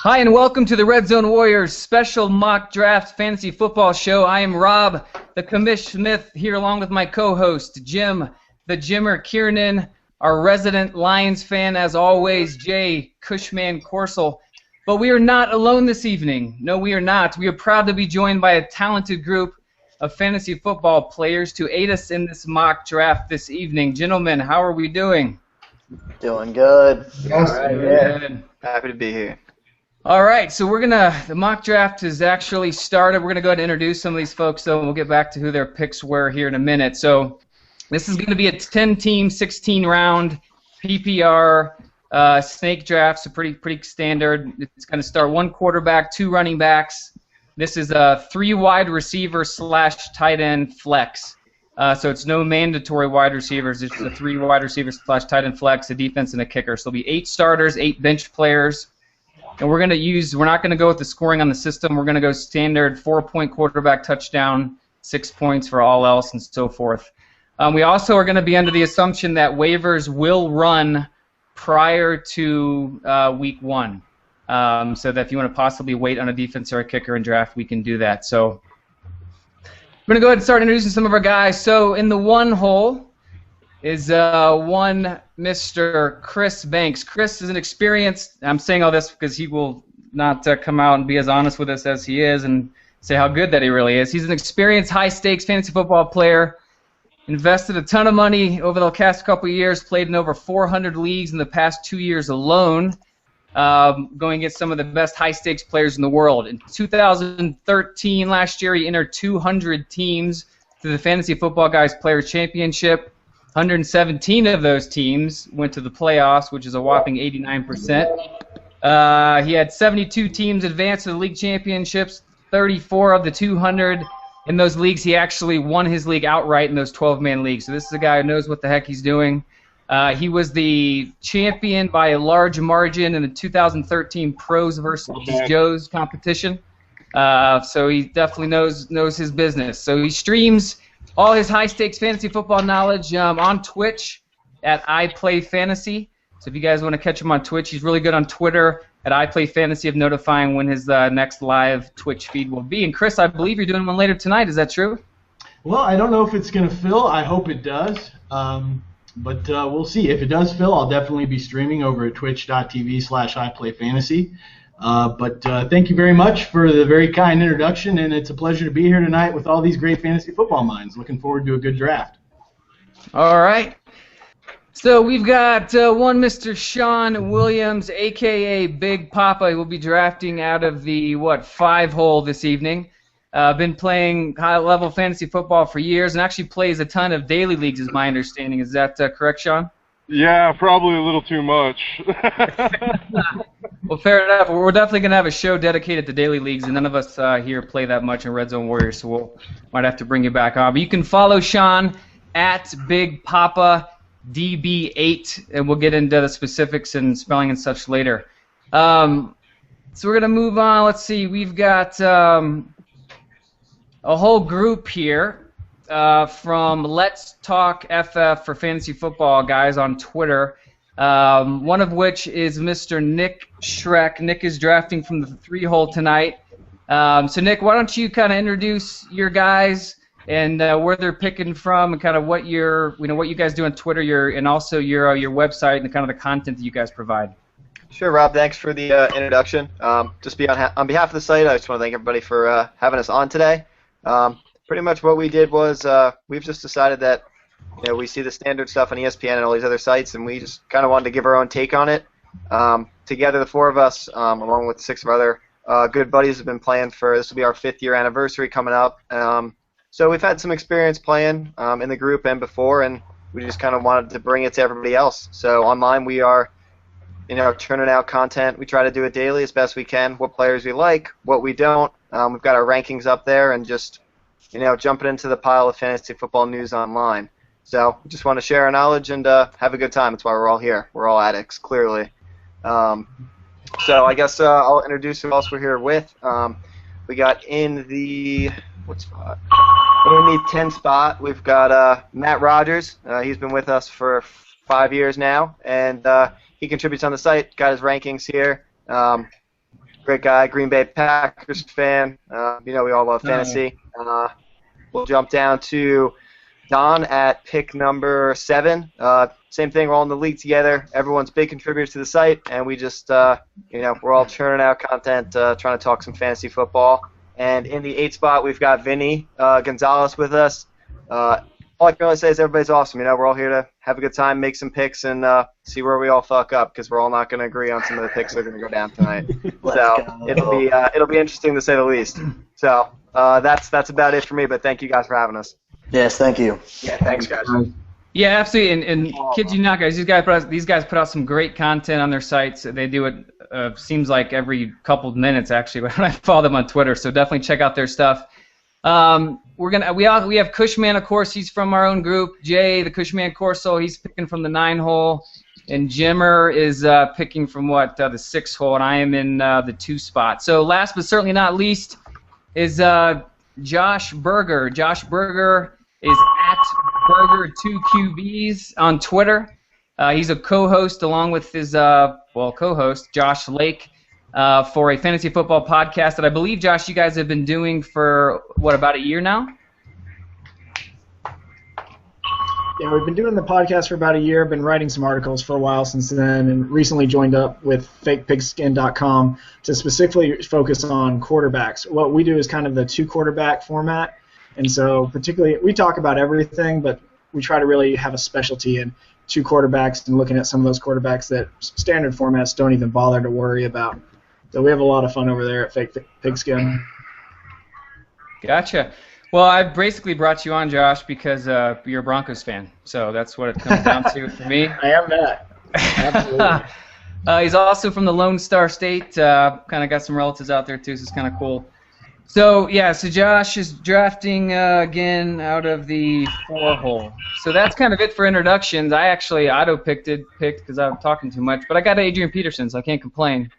Hi, and welcome to the Red Zone Warriors special mock draft fantasy football show. I am Rob, the Commish Smith, here along with my co-host, Jim, the Jimmer Kiernan, our resident Lions fan, as always, Jay Cushman Corsel. But we are not alone this evening. No, we are not. We are proud to be joined by a talented group of fantasy football players to aid us in this mock draft this evening. Gentlemen, how are we doing? Doing good. Yes, all right, good. Happy to be here. All right, so the mock draft has actually started. We're going to go ahead and introduce some of these folks, though, and we'll get back to who their picks were here in a minute. So this is going to be a 10-team, 16-round PPR snake draft, so pretty standard. It's going to start 1 quarterback, 2 running backs. This is a 3 wide receiver / tight end flex. So it's no mandatory wide receivers. It's a 3 wide receiver / tight end flex, a defense, and a kicker. So there'll be 8 starters, 8 bench players. And we're not going to go with the scoring on the system. We're going to go standard 4-point quarterback touchdown, 6 points for all else, and so forth. We also are going to be under the assumption that waivers will run prior to week 1. So that if you want to possibly wait on a defense or a kicker and draft, we can do that. So I'm going to go ahead and start introducing some of our guys. So in the 1 hole is one Mr. Chris Banks. Chris is an experienced, I'm saying all this because he will not come out and be as honest with us as he is and say how good that he really is. He's an experienced high-stakes fantasy football player, invested a ton of money over the past couple of years, played in over 400 leagues in the past 2 years alone, going against some of the best high-stakes players in the world. In 2013, last year, he entered 200 teams to the Fantasy Football Guys Players Championship. 117 of those teams went to the playoffs, which is a whopping 89%. He had 72 teams advance to the league championships, 34 of the 200. In those leagues, he actually won his league outright in those 12-man leagues. So this is a guy who knows what the heck he's doing. He was the champion by a large margin in the 2013 Pros versus Joes competition. So he definitely knows his business. So he streams all his high-stakes fantasy football knowledge on Twitch at iPlayFantasy. So if you guys want to catch him on Twitch, he's really good on Twitter at iPlayFantasy of notifying when his next live Twitch feed will be. And Chris, I believe you're doing one later tonight. Is that true? Well, I don't know if it's going to fill. I hope it does. But we'll see. If it does fill, I'll definitely be streaming over at twitch.tv/iPlayFantasy. But thank you very much for the very kind introduction, and it's a pleasure to be here tonight with all these great fantasy football minds. Looking forward to a good draft. All right. So we've got one Mr. Sean Williams, a.k.a. Big Poppa, who will be drafting out of the, 5 hole this evening. Been playing high-level fantasy football for years and actually plays a ton of daily leagues, is my understanding. Is that correct, Sean? Yeah, probably a little too much. Well, fair enough. We're definitely going to have a show dedicated to daily leagues, and none of us here play that much in Red Zone Warriors, so might have to bring you back on. But you can follow Sean at Big Poppa DB8, and we'll get into the specifics and spelling and such later. So we're going to move on. Let's see. We've got a whole group here. From Let's Talk FF for Fantasy Football Guys on Twitter, one of which is Mr. Nick Schreck. Nick is drafting from the 3 hole tonight. So Nick, why don't you kind of introduce your guys and where they're picking from and kind of what what you guys do on Twitter, and also your website and kind of the content that you guys provide. Sure, Rob. Thanks for the introduction. Just on behalf of the site, I just want to thank everybody for having us on today. Pretty much what we did was we've just decided that we see the standard stuff on ESPN and all these other sites, and we just kind of wanted to give our own take on it. Together, the 4 of us, along with 6 of our other good buddies, have been playing this will be our 5th year anniversary coming up. So we've had some experience playing in the group and before, and we just kind of wanted to bring it to everybody else. So online we are churning out content. We try to do it daily as best we can, what players we like, what we don't. We've got our rankings up there, and just jumping into the pile of fantasy football news online. So we just want to share our knowledge and have a good time. That's why we're all here. We're all addicts, clearly. So I guess I'll introduce who else we're here with. We got in the what spot? the 10 spot, we've got Matt Rodgers. He's been with us for 5 years now, and he contributes on the site. Got his rankings here. Great guy, Green Bay Packers fan. We all love fantasy. We'll jump down to Don at pick number 7. Same thing, we're all in the league together. Everyone's big contributors to the site, and we just, we're all churning out content, trying to talk some fantasy football. And in the 8 spot, we've got Vinny Gonzalez with us. All I can really say is everybody's awesome. We're all here to have a good time, make some picks, and see where we all fuck up, because we're all not going to agree on some of the picks that are going to go down tonight. So it'll be interesting to say the least. So that's about it for me. But thank you guys for having us. Yes, thank you. Yeah, thanks guys. Yeah, absolutely. And kids you not, guys, these guys put out some great content on their sites. They do it seems like every couple of minutes actually when I follow them on Twitter. So definitely check out their stuff. We have Cushman, of course. He's from our own group. Jay, the Cushman Corso, he's picking from the 9 hole, and Jimmer is picking from the 6 hole, and I am in the 2 spot. So last but certainly not least is Josh Berger. Josh Berger is at Berger2QBs on Twitter. He's a co-host along with his co-host Josh Lake. For a fantasy football podcast that I believe, Josh, you guys have been doing for, about a year now? Yeah, we've been doing the podcast for about a year. Been writing some articles for a while since then, and recently joined up with fakepigskin.com to specifically focus on quarterbacks. What we do is kind of the 2-quarterback format, and so particularly we talk about everything, but we try to really have a specialty in 2 quarterbacks and looking at some of those quarterbacks that standard formats don't even bother to worry about. So we have a lot of fun over there at Fake Pigskin. Gotcha. Well, I basically brought you on, Josh, because you're a Broncos fan. So that's what it comes down to for me. I am that. Absolutely. He's also from the Lone Star State. Kind of got some relatives out there, too, so it's kind of cool. So Josh is drafting again out of the 4 hole. So that's kind of it for introductions. I actually auto-picked because I'm talking too much, but I got Adrian Peterson, so I can't complain.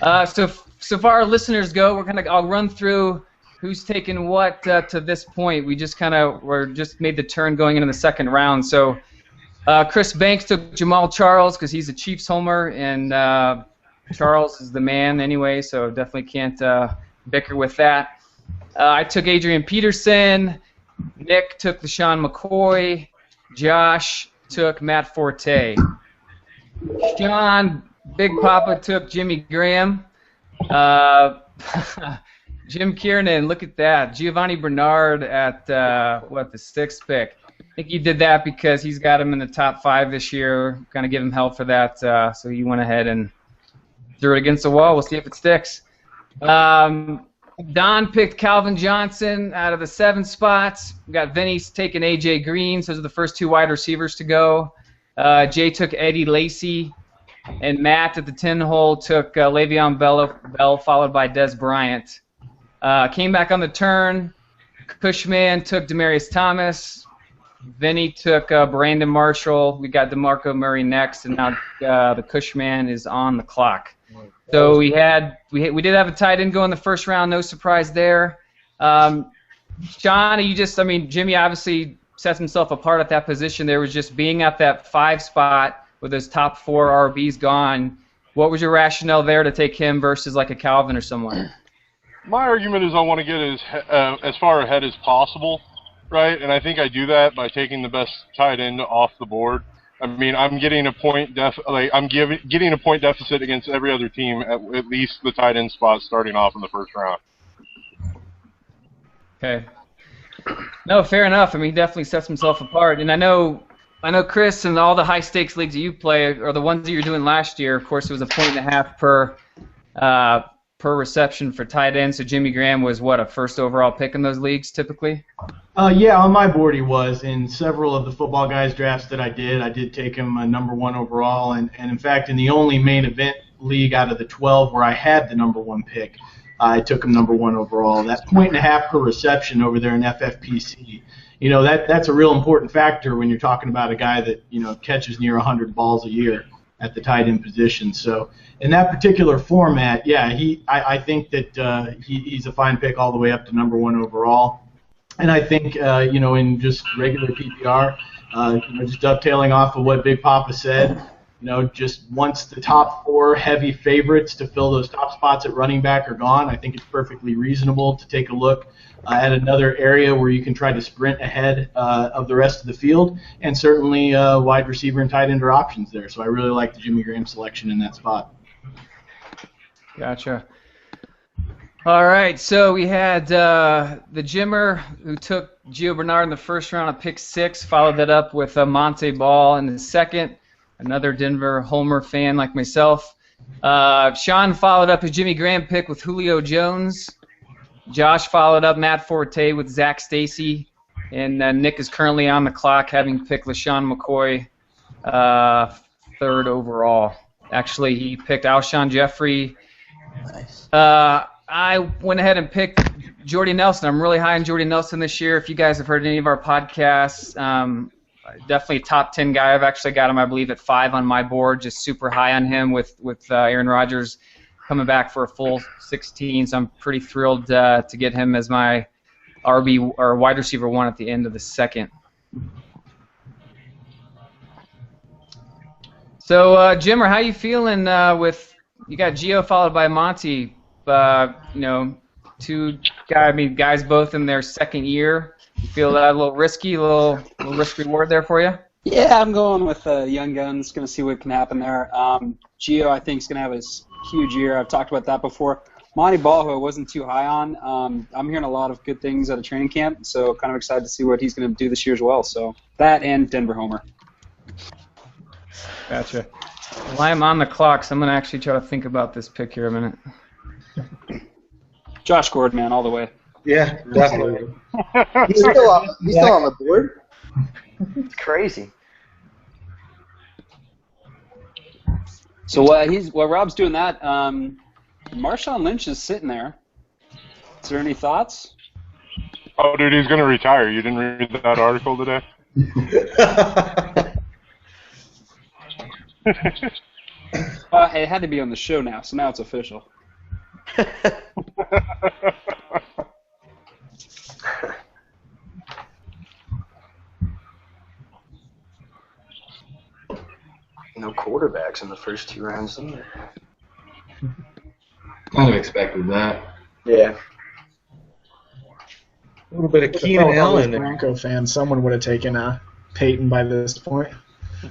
So far our listeners go, I'll run through who's taken what to this point. We just made the turn going into the second round. So Chris Banks took Jamal Charles because he's a Chiefs homer, and Charles is the man anyway, so definitely can't bicker with that. I took Adrian Peterson. Nick took LaShawn McCoy. Josh took Matt Forte. Sean Big Poppa took Jimmy Graham. Jim Kiernan, look at that. Giovanni Bernard at the 6th pick. I think he did that because he's got him in the top 5 this year. Kind of give him help for that. So he went ahead and threw it against the wall. We'll see if it sticks. Don picked Calvin Johnson out of the 7 spots. We got Vinny taking A.J. Green. So those are the first 2 wide receivers to go. Jay took Eddie Lacy. And Matt at the 10 hole took Le'Veon Bell, followed by Des Bryant. Came back on the turn. Cushman took Demaryius Thomas. Vinny took Brandon Marshall. We got DeMarco Murray next, and now the Cushman is on the clock. So we did have a tight end go in the first round. No surprise there. Sean, Jimmy obviously sets himself apart at that position. There was just being at that 5 spot with his top 4 RBs gone. What was your rationale there to take him versus like a Calvin or someone? My argument is I want to get as far ahead as possible, right? And I think I do that by taking the best tight end off the board. I'm getting a point getting a point deficit against every other team at least the tight end spot starting off in the first round. Okay. No, fair enough. He definitely sets himself apart, and I know Chris and all the high stakes leagues that you play are the ones that you're doing last year. Of course, it was 1.5 per reception for tight end. So Jimmy Graham was a first overall pick in those leagues typically? Yeah, on my board he was. In several of the football guys drafts that I did take him number 1 overall, and in fact in the only main event league out of the 12 where I had the number 1 pick, I took him number 1 overall. That 1.5 per reception over there in FFPC, that's a real important factor when you're talking about a guy that catches near 100 balls a year at the tight end position. So in that particular format, I think that he's a fine pick all the way up to number 1 overall. And I think, in just regular PPR, just dovetailing off of what Big Poppa said, just once the top 4 heavy favorites to fill those top spots at running back are gone, I think it's perfectly reasonable to take a look at another area where you can try to sprint ahead of the rest of the field, and certainly wide receiver and tight end are options there. So I really like the Jimmy Graham selection in that spot. Gotcha. All right, so we had the Jimmer who took Gio Bernard in the first round of pick 6, followed that up with Monte Ball in the second, another Denver Homer fan like myself. Sean followed up his Jimmy Graham pick with Julio Jones. Josh followed up Matt Forte with Zach Stacy. And Nick is currently on the clock, having picked LaShawn McCoy 3rd overall. Actually, he picked Alshon Jeffrey. Nice. I went ahead and picked Jordy Nelson. I'm really high on Jordy Nelson this year. If you guys have heard any of our podcasts, definitely a top 10 guy. I've actually got him, I believe, at 5 on my board. Just super high on him with Aaron Rodgers coming back for a full 16. So I'm pretty thrilled to get him as my RB or wide receiver 1 at the end of the second. So Jimmer, how you feeling with you got Gio followed by Monty? Two guys both in their second year. You feel that a little risky, a little risk reward there for you? Yeah, I'm going with young guns. Going to see what can happen there. Gio, I think, is going to have a huge year. I've talked about that before. Monty Ball, who I wasn't too high on, I'm hearing a lot of good things out of training camp, so kind of excited to see what he's going to do this year as well. So that and Denver Homer. Gotcha. Well, I'm on the clock, so I'm going to actually try to think about this pick here a minute. Josh Gordon, man, all the way. Yeah, definitely. He's still on the board? It's crazy. So while Rob's doing that, Marshawn Lynch is sitting there. Is there any thoughts? Oh, dude, he's going to retire. You didn't read that article today? It had to be on the show now, so now it's official. No quarterbacks in the first 2 rounds either. Kind of expected that. Yeah. A little bit of If Keenan I was a Allen. Bronco fan, someone would have taken Peyton by this point.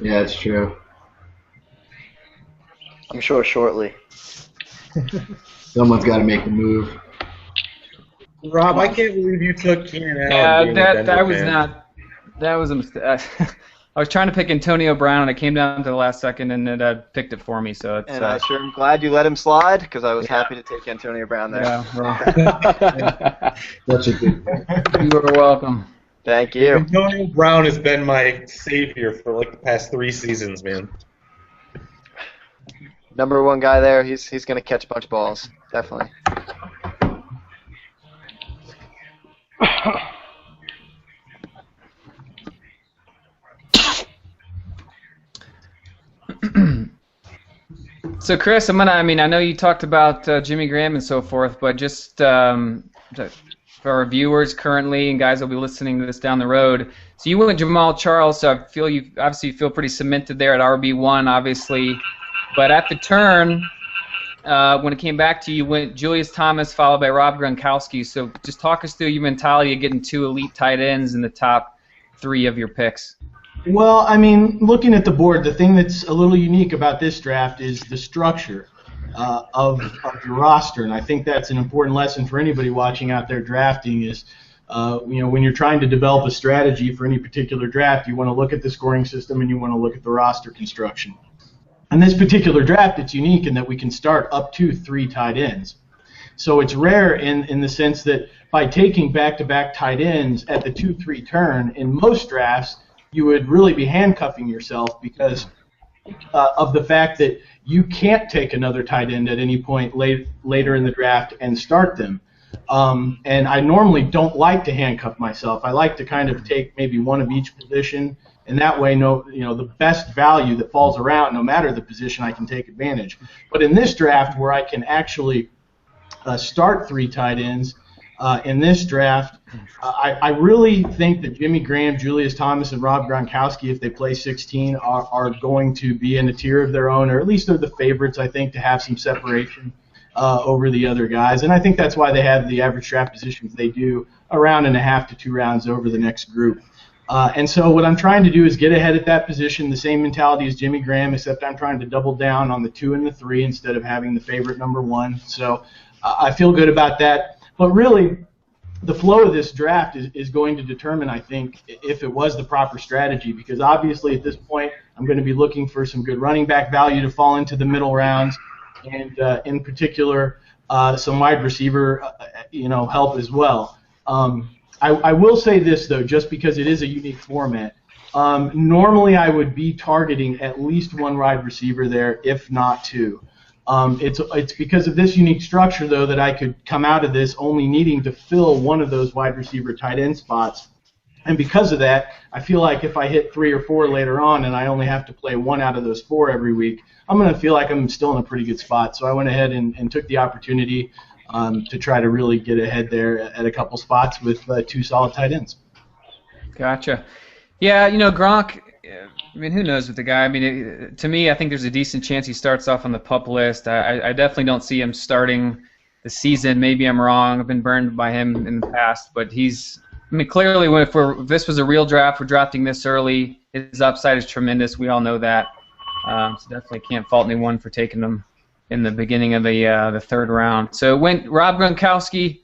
Yeah, it's true. I'm sure shortly. Someone's got to make the move. Rob, I can't believe you took Keenan Allen. Yeah, being a Denver that was fan. not. That was a mistake. I was trying to pick Antonio Brown, and it came down to the last second, and it picked it for me. So it's. And I sure am glad you let him slide, because I was happy to take Antonio Brown there. Yeah, well, Such a good pick. you are welcome. Thank you. Antonio Brown has been my savior for like the past 3 seasons, man. Number 1 guy there. He's going to catch a bunch of balls. Definitely. So Chris, I know you talked about Jimmy Graham and so forth, but just for our viewers currently and guys that'll be listening to this down the road. So you went with Jamal Charles, so I feel you obviously feel pretty cemented there at RB1, obviously. But at the turn, when it came back to you, went Julius Thomas followed by Rob Gronkowski. So just talk us through your mentality of getting 2 elite tight ends in the top 3 of your picks. Well, looking at the board, the thing that's a little unique about this draft is the structure of your roster, and I think that's an important lesson for anybody watching out there drafting is, when you're trying to develop a strategy for any particular draft, you want to look at the scoring system and you want to look at the roster construction. In this particular draft, it's unique in that we can start up to 3 tight ends. So it's rare in the sense that by taking back-to-back tight ends at the 2-3 turn, in most drafts, you would really be handcuffing yourself because of the fact that you can't take another tight end at any point later in the draft and start them. And I normally don't like to handcuff myself. I like to kind of take maybe 1 of each position, and that way, the best value that falls around, no matter the position, I can take advantage. But in this draft, where I can actually start 3 tight ends, in this draft, I really think that Jimmy Graham, Julius Thomas, and Rob Gronkowski, if they play 16, are going to be in a tier of their own, or at least they're the favorites, I think, to have some separation over the other guys. And I think that's why they have the average draft positions they do, a round and a half to 2 rounds over the next group. And so what I'm trying to do is get ahead at that position, the same mentality as Jimmy Graham, except I'm trying to double down on the 2 and the 3 instead of having the favorite number 1. So I feel good about that. But really, the flow of this draft is going to determine, I think, if it was the proper strategy, because obviously at this point I'm going to be looking for some good running back value to fall into the middle rounds, and in particular some wide receiver help as well. I will say this, though, just because it is a unique format. Normally I would be targeting at least 1 wide receiver there, if not 2. It's because of this unique structure, though, that I could come out of this only needing to fill one of those wide receiver tight end spots. And because of that, I feel like if I hit 3 or 4 later on and I only have to play 1 out of those 4 every week, I'm going to feel like I'm still in a pretty good spot. So I went ahead and took the opportunity to try to really get ahead there at a couple spots with 2 solid tight ends. Gotcha. Yeah, Gronk, I mean, who knows with the guy? I mean, to me, I think there's a decent chance he starts off on the PUP list. I definitely don't see him starting the season. Maybe I'm wrong. I've been burned by him in the past, but clearly, if this was a real draft, we're drafting this early. His upside is tremendous. We all know that. So definitely can't fault anyone for taking him in the beginning of the 3rd round. So it went Rob Gronkowski.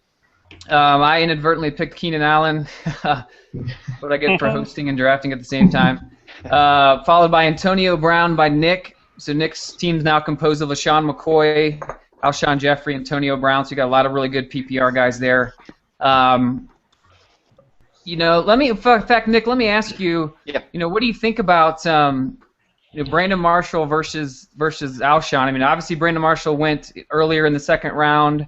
I inadvertently picked Keenan Allen. What I get for hosting and drafting at the same time. Followed by Antonio Brown by Nick. So Nick's team's now composed of LaShawn McCoy, Alshon Jeffrey, Antonio Brown. So you got a lot of really good PPR guys there. Nick, let me ask you. Yeah. What do you think about Brandon Marshall versus Alshon? I mean, obviously Brandon Marshall went earlier in the 2nd round,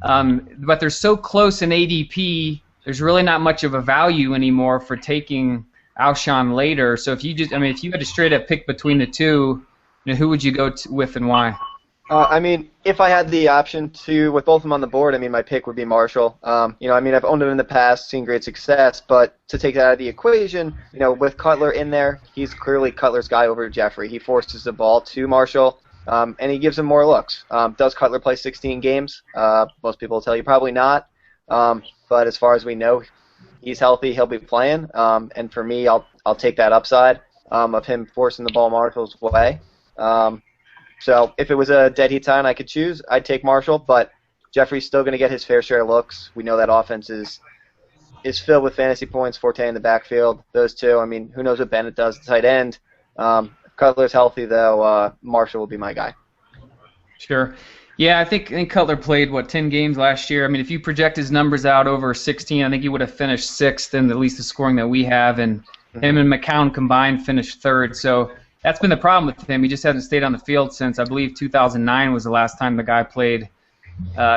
but they're so close in ADP. There's really not much of a value anymore for taking Alshon later. So if you had to straight up pick between the 2, who would you go with and why? If I had the option to, with both of them on the board, my pick would be Marshall. I've owned him in the past, seen great success, but to take that out of the equation, with Cutler in there, he's clearly Cutler's guy over Jeffrey. He forces the ball to Marshall, and he gives him more looks. Does Cutler play 16 games? Most people will tell you probably not. But as far as we know, he's healthy. He'll be playing. And for me, I'll take that upside of him forcing the ball Marshall's way. So if it was a dead heat time I could choose, I'd take Marshall. But Jeffrey's still going to get his fair share of looks. We know that offense is filled with fantasy points, Forte in the backfield. Those 2. Who knows what Bennett does at tight end. If Cutler's healthy, though, Marshall will be my guy. Sure. Yeah, I think Cutler played, 10 games last year. If you project his numbers out over 16, I think he would have finished 6th in at least the scoring that we have, and him and McCown combined finished 3rd. So that's been the problem with him. He just hasn't stayed on the field since, I believe, 2009 was the last time the guy played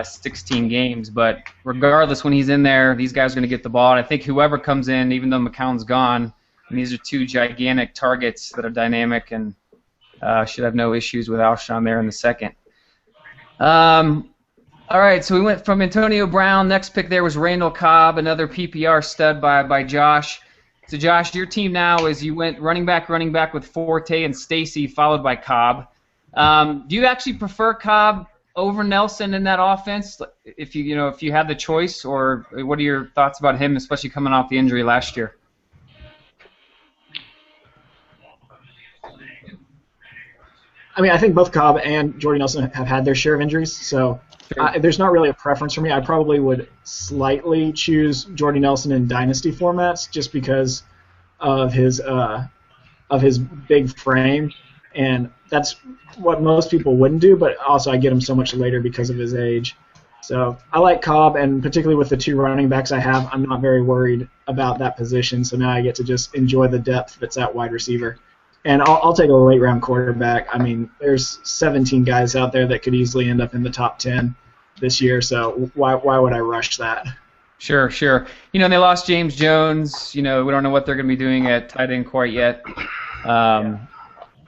16 games. But regardless, when he's in there, these guys are going to get the ball. And I think whoever comes in, even though McCown's gone, these are 2 gigantic targets that are dynamic and should have no issues with Alshon there in the 2nd. All right, so we went from Antonio Brown. Next pick there was Randall Cobb, another PPR stud by Josh. So, Josh, your team now is you went running back with Forte and Stacy, followed by Cobb. Do you actually prefer Cobb over Nelson in that offense, if you had the choice, or what are your thoughts about him, especially coming off the injury last year? I think both Cobb and Jordy Nelson have had their share of injuries, so there's not really a preference for me. I probably would slightly choose Jordy Nelson in dynasty formats just because of his big frame, and that's what most people wouldn't do, but also I get him so much later because of his age. So I like Cobb, and particularly with the 2 running backs I have, I'm not very worried about that position, so now I get to just enjoy the depth that's at wide receiver. And I'll take a late-round quarterback. There's 17 guys out there that could easily end up in the top 10 this year, so why would I rush that? Sure. They lost James Jones. We don't know what they're going to be doing at tight end quite yet. So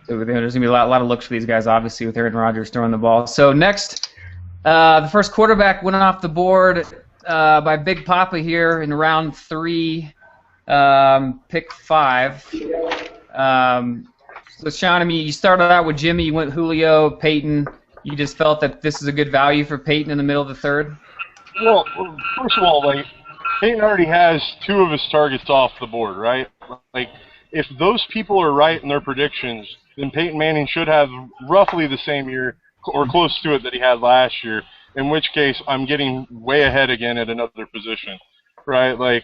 there's going to be a lot of looks for these guys, obviously, with Aaron Rodgers throwing the ball. So next, the first quarterback went off the board. by Big Poppa here in round 3, pick 5. So, Sean, I mean, you started out with Jimmy, you went Julio, Peyton. You just felt that this is a good value for Peyton in the middle of the 3rd? Well, first of all, like, Peyton already has 2 of his targets off the board, right? Like, if those people are right in their predictions, then Peyton Manning should have roughly the same year or close to it that he had last year, in which case I'm getting way ahead again at another position, right? Like,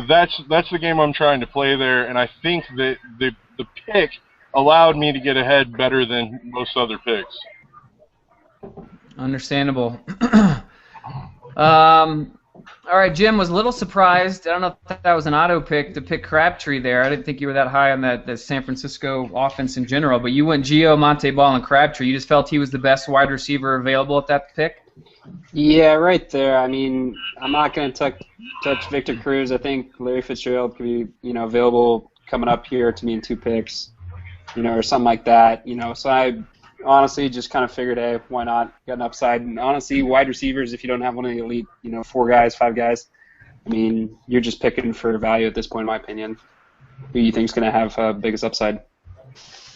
that's the game I'm trying to play there, and I think that the pick allowed me to get ahead better than most other picks. Understandable. All right, Jim was a little surprised. I don't know if that was an auto pick to pick Crabtree there. I didn't think you were that high on the San Francisco offense in general, but you went Gio, Monte Ball, and Crabtree. You just felt he was the best wide receiver available at that pick? Yeah, right there. I mean, I'm not going to touch Victor Cruz. I think Larry Fitzgerald could be, available coming up here to me in 2 picks, or something like that. So I honestly just kind of figured, hey, why not? Got an upside. And honestly, wide receivers, if you don't have one of the elite, 4 guys, 5 guys, I mean, you're just picking for value at this point, in my opinion. Who you think's going to have biggest upside?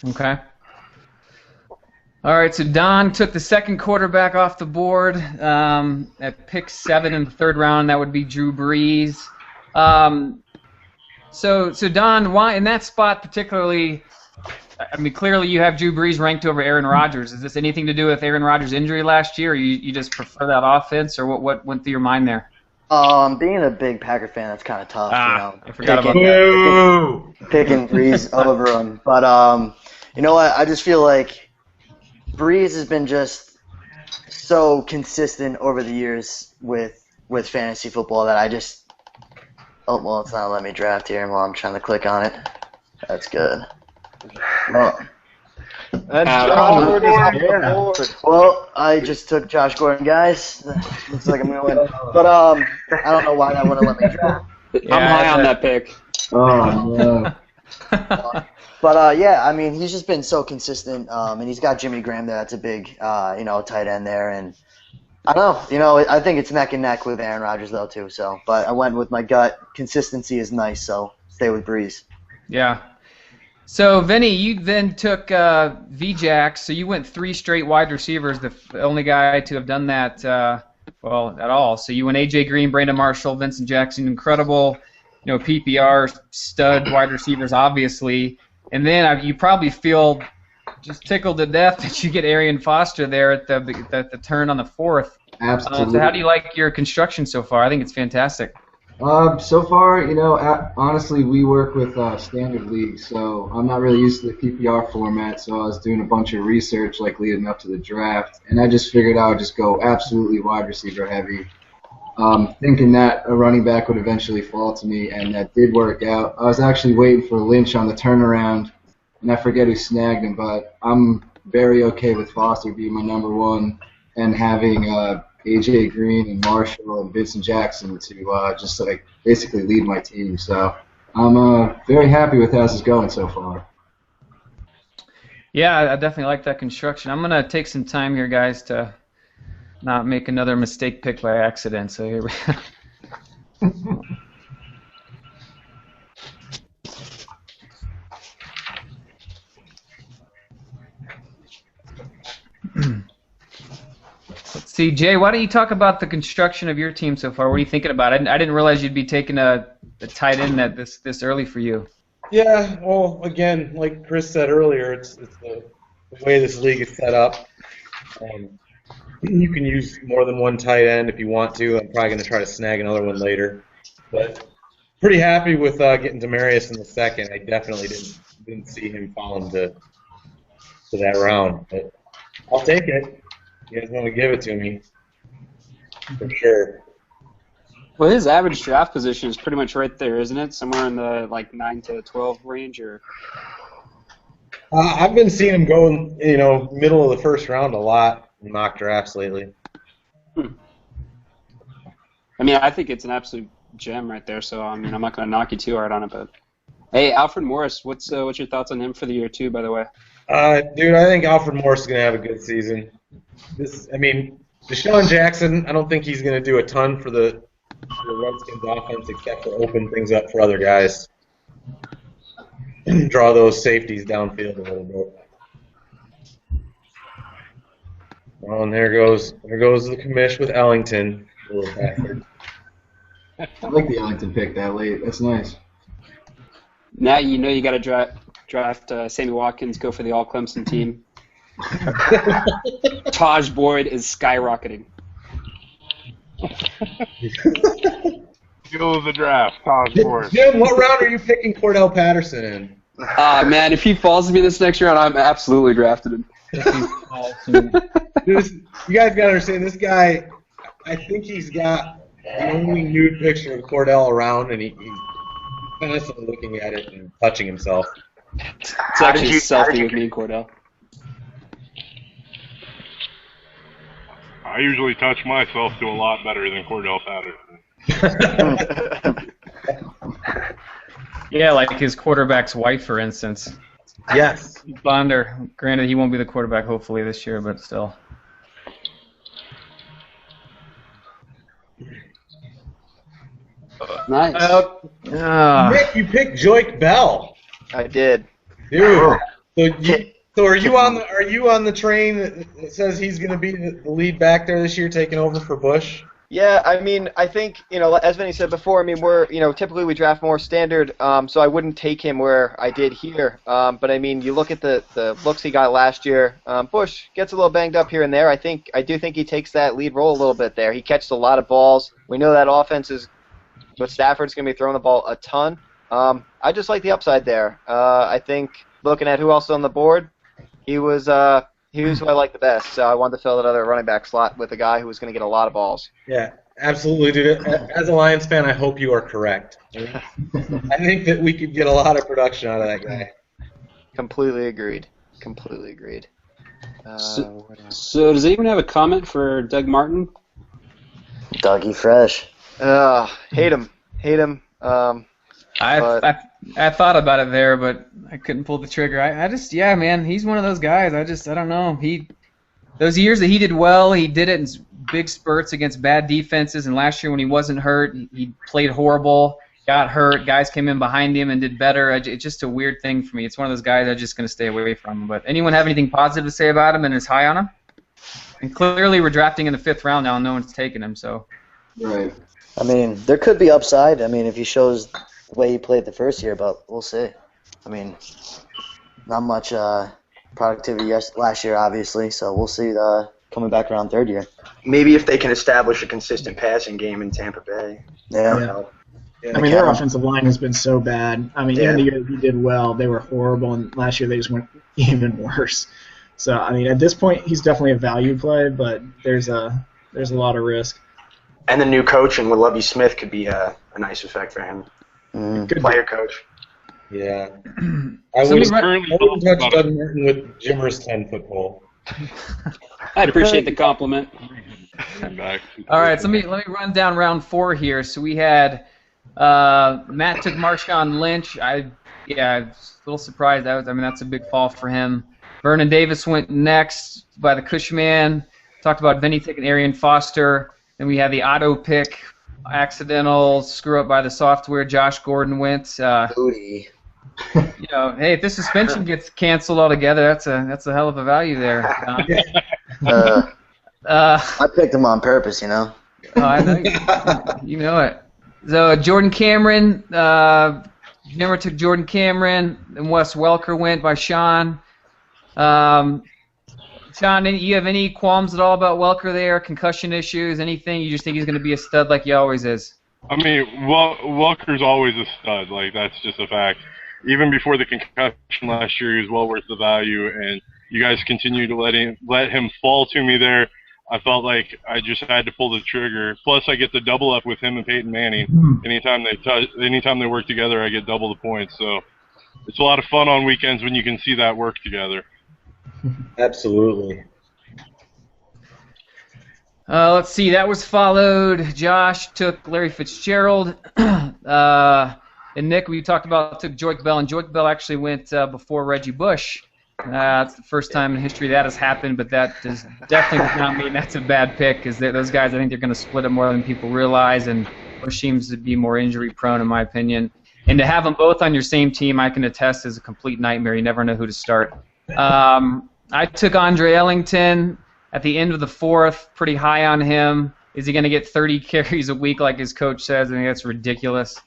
Okay. All right, so Don took the 2nd quarterback off the board at pick 7 in the 3rd round. That would be Drew Brees. So Don, why in that spot particularly? I mean, clearly you have Drew Brees ranked over Aaron Rodgers. Is this anything to do with Aaron Rodgers' injury last year, or you just prefer that offense, or what went through your mind there? Being a big Packer fan, that's kind of tough. I forgot about that. Picking Brees over him, but you know what? I just feel like Brees has been just so consistent over the years with fantasy football that I just. Oh well, it's not letting me draft here while I'm trying to click on it. That's good. Well, well, I just took Josh Gordon, guys. Looks like I'm gonna win, but I don't know why that wouldn't let me draft. Yeah, I'm high on that pick. Oh no. But yeah, I mean, he's just been so consistent, and he's got Jimmy Graham there. That's a big, tight end there, and I don't know, I think it's neck and neck with Aaron Rodgers though too. So, but I went with my gut. Consistency is nice, so stay with Brees. Yeah. So, Vinny, you then took VJax, so you went 3 straight wide receivers, the only guy to have done that, at all. So you went A.J. Green, Brandon Marshall, Vincent Jackson, incredible, PPR stud wide receivers, obviously. And then you probably feel just tickled to death that you get Arian Foster there at the turn on the 4th. Absolutely. So how do you like your construction so far? I think it's fantastic. So far, honestly, we work with standard leagues, so I'm not really used to the PPR format, so I was doing a bunch of research leading up to the draft, and I just figured I would just go absolutely wide receiver heavy, thinking that a running back would eventually fall to me, and that did work out. I was actually waiting for Lynch on the turnaround, and I forget who snagged him, but I'm very okay with Foster being my number 1 and having A.J. Green and Marshall and Vincent Jackson to just basically lead my team. So I'm very happy with how this is going so far. Yeah, I definitely like that construction. I'm going to take some time here, guys, to not make another mistake pick by accident. So here we go. Let's see, Jay, why don't you talk about the construction of your team so far? What are you thinking about? I didn't realize you'd be taking a tight end at this early for you. Yeah, well, again, like Chris said earlier, it's the way this league is set up. You can use more than one tight end if you want to. I'm probably going to try to snag another one later. But pretty happy with getting Demaryius in the 2nd. I definitely didn't see him falling to that round. But I'll take it. You guys want to give it to me, for sure. Well, his average draft position is pretty much right there, isn't it? Somewhere in the 9 to 12 range, or. I've been seeing him go, middle of the 1st round a lot in mock drafts lately. I mean, I think it's an absolute gem right there. So I'm not going to knock you too hard on it, but. Hey, Alfred Morris, what's your thoughts on him for the year 2, by the way? Dude, I think Alfred Morris is going to have a good season. Deshaun Jackson, I don't think he's going to do a ton for the the Redskins offense except for open things up for other guys. Draw those safeties downfield a little bit. Oh, and there goes the commish with Ellington. A little backward. I like the Ellington pick that late. That's nice. Now you know you got to draft Sammy Watkins, go for the all Clemson team. Taj Boyd is skyrocketing. Go to the draft, Taj Boyd. Jim, what round are you picking Cordell Patterson in? Man, if he falls to me this next round, I'm absolutely drafted him. You guys got to understand, this guy, I think he's got the only nude picture of Cordell around, and he's constantly looking at it and touching himself. It's actually a selfie with me and Cordell. I usually touch myself to a lot better than Cordell Patterson. Yeah, like his quarterback's wife, for instance. Yes. Bonder. Granted, he won't be the quarterback hopefully this year, but still. Nice. Nick, you picked Joik Bell. I did. Dude. So are you on the train that says he's going to be the lead back there this year, taking over for Bush? Yeah, I mean, I think, as Vinny said before, I mean, typically we draft more standard, so I wouldn't take him where I did here. But I mean, you look at the looks he got last year. Bush gets a little banged up here and there. I do think he takes that lead role a little bit there. He catches a lot of balls. We know that offense is, but Stafford's going to be throwing the ball a ton. I just like the upside there. I think looking at who else is on the board, he was who I like the best. So I wanted to fill that other running back slot with a guy who was going to get a lot of balls. Yeah, absolutely, dude. As a Lions fan, I hope you are correct. I think that we could get a lot of production out of that guy. Completely agreed. So does anyone have a comment for Doug Martin? Dougie Fresh. Hate him. I thought about it there, but I couldn't pull the trigger. Yeah, man, he's one of those guys. I don't know. Those years that he did well, he did it in big spurts against bad defenses, and last year when he wasn't hurt, he played horrible, got hurt, guys came in behind him and did better. It's just a weird thing for me. It's one of those guys I'm just going to stay away from. But anyone have anything positive to say about him and is high on him? And clearly we're drafting in the 5th round now and no one's taking him, so. Right. I mean, there could be upside. I mean, if he shows the way he played the first year, but we'll see. I mean, not much productivity last year, obviously, so we'll see coming back around 3rd year. Maybe if they can establish a consistent passing game in Tampa Bay. Yeah. I mean, their offensive line has been so bad. I mean, even the year he did well, they were horrible, and last year they just went even worse. So, I mean, at this point, he's definitely a value play, but there's a lot of risk. And the new coach and Lovie Smith could be a nice effect for him. Good player coach. Yeah. I wouldn't touch Doug Martin with Jimmer's 10-foot pole. I appreciate the compliment. All right, so let me run down round 4 here. So we had Matt took Marshawn Lynch. I was a little surprised. That's a big fall for him. Vernon Davis went next by the Cushman. Talked about Vinny taking Arian Foster. Then we had the auto pick, accidental screw up by the software. Josh Gordon went. Booty. Hey, if this suspension gets canceled altogether, that's a hell of a value there. I picked him on purpose, Oh, I know you know it. So Jordan Cameron, never took Jordan Cameron, and Wes Welker went by Sean. Sean, you have any qualms at all about Welker there? Concussion issues, anything? You just think he's going to be a stud like he always is? I mean, Welker's always a stud. Like, that's just a fact. Even before the concussion last year, he was well worth the value, and you guys continue to let him fall to me there. I felt like I just had to pull the trigger. Plus, I get the double up with him and Peyton Manning. Anytime they work together, I get double the points. So it's a lot of fun on weekends when you can see that work together. Absolutely. Let's see. That was followed. Josh took Larry Fitzgerald. And Nick, we talked about, took Joik Bell, and Joik Bell actually went before Reggie Bush. It's the first time in history that has happened, but that definitely does not mean that's a bad pick, because those guys, I think they're going to split it more than people realize. And Bush seems to be more injury-prone, in my opinion. And to have them both on your same team, I can attest, is a complete nightmare. You never know who to start. I took Andre Ellington at the end of the 4th, pretty high on him. Is he going to get 30 carries a week like his coach says? I think that's ridiculous.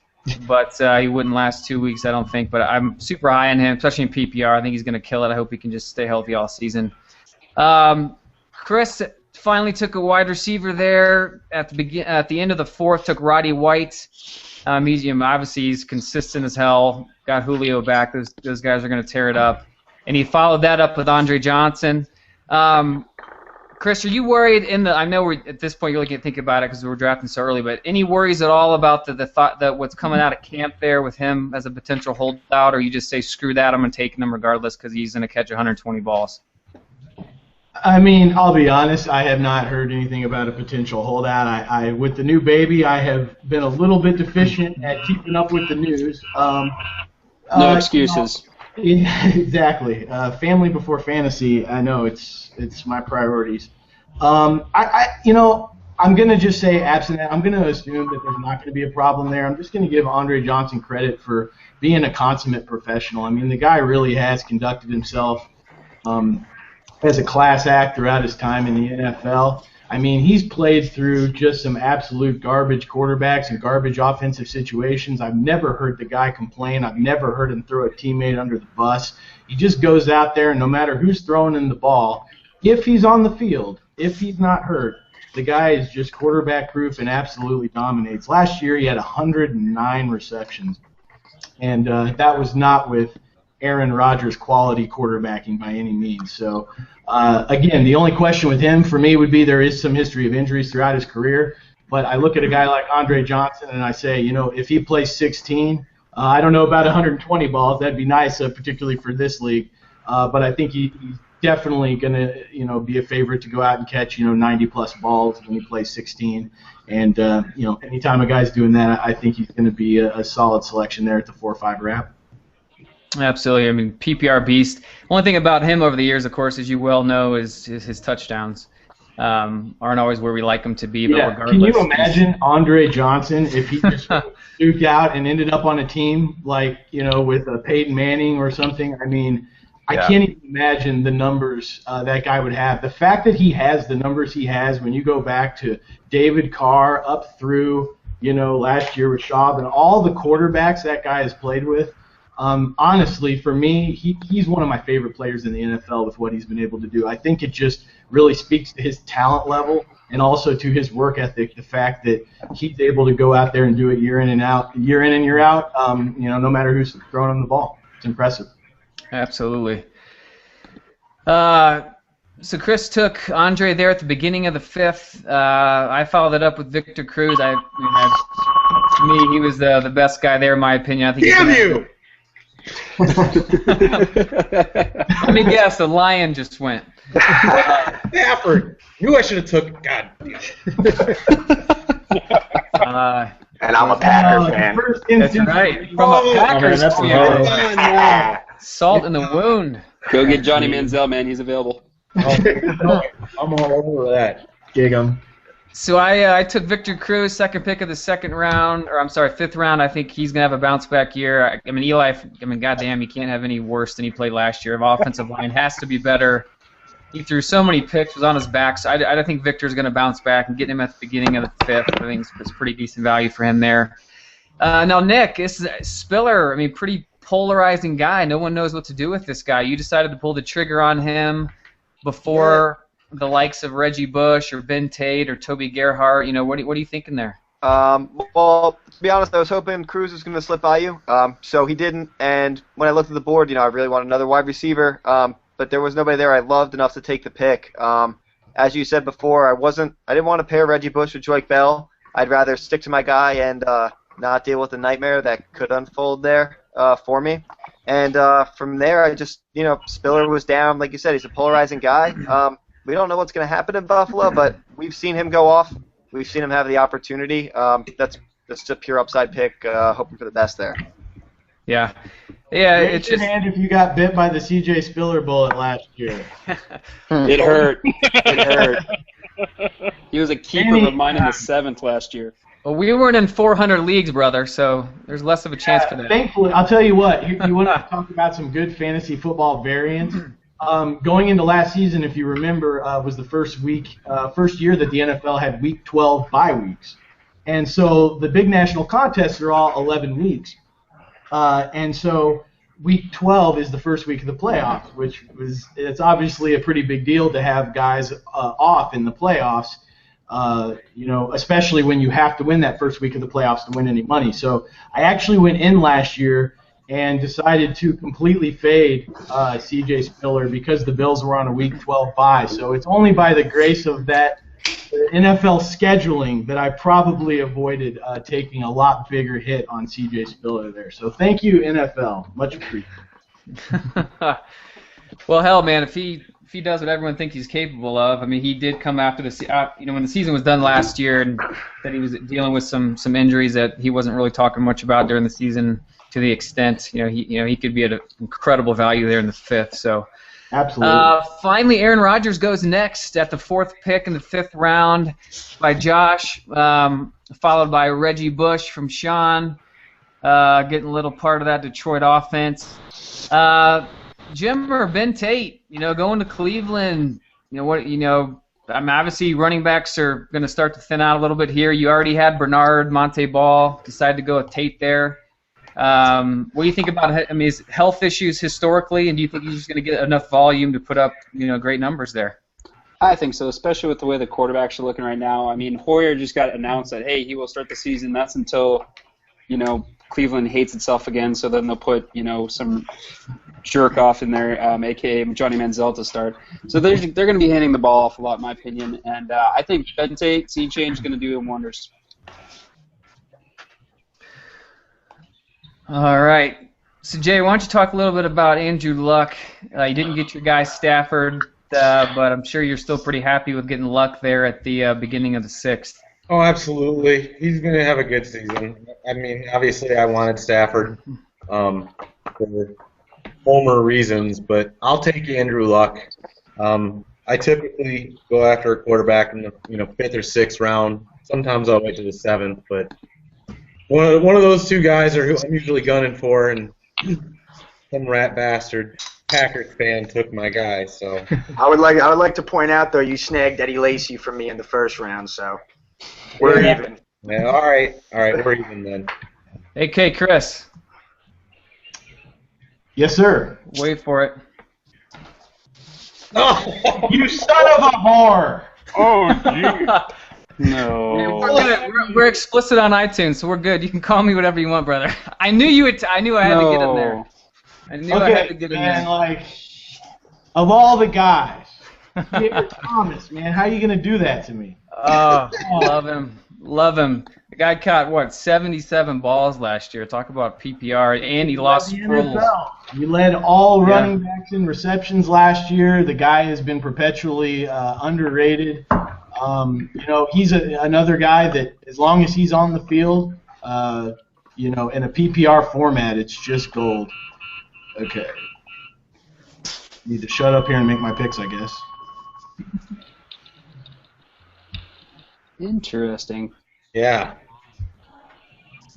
But he wouldn't last 2 weeks, I don't think. But I'm super high on him, especially in PPR. I think he's going to kill it. I hope he can just stay healthy all season. Chris finally took a wide receiver there at the end of the 4th. Took Roddy White. Obviously he's consistent as hell. Got Julio back. Those guys are going to tear it up. And he followed that up with Andre Johnson. Chris, are you worried I know we're at this point you really can't think about it because we're drafting so early, but any worries at all about the thought that what's coming out of camp there with him as a potential holdout, or you just say screw that, I'm going to take him regardless because he's going to catch 120 balls? I mean, I'll be honest, I have not heard anything about a potential holdout. I with the new baby, I have been a little bit deficient at keeping up with the news. No excuses. Yeah, exactly. Family before fantasy. I know it's my priorities. I'm gonna just say absent. I'm gonna assume that there's not gonna be a problem there. I'm just gonna give Andre Johnson credit for being a consummate professional. I mean, the guy really has conducted himself as a class act throughout his time in the NFL. I mean, he's played through just some absolute garbage quarterbacks and garbage offensive situations. I've never heard the guy complain. I've never heard him throw a teammate under the bus. He just goes out there, and no matter who's throwing him the ball, if he's on the field, if he's not hurt, the guy is just quarterback proof and absolutely dominates. Last year he had 109 receptions, and that was not with Aaron Rodgers quality quarterbacking by any means. So, again, the only question with him for me would be there is some history of injuries throughout his career. But I look at a guy like Andre Johnson and I say, if he plays 16, I don't know about 120 balls. That'd be nice, particularly for this league. But I think he's definitely going to, be a favorite to go out and catch, 90-plus balls when he plays 16. And, anytime a guy's doing that, I think he's going to be a solid selection there at the 4 or 5 wrap. Absolutely. I mean, PPR beast. One thing about him over the years, of course, as you well know, is his touchdowns aren't always where we like them to be. But yeah. regardless, Can you imagine Andre Johnson if he just duked out and ended up on a team like, with a Peyton Manning or something? I mean, I can't even imagine the numbers that guy would have. The fact that he has the numbers he has when you go back to David Carr up through, last year with Schaub and all the quarterbacks that guy has played with, honestly, for me, he's one of my favorite players in the NFL with what he's been able to do. I think it just really speaks to his talent level and also to his work ethic, the fact that he's able to go out there and do it year in and year out, no matter who's throwing him the ball. It's impressive. Absolutely. So Chris took Andre there at the beginning of the 5th. I followed it up with Victor Cruz. To me, he was the best guy there, in my opinion. I think. Damn you! Let me guess, the Lion just went. Stafford. Knew I should have took. God damn it. And I'm a Packer fan. That's right. From a Packers fan. Salt in the wound. Go get Johnny Manziel, man. He's available. I'm all over that. Gig him. So I took Victor Cruz, second pick of the 5th round. I think he's going to have a bounce-back year. Eli, goddamn, you can't have any worse than he played last year. The offensive line has to be better. He threw so many picks, was on his back. So I think Victor's going to bounce back, and getting him at the beginning of the 5th, I think it's pretty decent value for him there. Now, Nick, this is Spiller. Pretty polarizing guy. No one knows what to do with this guy. You decided to pull the trigger on him before the likes of Reggie Bush or Ben Tate or Toby Gerhart. What are you thinking there? Well, to be honest, I was hoping Cruz was going to slip by you. So he didn't. And when I looked at the board, I really wanted another wide receiver. But there was nobody there I loved enough to take the pick. As you said before, I didn't want to pair Reggie Bush with Joique Bell. I'd rather stick to my guy and not deal with the nightmare that could unfold there for me. And from there, I just, Spiller was down. Like you said, he's a polarizing guy. We don't know what's going to happen in Buffalo, but we've seen him go off. We've seen him have the opportunity. That's just a pure upside pick, hoping for the best there. Yeah. Yeah, Raise it's your just hand if you got bit by the C.J. Spiller bullet last year. It hurt. It hurt. He was a keeper of mine in the 7th last year. Well, we weren't in 400 leagues, brother, so there's less of a chance for that. Thankfully, I'll tell you what. You want to talk about some good fantasy football variants? Going into last season, if you remember, was the first year that the NFL had Week 12 bye weeks, and so the big national contests are all 11 weeks, and so Week 12 is the first week of the playoffs, it's obviously a pretty big deal to have guys off in the playoffs. Especially when you have to win that first week of the playoffs to win any money. So I actually went in last year and decided to completely fade C.J. Spiller because the Bills were on a Week 12 bye. So it's only by the grace of that NFL scheduling that I probably avoided taking a lot bigger hit on C.J. Spiller there. So thank you, NFL. Much appreciated. Well, hell, man, if he does what everyone thinks he's capable of, I mean, he did come after when the season was done last year, and that he was dealing with some injuries that he wasn't really talking much about during the season. To the extent, he could be at an incredible value there in the 5th. So, absolutely. Finally, Aaron Rodgers goes next at the 4th pick in the 5th round by Josh, followed by Reggie Bush from Sean, getting a little part of that Detroit offense. Jim or Ben Tate, going to Cleveland, obviously running backs are going to start to thin out a little bit here. You already had Bernard, Monte Ball, decided to go with Tate there. What do you think about his health issues historically, and do you think he's just going to get enough volume to put up, great numbers there? I think so, especially with the way the quarterbacks are looking right now. I mean, Hoyer just got announced that, hey, he will start the season. That's until, Cleveland hates itself again, so then they'll put, some jerk off in there, a.k.a. Johnny Manziel to start. So they're going to be handing the ball off a lot, in my opinion. And I think Ben Tate, sea change, is going to do him wonders. All right. So, Jay, why don't you talk a little bit about Andrew Luck? You didn't get your guy Stafford, but I'm sure you're still pretty happy with getting Luck there at the beginning of the 6th. Oh, absolutely. He's going to have a good season. I mean, obviously I wanted Stafford for Homer reasons, but I'll take Andrew Luck. I typically go after a quarterback in the 5th or 6th round. Sometimes I'll wait to the 7th, but one of those two guys are who I'm usually gunning for, and some rat bastard Packers fan took my guy. So I would like to point out though, you snagged Eddie Lacy from me in the 1st round, so we're even. Yeah, all right, we're even then. Okay, Chris. Yes, sir. Wait for it. Oh, you son of a whore! Oh, gee. No. We're explicit on iTunes, so we're good. You can call me whatever you want, brother. I knew I had to get in there. I knew I had to get in there. Of all the guys, David Thomas, man, how are you gonna do that to me? Oh, love him. The guy caught 77 balls last year. Talk about PPR, and he lost Sproles. He led all running backs in receptions last year. The guy has been perpetually underrated. He's another guy that, as long as he's on the field, in a PPR format, it's just gold. Okay. Need to shut up here and make my picks, I guess. Interesting. Yeah.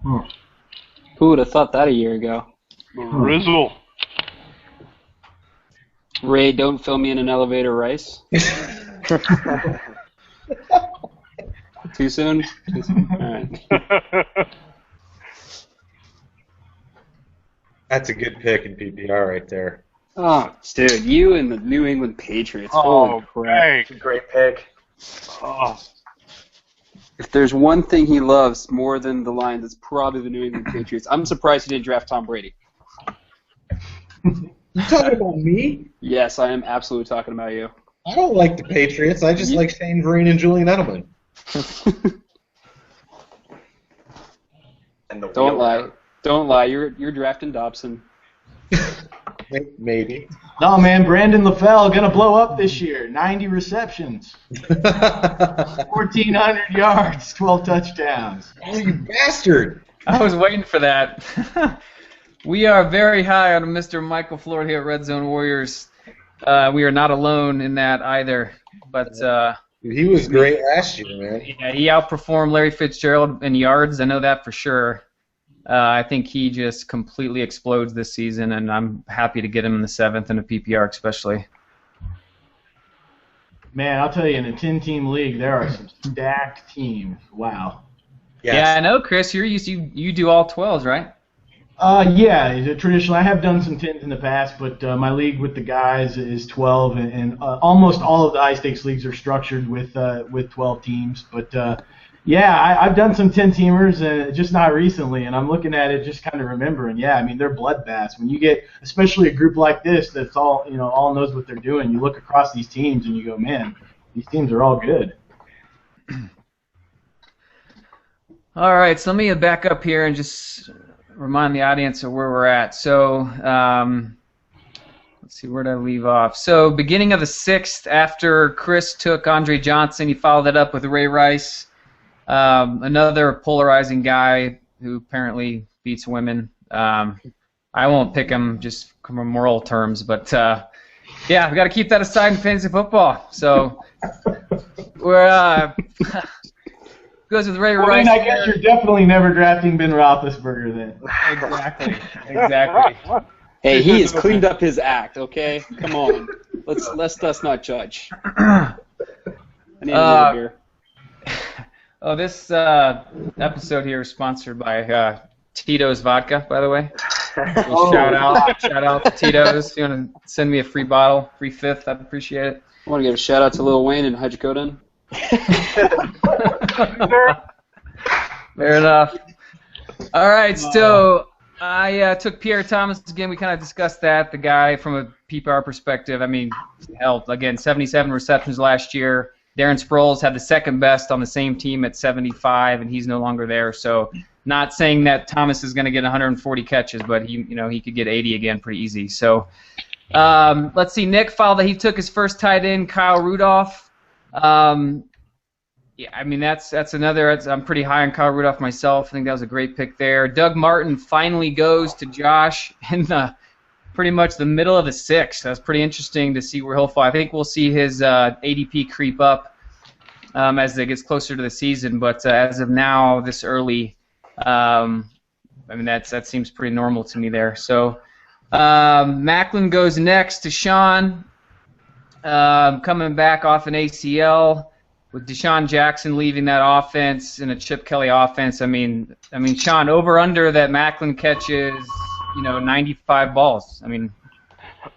Who would have thought that a year ago? Rizzle. Ray, don't fill me in an elevator, Rice. Too soon? All right. That's a good pick in PPR right there. Oh, dude, you and the New England Patriots. Oh, holy crap. It's a great pick. Oh. If there's one thing he loves more than the Lions, it's probably the New England Patriots. I'm surprised he didn't draft Tom Brady. You talking about me? Yes, I am absolutely talking about you. I don't like the Patriots. I just like Shane Vereen and Julian Edelman. And the Don't lie. Don't lie. You're drafting Dobson. Maybe. No, man, Brandon LaFell gonna blow up this year. 90 receptions, 1,400 yards, 12 touchdowns. Oh, you bastard! I was waiting for that. We are very high on Mr. Michael Floyd here at Red Zone Warriors. We are not alone in that either. But He was great last year, man. Yeah, he outperformed Larry Fitzgerald in yards. I know that for sure. I think he just completely explodes this season, and I'm happy to get him in the 7th in a PPR especially. Man, I'll tell you, in a 10-team league, there are some stacked teams. Wow. Yes. Yeah, I know, Chris. You do all 12s, right? Yeah, traditionally I have done some 10s in the past, but my league with the guys is 12, and almost all of the high stakes leagues are structured with 12 teams. But yeah, I've done some 10-teamers, just not recently, and I'm looking at it, just kind of remembering. Yeah, I mean they're bloodbaths. When you get, especially a group like this, that's all all knows what they're doing. You look across these teams and you go, man, these teams are all good. All right, so let me back up here and just remind the audience of where we're at. So let's see, where did I leave off? So beginning of the 6th, after Chris took Andre Johnson, he followed it up with Ray Rice, another polarizing guy who apparently beats women. I won't pick him just from moral terms, but yeah, we got to keep that aside in fantasy football. So we're goes with Ray Rice. I guess you're definitely never drafting Ben Roethlisberger then. Exactly. Hey, he has cleaned up his act. Okay, come on. Let's us not judge. I need another beer. Oh, this episode here is sponsored by Tito's Vodka, by the way. Shout out to Tito's. If you want to send me a free bottle, free fifth, I'd appreciate it. I want to give a shout out to Lil Wayne and hydrocodone. Fair enough. All right, so I took Pierre Thomas again. We kind of discussed that. The guy from a PPR perspective, I mean, hell, again, 77 receptions last year. Darren Sproles had the second best on the same team at 75, and he's no longer there. So, not saying that Thomas is going to get 140 catches, but he could get 80 again pretty easy. So, let's see. Nick followed that he took his first tight end, Kyle Rudolph. Yeah, I mean that's another. I'm pretty high on Kyle Rudolph myself. I think that was a great pick there. Doug Martin finally goes to Josh in pretty much the middle of the 6th. That's pretty interesting to see where he'll fall. I think we'll see his ADP creep up as it gets closer to the season. But as of now, this early, I mean that seems pretty normal to me there. So Macklin goes next to Sean, coming back off an ACL. With Deshaun Jackson leaving that offense in a Chip Kelly offense, I mean, Sean, over under that Macklin catches, 95 balls. I mean,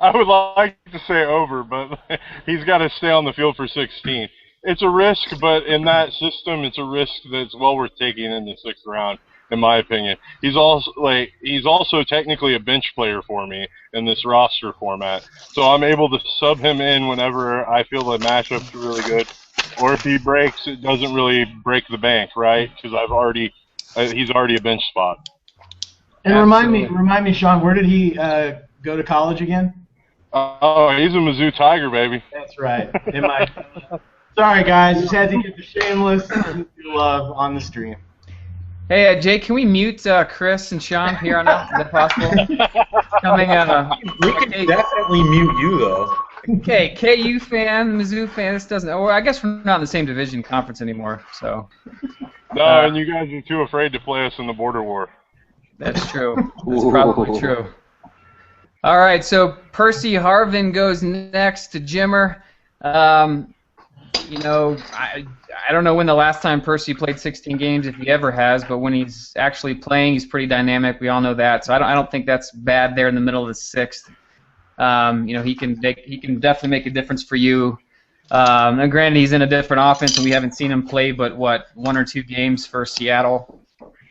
I would like to say over, but he's got to stay on the field for 16. It's a risk, but in that system, it's a risk that's well worth taking in the 6th round, in my opinion. He's also technically a bench player for me in this roster format, so I'm able to sub him in whenever I feel the matchup's really good. Or if he breaks, it doesn't really break the bank, right? Because he's already a bench spot. And remind me, Sean, where did he go to college again? Oh, he's a Mizzou Tiger, baby. That's right. Sorry, guys, just had to get the shameless love on the stream. Hey, Jay, can we mute Chris and Sean here on out? Is that possible? We can definitely mute you, though. Okay, KU fan, Mizzou fan. This doesn't. Well, I guess we're not in the same division conference anymore. So. No, and you guys are too afraid to play us in the border war. That's true. That's probably true. All right, so Percy Harvin goes next to Jimmer. I don't know when the last time Percy played 16 games, if he ever has, but when he's actually playing, he's pretty dynamic. We all know that. So I don't think that's bad there in the middle of the 6th. He can definitely make a difference for you. And granted, he's in a different offense, and we haven't seen him play but 1 or 2 games for Seattle.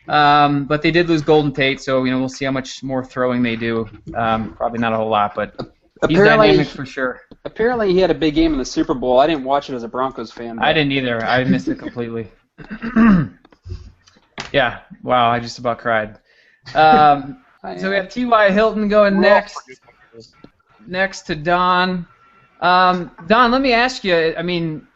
But they did lose Golden Tate, so we'll see how much more throwing they do. Probably not a whole lot, but he's dynamic for sure. Apparently, he had a big game in the Super Bowl. I didn't watch it as a Broncos fan. I didn't either. I missed it completely. Yeah. Wow. I just about cried. So we have T.Y. Hilton going next to Don. Don, let me ask you. I mean,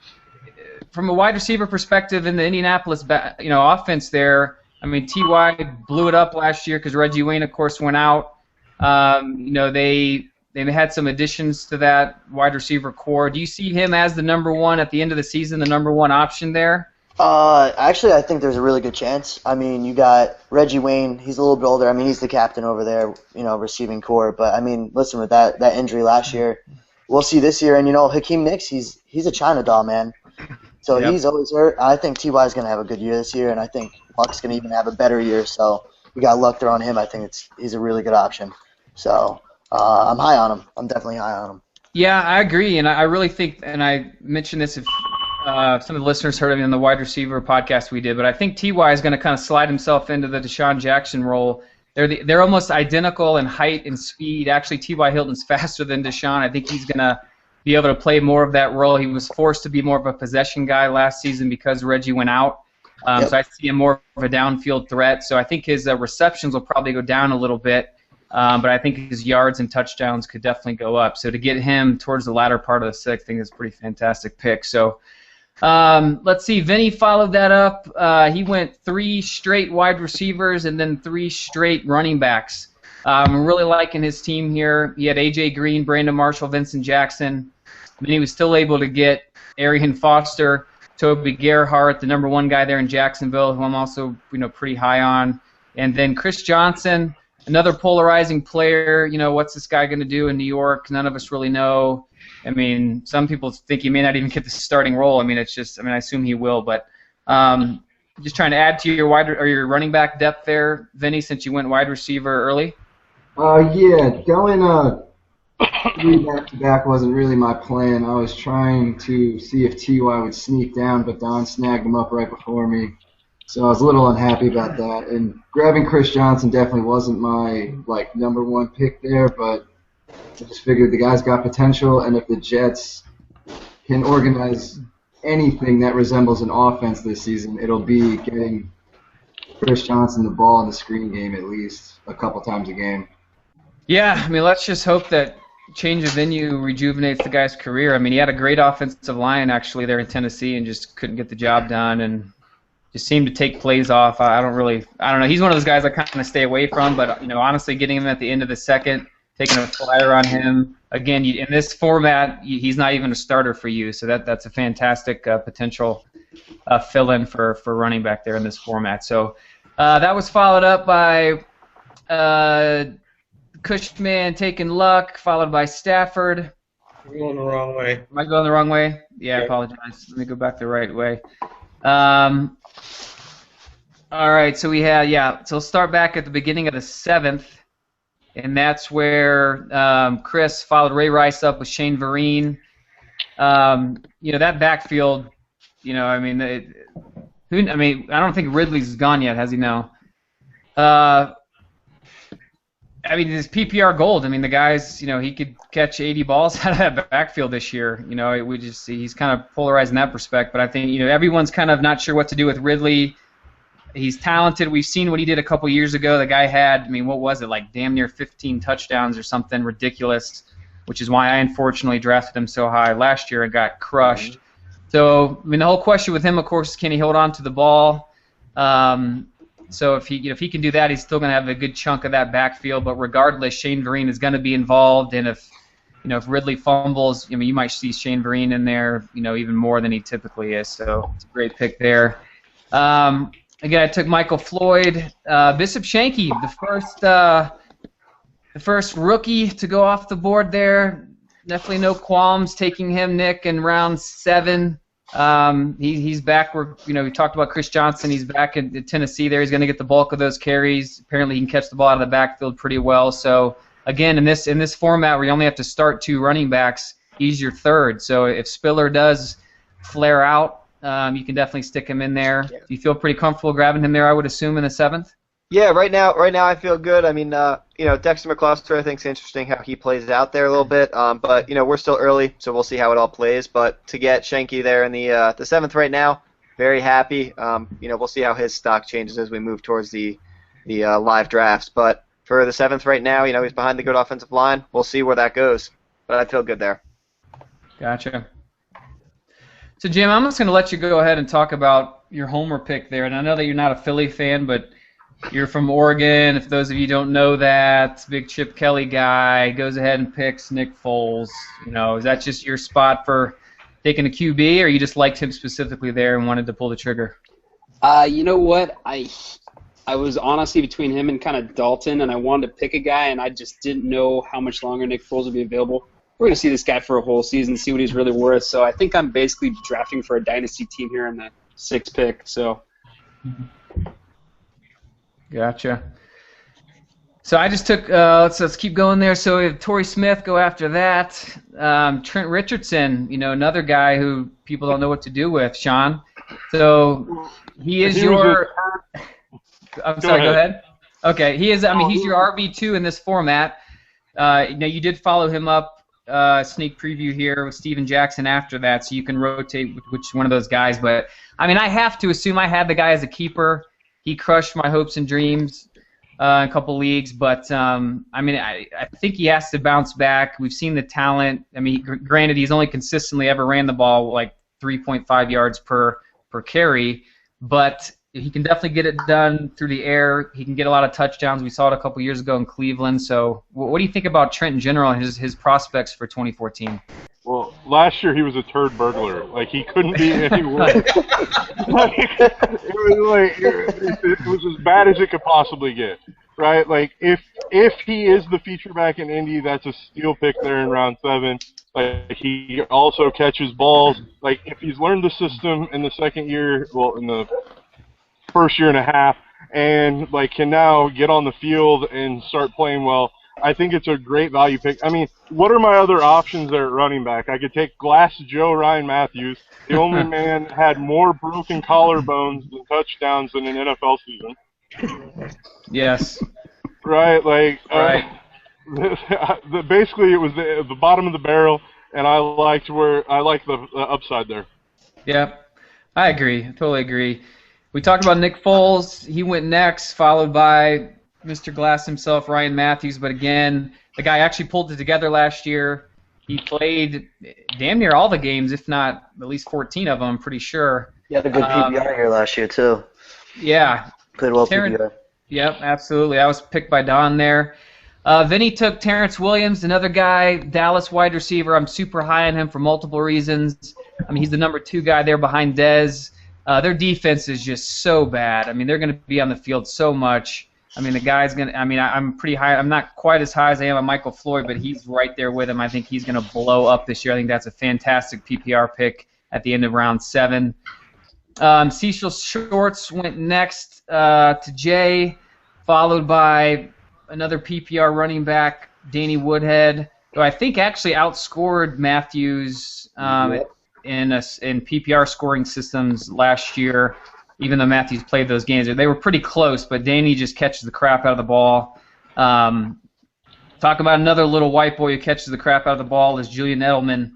from a wide receiver perspective in the Indianapolis, offense there. I mean, T.Y. blew it up last year because Reggie Wayne, of course, went out. They They've had some additions to that wide receiver core. Do you see him as the number one at the end of the season, the number one option there? Actually, I think there's a really good chance. I mean, you got Reggie Wayne. He's a little bit older. I mean, he's the captain over there, receiving core. But, I mean, listen, with that injury last year, we'll see this year. And, Hakeem Nicks, he's a China doll, man. So he's always hurt. I think T.Y. is going to have a good year this year, and I think Luck's going to even have a better year. So we got Luck there on him. I think he's a really good option. So I'm high on him. I'm definitely high on him. Yeah, I agree, and I really think, and I mentioned this if some of the listeners heard of it in the wide receiver podcast we did, but I think T.Y. is going to kind of slide himself into the Deshaun Jackson role. They're almost identical in height and speed. Actually, T.Y. Hilton's faster than Deshaun. I think he's going to be able to play more of that role. He was forced to be more of a possession guy last season because Reggie went out. So I see him more of a downfield threat. So I think his receptions will probably go down a little bit, but I think his yards and touchdowns could definitely go up. So to get him towards the latter part of the sixth, I think is a pretty fantastic pick. So let's see. Vinny followed that up. He went 3 straight wide receivers and then 3 straight running backs. I'm really liking his team here. He had A.J. Green, Brandon Marshall, Vincent Jackson. Then he was still able to get Arian Foster, Toby Gerhart, the number 1 guy there in Jacksonville, who I'm also pretty high on. And then Chris Johnson, another polarizing player. What's this guy going to do in New York? None of us really know. I mean, some people think he may not even get the starting role. I mean, I assume he will, but just trying to add to your your running back depth there, Vinny, since you went wide receiver early. Yeah, going 3 back-to-back wasn't really my plan. I was trying to see if T.Y. would sneak down, but Don snagged him up right before me. So I was a little unhappy about that. And grabbing Chris Johnson definitely wasn't my number 1 pick there, but I just figured the guy's got potential, and if the Jets can organize anything that resembles an offense this season, it'll be getting Chris Johnson the ball in the screen game at least a couple times a game. Yeah, I mean, let's just hope that change of venue rejuvenates the guy's career. I mean, he had a great offensive line actually there in Tennessee and just couldn't get the job done and just seemed to take plays off. I don't know. He's one of those guys I kind of stay away from, but honestly, getting him at the end of the second, taking a flyer on him again in this format, he's not even a starter for you, so that's a fantastic potential fill-in for running back there in this format. So that was followed up by Cushman taking Luck, followed by Stafford. You're going the wrong way. Am I going the wrong way? Yeah, I apologize. Let me go back the right way. All right, so we had, so we'll start back at the beginning of the 7th, and that's where Chris followed Ray Rice up with Shane Vereen. That backfield, I don't think Ridley's gone yet, has he now? This PPR gold. I mean, the guy's, he could catch 80 balls out of that backfield this year. He's kind of polarized in that respect. But I think, everyone's kind of not sure what to do with Ridley. He's talented. We've seen what he did a couple years ago. The guy had, what was it, damn near 15 touchdowns or something ridiculous, which is why I unfortunately drafted him so high last year and got crushed. So, the whole question with him, of course, is can he hold on to the ball? So if he can do that, he's still going to have a good chunk of that backfield. But regardless, Shane Vereen is going to be involved, and if Ridley fumbles, you might see Shane Vereen in there, even more than he typically is. So it's a great pick there. Again, I took Michael Floyd, Bishop Shanky, the first rookie to go off the board there. Definitely no qualms taking him, Nick, in round 7. He's back where, we talked about Chris Johnson. He's back in Tennessee there. He's going to get the bulk of those carries. Apparently he can catch the ball out of the backfield pretty well. So, again, in this format where you only have to start 2 running backs, he's your third. So if Spiller does flare out, you can definitely stick him in there. Do you feel pretty comfortable grabbing him there, I would assume, in the 7th? Yeah, right now I feel good. I mean, Dexter McCluster, I think it's interesting how he plays out there a little bit. But we're still early, so we'll see how it all plays. But to get Shanky there in the 7th right now, very happy. We'll see how his stock changes as we move towards the live drafts. But for the 7th right now, he's behind the good offensive line. We'll see where that goes. But I feel good there. Gotcha. So Jim, I'm just going to let you go ahead and talk about your homer pick there. And I know that you're not a Philly fan, but You're from Oregon. If those of you don't know that, big Chip Kelly guy goes ahead and picks Nick Foles. Is that just your spot for taking a QB, or you just liked him specifically there and wanted to pull the trigger? You know what? I was honestly between him and kind of Dalton, and I wanted to pick a guy, and I just didn't know how much longer Nick Foles would be available. We're going to see this guy for a whole season, see what he's really worth. So I think I'm basically drafting for a dynasty team here in the 6th pick. So. Gotcha. So I just took, let's keep going there. So we have Torrey Smith go after that. Trent Richardson, another guy who people don't know what to do with, Sean. So he is your, I'm sorry, go ahead. Okay, he is, he's your RB2 in this format. Now you did follow him up, sneak preview here with Steven Jackson after that, so you can rotate with which one of those guys. But, I have to assume I had the guy as a keeper. He crushed my hopes and dreams in a couple leagues, but I think he has to bounce back. We've seen the talent. Granted, he's only consistently ever ran the ball like 3.5 yards per carry, but he can definitely get it done through the air. He can get a lot of touchdowns. We saw it a couple years ago in Cleveland. So, what do you think about Trent in general and his prospects for 2014? Well, last year he was a turd burglar. Like, he couldn't be any worse. It was as bad as it could possibly get, right? Like, if he is the feature back in Indy, that's a steal pick there in round 7. Like, he also catches balls. Like, if he's learned the system in the second year, well, in the first year and a half, and can now get on the field and start playing well, I think it's a great value pick. What are my other options there at running back? I could take Glass Joe Ryan Matthews. The only man had more broken collarbones than touchdowns in an NFL season. Yes. Right, right. Basically it was the bottom of the barrel, and I liked the upside there. Yeah, I agree. I totally agree. We talked about Nick Foles. He went next, followed by Mr. Glass himself, Ryan Matthews. But again, the guy actually pulled it together last year. He played damn near all the games, if not at least 14 of them, I'm pretty sure. He had a good PPR here last year, too. Yeah. Played well PPR. Yep, absolutely. I was picked by Don there. Vinny took Terrence Williams, another guy, Dallas wide receiver. I'm super high on him for multiple reasons. He's the number 2 guy there behind Dez. Their defense is just so bad. They're going to be on the field so much. The guy's going to – I'm pretty high. I'm not quite as high as I am on Michael Floyd, but he's right there with him. I think he's going to blow up this year. I think that's a fantastic PPR pick at the end of round 7. Cecil Shorts went next to Jay, followed by another PPR running back, Danny Woodhead, who I think actually outscored Matthews in PPR scoring systems last year, even though Matthews played those games. They were pretty close, but Danny just catches the crap out of the ball. Talk about another little white boy who catches the crap out of the ball is Julian Edelman.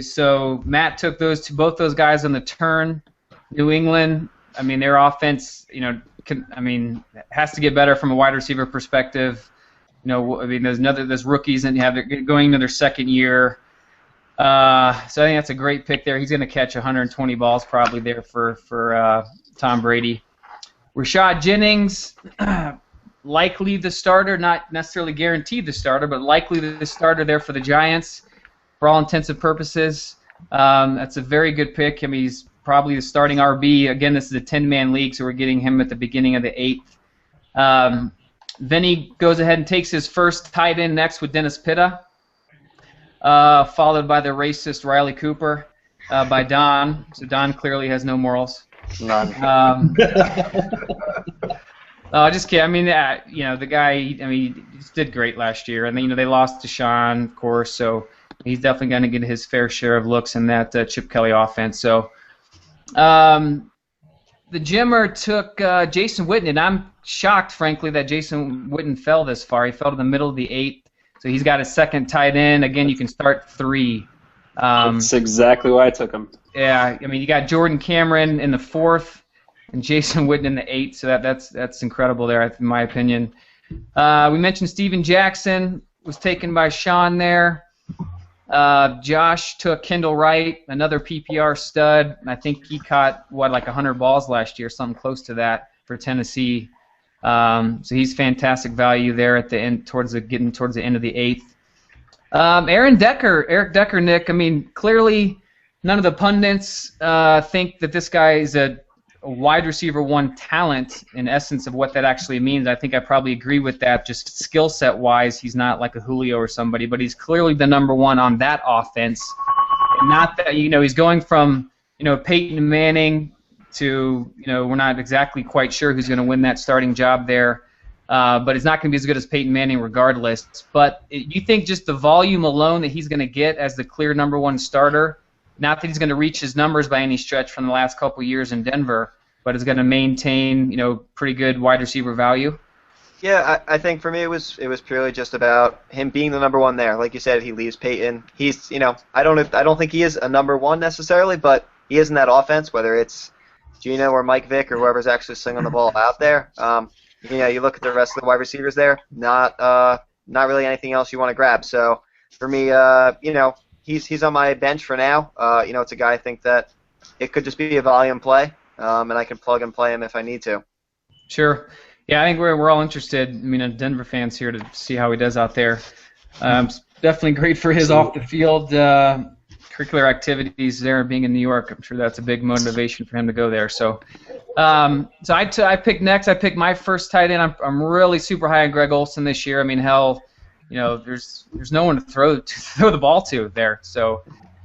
So Matt took both those guys on the turn. New England, their offense, has to get better from a wide receiver perspective. There's rookies and they're going into their second year. So I think that's a great pick there. He's going to catch 120 balls probably there for Tom Brady. Rashad Jennings, likely the starter, not necessarily guaranteed the starter, but likely the starter there for the Giants for all intents and purposes. That's a very good pick. He's probably the starting RB. Again, this is a 10-man league, so we're getting him at the beginning of the 8th. Vinny goes ahead and takes his first tight end next with Dennis Pitta. Followed by the racist Riley Cooper by Don. So Don clearly has no morals. None. Just kidding. The guy, he just did great last year. And, they lost to Sean, of course, so he's definitely going to get his fair share of looks in that Chip Kelly offense. So the Jimmer took Jason Witten, and I'm shocked, frankly, that Jason Witten fell this far. He fell to the middle of the 8th. So he's got a second tight end. Again, you can start 3. That's exactly why I took him. Yeah, you got Jordan Cameron in the 4th and Jason Witten in the 8th. So that's incredible there, in my opinion. We mentioned Steven Jackson was taken by Sean there. Josh took Kendall Wright, another PPR stud. I think he caught, 100 balls last year, something close to that. for Tennessee. So he's fantastic value there at the end, getting towards the end of the 8th. Eric Decker, Nick. I mean, clearly none of the pundits think that this guy is a wide receiver 1 talent in essence of what that actually means. I think I probably agree with that. Just skill set wise, he's not like a Julio or somebody, but he's clearly the number 1 on that offense. And not that he's going from Peyton Manning to we're not exactly quite sure who's going to win that starting job there. But it's not going to be as good as Peyton Manning regardless. But you think just the volume alone that he's going to get as the clear number 1 starter, not that he's going to reach his numbers by any stretch from the last couple of years in Denver, but is going to maintain pretty good wide receiver value? Yeah, I think for me it was purely just about him being the number 1 there. Like you said, he leaves Peyton. He's I don't think he is a number 1 necessarily, but he is in that offense, whether it's Gino or Mike Vick or whoever's actually slinging the ball out there. You look at the rest of the wide receivers there, not really anything else you want to grab. So for me, he's on my bench for now. It's a guy I think that it could just be a volume play, and I can plug and play him if I need to. Sure. Yeah, I think we're all interested. I mean, Denver fans here to see how he does out there. Definitely great for his off the field curricular activities there, being in New York. I'm sure that's a big motivation for him to go there. So, I picked next. I picked my first tight end. I'm really super high on Greg Olsen this year. I mean, hell, there's no one to throw the ball to there. So,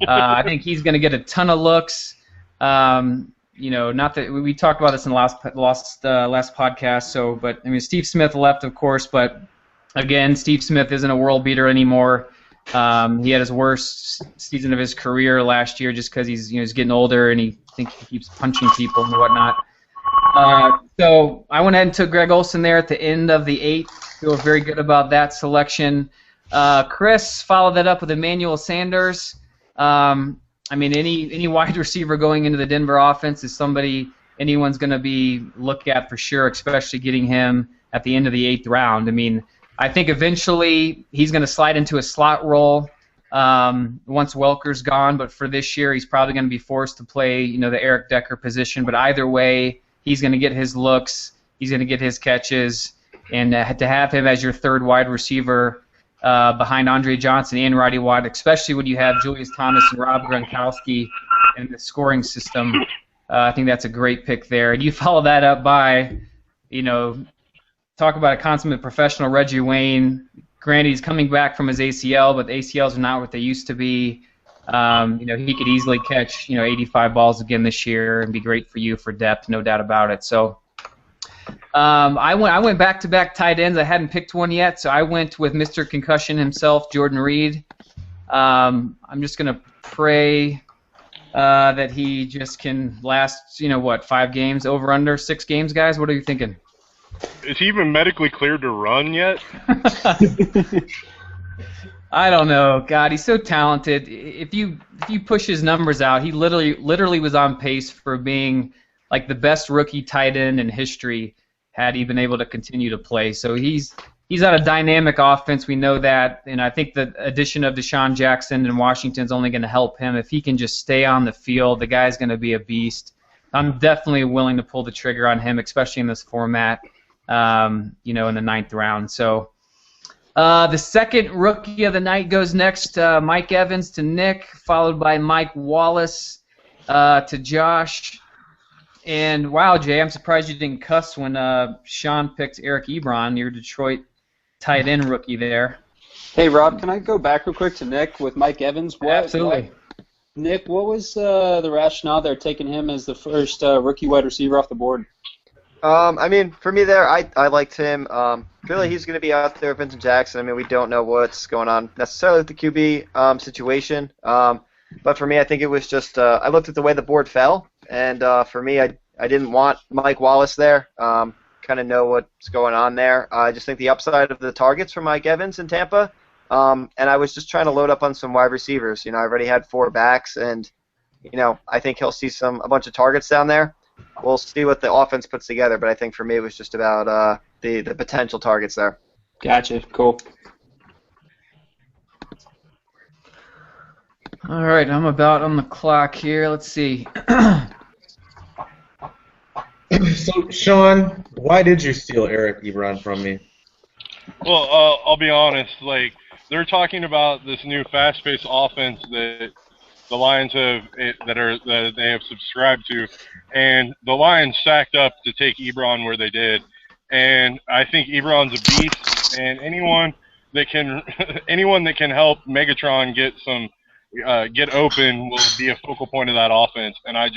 I think he's going to get a ton of looks. Not that we talked about this in the last podcast. So, but I mean, Steve Smith left, of course, but again, Steve Smith isn't a world beater anymore. He had his worst season of his career last year just because he's getting older and he keeps punching people and whatnot. So I went ahead and took Greg Olsen there at the end of the 8th. Feel very good about that selection. Chris followed that up with Emmanuel Sanders. I mean, any wide receiver going into the Denver offense is somebody anyone's going to be looked at for sure, especially getting him at the end of the 8th round. I mean, I think eventually he's going to slide into a slot role once Welker's gone, but for this year he's probably going to be forced to play, the Eric Decker position. But either way, he's going to get his looks, he's going to get his catches, and to have him as your 3rd wide receiver behind Andre Johnson and Roddy Watt, especially when you have Julius Thomas and Rob Gronkowski in the scoring system, I think that's a great pick there. And you follow that up by, talk about a consummate professional, Reggie Wayne. Granted, he's coming back from his ACL, but the ACLs are not what they used to be. He could easily catch, 85 balls again this year and be great for you for depth, no doubt about it. So I went back-to-back tight ends. I hadn't picked one yet, so I went with Mr. Concussion himself, Jordan Reed. I'm just going to pray that he just can last, 5 games, over, under, 6 games, guys? What are you thinking? Is he even medically cleared to run yet? I don't know. God, he's so talented. If you push his numbers out, he literally was on pace for being like the best rookie tight end in history had he been able to continue to play. So he's on a dynamic offense. We know that, and I think the addition of Deshaun Jackson in Washington is only going to help him. If he can just stay on the field, the guy's going to be a beast. I'm definitely willing to pull the trigger on him, especially in this format. In the 9th round. So the second rookie of the night goes next. Mike Evans to Nick, followed by Mike Wallace to Josh. And wow, Jay, I'm surprised you didn't cuss when Sean picked Eric Ebron, your Detroit tight end rookie there. Hey, Rob, can I go back real quick to Nick with Mike Evans? Absolutely. Nick, what was the rationale there taking him as the first rookie wide receiver off the board? I mean, for me there, I liked him. Really, he's going to be out there with Vincent Jackson. I mean, we don't know what's going on necessarily with the QB situation. But for me, I think it was just I looked at the way the board fell, and for me, I didn't want Mike Wallace there. Kind of know what's going on there. I just think the upside of the targets for Mike Evans in Tampa, and I was just trying to load up on some wide receivers. I already had 4 backs, and I think he'll see a bunch of targets down there. We'll see what the offense puts together, but I think for me it was just about the potential targets there. Gotcha. Cool. All right, I'm about on the clock here. Let's see. So, Sean, why did you steal Eric Ebron from me? Well, I'll be honest. Like, they're talking about this new fast-paced offense that the Lions that they have subscribed to, and the Lions sacked up to take Ebron where they did. And I think Ebron's a beast, and anyone that can help Megatron get open will be a focal point of that offense. And I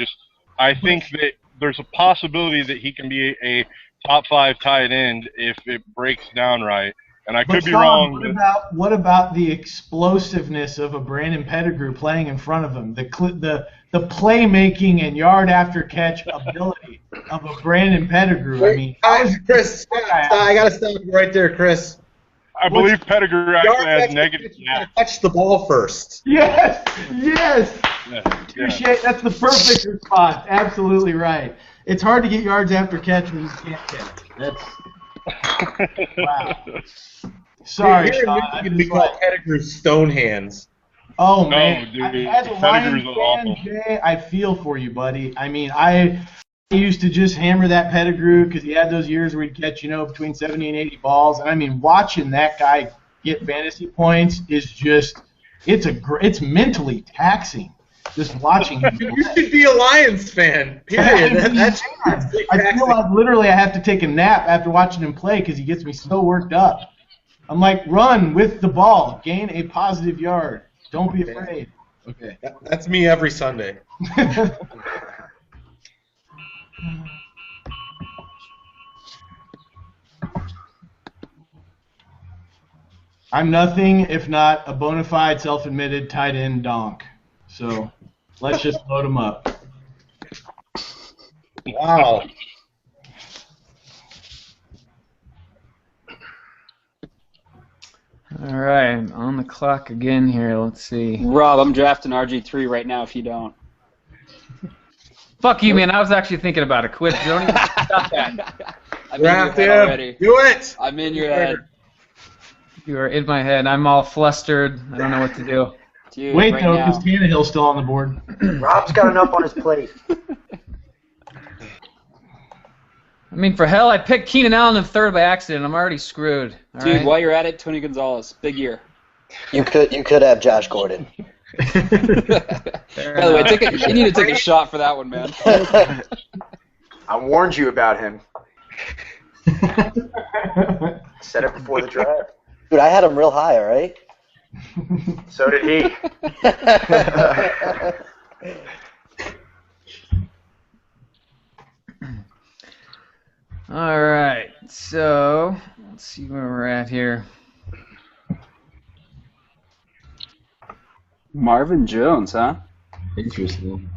think that there's a possibility that he can be a top 5 tight end if it breaks down right. And I could be wrong. What about the explosiveness of a Brandon Pettigrew playing in front of him? The playmaking and yard after catch ability of a Brandon Pettigrew. I mean, Chris, I got to stop you right there, Chris. I believe Pettigrew actually has negative snaps. Touch the ball first. Yes. Yeah. Touché. That's the perfect response. Absolutely right. It's hard to get yards after catch when you can't catch. Wow. Sorry, Sean. We call Pettigrew stone hands. Oh, man. Dude, As a Lions fan, Jay, I feel for you, buddy. I mean, I used to just hammer that Pettigrew because he had those years where he'd catch, between 70 and 80 balls. And, I mean, watching that guy get fantasy points is just it's mentally taxing. Just watching him. You should be a Lions fan, period. I feel like literally I have to take a nap after watching him play because he gets me so worked up. I'm like, run with the ball. Gain a positive yard. Don't be afraid. Okay. That's me every Sunday. I'm nothing if not a bona fide, self-admitted tight end donk. So let's just load him up. Wow. All right, on the clock again here. Let's see. Rob, I'm drafting RG3 right now if you don't. Fuck you, man. I was actually thinking about it. Quit. Don't even stop that. I'm in your head already. Do it. I'm in your head. You are in my head. I'm all flustered. I don't know what to do. Dude, Wait, right though, now. because Tannehill's still on the board. Rob's got enough on his plate. I mean, for hell, I picked Keenan Allen in third by accident. I'm already screwed. All Dude, right? while you're at it, Tony Gonzalez, big year. You could have Josh Gordon. By the way, you need to take a shot for that one, man. I warned you about him. Said it before the draft. Dude, I had him real high, all right? So did he. All right, so let's see where we're at here. Marvin Jones, huh? Interesting.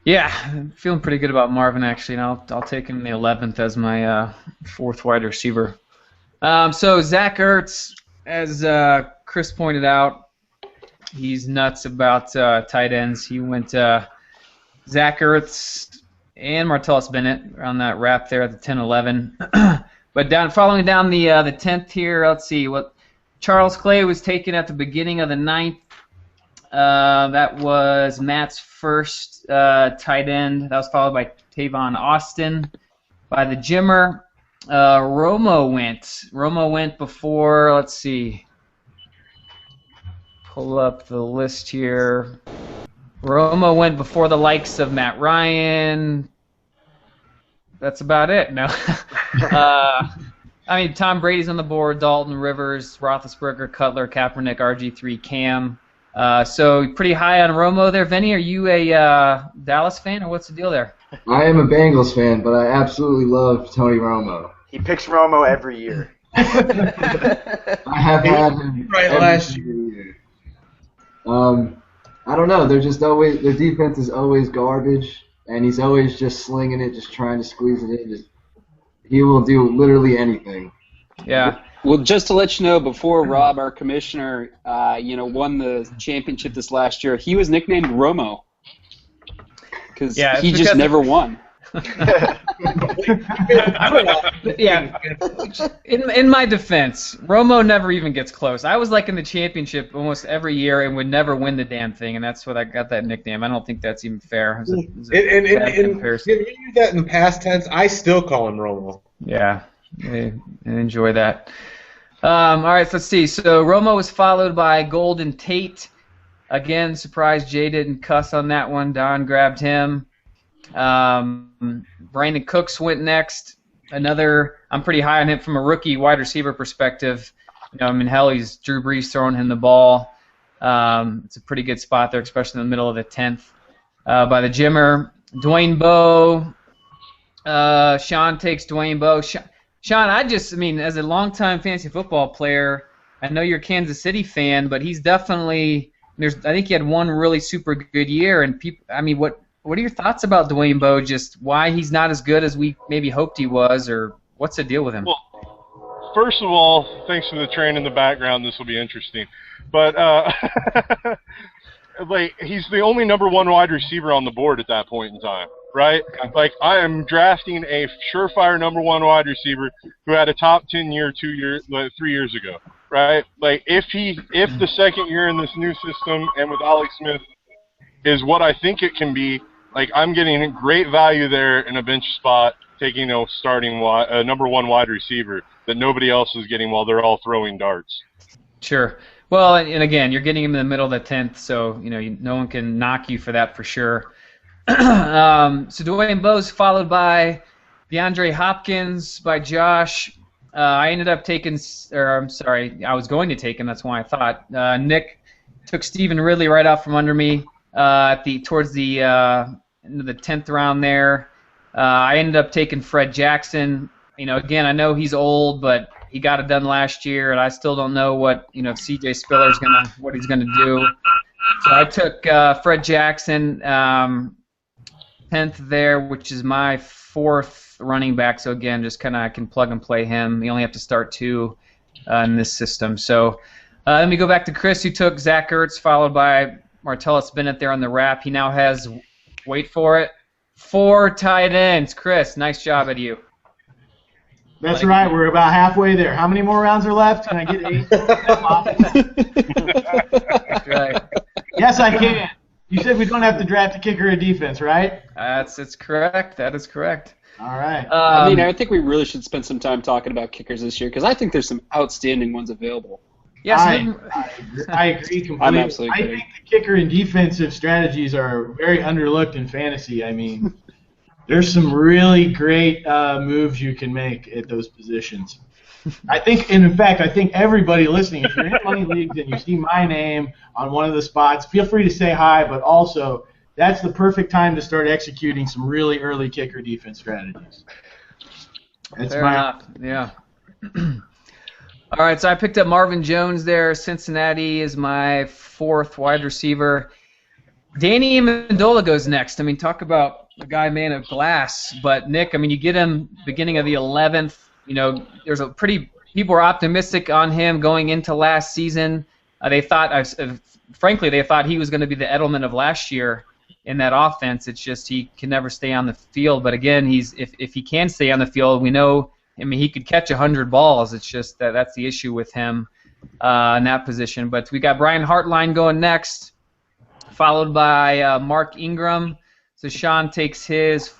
Yeah, I'm feeling pretty good about Marvin, actually, and I'll take him in the 11th as my fourth wide receiver. So Zach Ertz, as Chris pointed out, he's nuts about tight ends. He went Zach Ertz and Martellus Bennett on that wrap there at the 10-11. But following down the 10th here, let's see what Charles Clay was taken at the beginning of the 9th. That was Matt's first tight end. That was followed by Tavon Austin by the Jimmer. Romo went before, let's see. Pull up the list here. Romo went before the likes of Matt Ryan. That's about it. No. I mean, Tom Brady's on the board, Dalton, Rivers, Roethlisberger, Cutler, Kaepernick, RG3, Cam. So pretty high on Romo there. Vinny, are you a Dallas fan, or what's the deal there? I am a Bengals fan, but I absolutely love Tony Romo. He picks Romo every year. I have had him last year. I don't know. They're just always, their defense is always garbage, and he's always just slinging it, just trying to squeeze it in. He will do literally anything. Yeah. Well, just to let you know, before Rob, our commissioner, won the championship this last year, he was nicknamed Romo because he just never won. Yeah. In my defense, Romo never even gets close. I was like in the championship almost every year and would never win the damn thing, and that's what I got that nickname. I don't think that's even fair. It was a bad comparison. You use that in the past tense. I still call him Romo. Yeah, I enjoy that. All right, so let's see. So Romo was followed by Golden Tate. Again, surprised Jay didn't cuss on that one. Don grabbed him. Brandon Cooks went next. I'm pretty high on him from a rookie wide receiver perspective. Hell, he's Drew Brees throwing him the ball. It's a pretty good spot there, especially in the middle of the 10th. By the Jimmer, Dwayne Bowe. Sean takes Dwayne Bowe. Sean, as a longtime fantasy football player, I know you're a Kansas City fan, but he's definitely I think he had one really super good year, and what are your thoughts about Dwayne Bowe? Just why he's not as good as we maybe hoped he was, or what's the deal with him? Well, first of all, thanks to the train in the background, this will be interesting. But he's the only number one wide receiver on the board at that point in time, right? Like, I am drafting a surefire number one wide receiver who had a top 10 year 3 years ago, right? Like, if the second year in this new system and with Alex Smith is what I think it can be, like, I'm getting great value there in a bench spot, taking a starting number one wide receiver that nobody else is getting while they're all throwing darts. Sure. Well, and again, you're getting him in the middle of the 10th, so no one can knock you for that for sure. So Dwayne Bowe's followed by DeAndre Hopkins, by Josh. I ended up taking, I was going to take him. That's why I thought. Nick took Stephen Ridley right out from under me towards the end of the 10th round there. I ended up taking Fred Jackson. Again, I know he's old, but he got it done last year, and I still don't know what if C.J. Spiller's what he's gonna do. So I took Fred Jackson, 10th there, which is my fourth running back. So again, just I can plug and play him. You only have to start two in this system. So let me go back to Chris, who took Zach Ertz, followed by Martellus Bennett there on the wrap. He now has, wait for it, 4 tight ends. Chris, nice job at you. That's right. We're about halfway there. How many more rounds are left? Can I get 8? That's right. Yes, I can. You said we don't have to draft a kicker or defense, right? That's correct. That is correct. All right. I think we really should spend some time talking about kickers this year because I think there's some outstanding ones available. Yes, I agree completely. I'm absolutely I think the kicker and defensive strategies are very underlooked in fantasy. There's some really great moves you can make at those positions. I think everybody listening, if you're in money leagues and you see my name on one of the spots, feel free to say hi, but also that's the perfect time to start executing some really early kicker defense strategies. Fair enough. Yeah. All right, so I picked up Marvin Jones there. Cincinnati is my 4th wide receiver. Danny Amendola goes next. Talk about a guy man of glass. But Nick, you get him beginning of the 11th. There's people were optimistic on him going into last season. They thought, frankly, they thought he was going to be the Edelman of last year in that offense. It's just he can never stay on the field. But again, if he can stay on the field, we know. He could catch 100 balls. It's just that's the issue with him in that position. But we got Brian Hartline going next, followed by Mark Ingram. So Sean takes his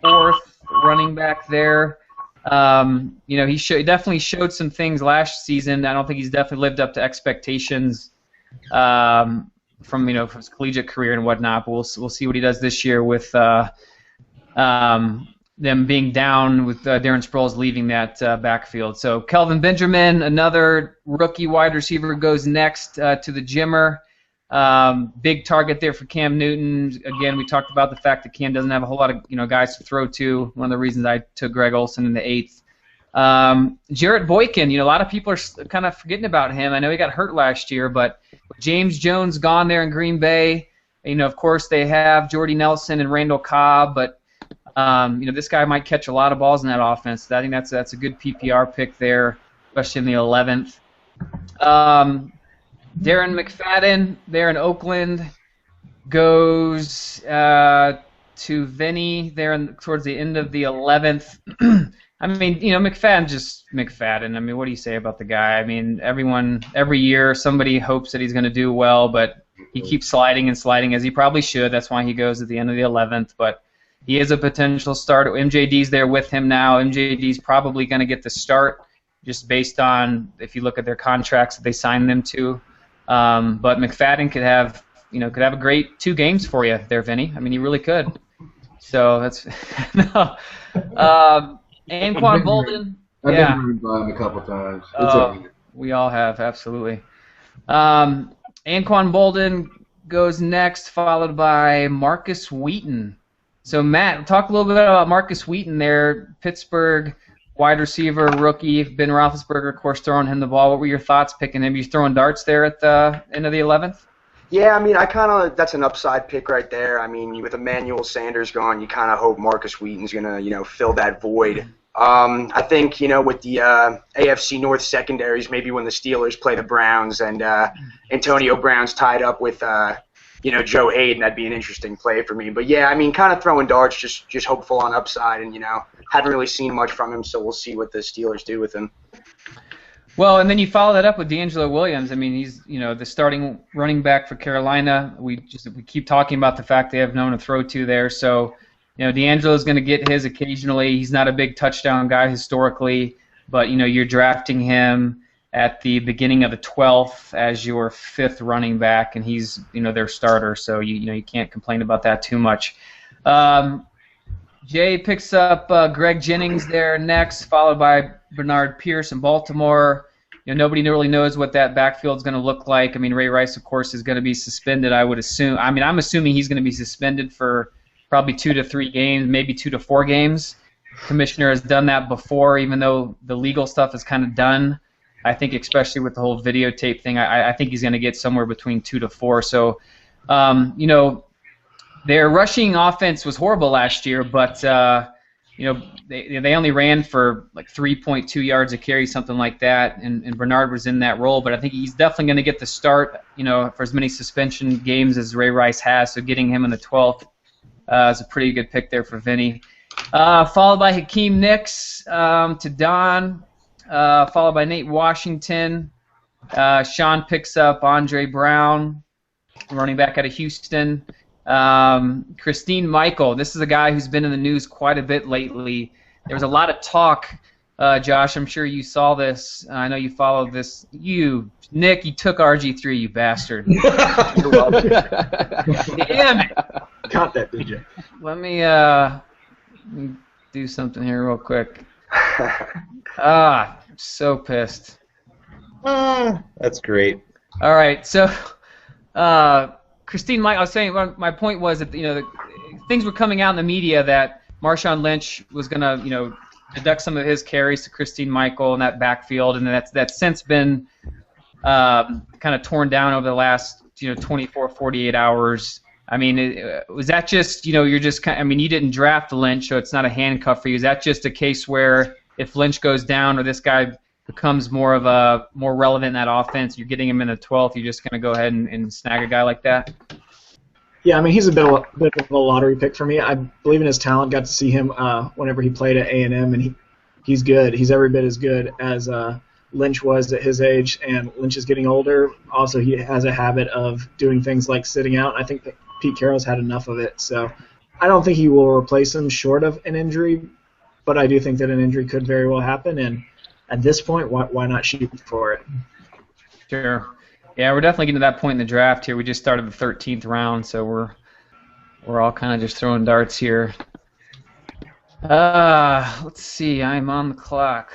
4th running back there. He definitely showed some things last season. I don't think he's definitely lived up to expectations from his collegiate career and whatnot. But we'll see what he does this year with them being down with Darren Sproles leaving that backfield. So Kelvin Benjamin, another rookie wide receiver, goes next to the Jimmer. Big target there for Cam Newton. Again, we talked about the fact that Cam doesn't have a whole lot of guys to throw to. One of the reasons I took Greg Olsen in the 8th. Jarrett Boykin, a lot of people are kind of forgetting about him. I know he got hurt last year, but James Jones gone there in Green Bay. Of course, they have Jordy Nelson and Randall Cobb, but this guy might catch a lot of balls in that offense. I think that's a good PPR pick there, especially in the 11th. Darren McFadden there in Oakland goes to Vinny there towards the end of the 11th. I mean, McFadden's just McFadden. I mean, what do you say about the guy? I mean, every year somebody hopes that he's going to do well, but he keeps sliding and sliding, as he probably should. That's why he goes at the end of the 11th. But he is a potential starter. MJD's there with him now. MJD's probably going to get the start, just based on if you look at their contracts that they signed them to. But McFadden could have a great 2 games for you there, Vinny. I mean, he really could. So that's no. Anquan Bolden. I've been run by him a couple times. We all have, absolutely. Anquan Bolden goes next, followed by Marcus Wheaton. So, Matt, talk a little bit about Marcus Wheaton there, Pittsburgh wide receiver, rookie. Ben Roethlisberger, of course, throwing him the ball. What were your thoughts picking him? You throwing darts there at the end of the 11th? Yeah, I mean, that's an upside pick right there. I mean, with Emmanuel Sanders gone, you kind of hope Marcus Wheaton's going to, fill that void. I think, with the AFC North secondaries, maybe when the Steelers play the Browns and Antonio Brown's tied up with, Joe Hayden, that'd be an interesting play for me. But, yeah, I mean, kind of throwing darts, just hopeful on upside. And, haven't really seen much from him, so we'll see what the Steelers do with him. Well, and then you follow that up with D'Angelo Williams. I mean, he's the starting running back for Carolina. We keep talking about the fact they have no one to throw to there. So, D'Angelo's going to get his occasionally. He's not a big touchdown guy historically, but you're drafting him at the beginning of the 12th as your 5th running back, and he's their starter. So you can't complain about that too much. Jay picks up Greg Jennings there next, followed by Bernard Pierce in Baltimore. Nobody really knows what that backfield is going to look like. I mean, Ray Rice, of course, is going to be suspended, I would assume. I mean, I'm assuming he's going to be suspended for probably 2 to 3 games, maybe 2 to 4 games. Commissioner has done that before, even though the legal stuff is kind of done. I think, especially with the whole videotape thing, I think he's going to get somewhere between 2 to 4. So, their rushing offense was horrible last year, but they only ran for like 3.2 yards a carry, something like that, and Bernard was in that role. But I think he's definitely going to get the start, for as many suspension games as Ray Rice has. So getting him in the 12th is a pretty good pick there for Vinny. Followed by Hakeem Nicks to Don, followed by Nate Washington. Sean picks up Andre Brown, running back out of Houston. Christine Michael, this is a guy who's been in the news quite a bit lately. There was a lot of talk, Josh, I'm sure you saw this. I know you followed this. Nick, you took RG3, you bastard. You're welcome. Damn it. Got that, did you? Let me do something here real quick. I'm so pissed. That's great. All right, so Christine, I was saying, my point was that things were coming out in the media that Marshawn Lynch was going to deduct some of his carries to Christine Michael in that backfield, and that's since been kind of torn down over the last 24, 48 hours. I mean, was that just you're just kind? I mean, you didn't draft Lynch, so it's not a handcuff for you. Is that just a case where if Lynch goes down or this guy becomes more relevant in that offense, you're getting him in the 12th, you're just going to go ahead and snag a guy like that? Yeah, I mean, he's a bit of a lottery pick for me. I believe in his talent. Got to see him whenever he played at A&M, and he's good. He's every bit as good as Lynch was at his age, and Lynch is getting older. Also, he has a habit of doing things like sitting out. I think that Pete Carroll's had enough of it, so I don't think he will replace him short of an injury, but I do think that an injury could very well happen, and at this point, why not shoot for it? Sure. Yeah, we're definitely getting to that point in the draft here. We just started the 13th round, so we're all kind of just throwing darts here. Let's see. I'm on the clock.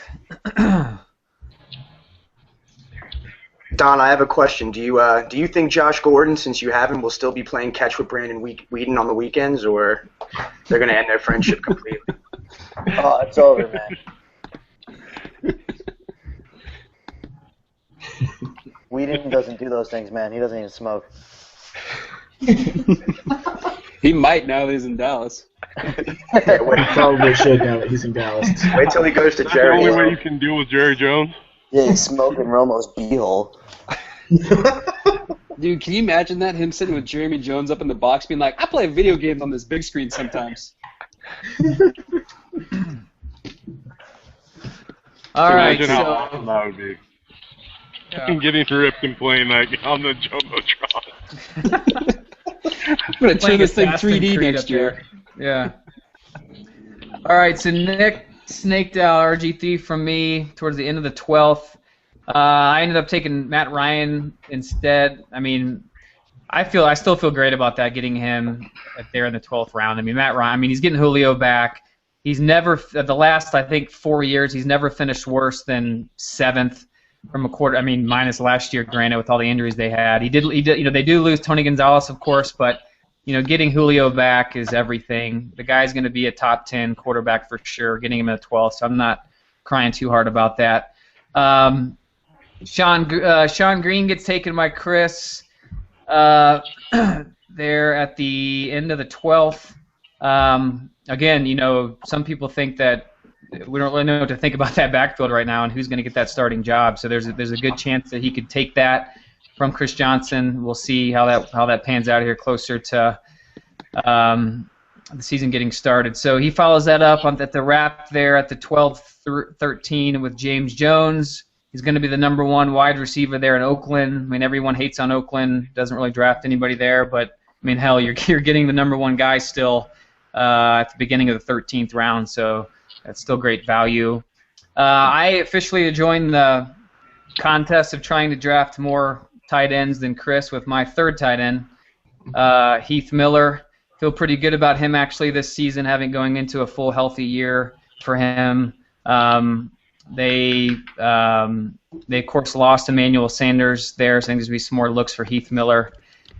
Don, I have a question. Do you think Josh Gordon, since you have him, will still be playing catch with Brandon Whedon on the weekends, or they're going to end their friendship completely? Oh, it's over, man. Whedon doesn't do those things, man. He doesn't even smoke. He might now that he's in Dallas. He probably should now that he's in Dallas. Wait till he goes to Jerry. The only way you can deal with Jerry Jones. Yeah, he's smoking Romo's beehole. Dude, can you imagine that? Him sitting with Jeremy Jones up in the box being like, I play video games on this big screen sometimes. All right, Imagine how so awesome that would be. I'm getting ripped and playing that on the Jumbotron. I'm going to turn this thing 3D next year. Yeah. All right, so Nick snaked out RG3 from me towards the end of the 12th. I ended up taking Matt Ryan instead. I mean, I still feel great about that, getting him there in the 12th round. I mean, Matt Ryan, he's getting Julio back. He's never, the last, I think, 4 years, he's never finished worse than 7th from a quarter. I mean, minus last year, granted, with all the injuries they had. He did, they do lose Tony Gonzalez, of course, but, getting Julio back is everything. The guy's going to be a top 10 quarterback for sure, getting him at 12th, so I'm not crying too hard about that. Sean Green gets taken by Chris there at the end of the 12th. Again, some people think that we don't really know what to think about that backfield right now and who's going to get that starting job. So there's a good chance that he could take that from Chris Johnson. We'll see how that pans out here closer to the season getting started. So he follows that up at the wrap there at the 12-13 with James Jones. He's going to be the number 1 wide receiver there in Oakland. I mean, everyone hates on Oakland, doesn't really draft anybody there, but I mean, hell, you're getting the number 1 guy still at the beginning of the 13th round, so that's still great value. I officially joined the contest of trying to draft more tight ends than Chris with my 3rd tight end, Heath Miller. Feel pretty good about him actually this season, having going into a full healthy year for him. They of course lost Emmanuel Sanders there, so I think there's going to be some more looks for Heath Miller.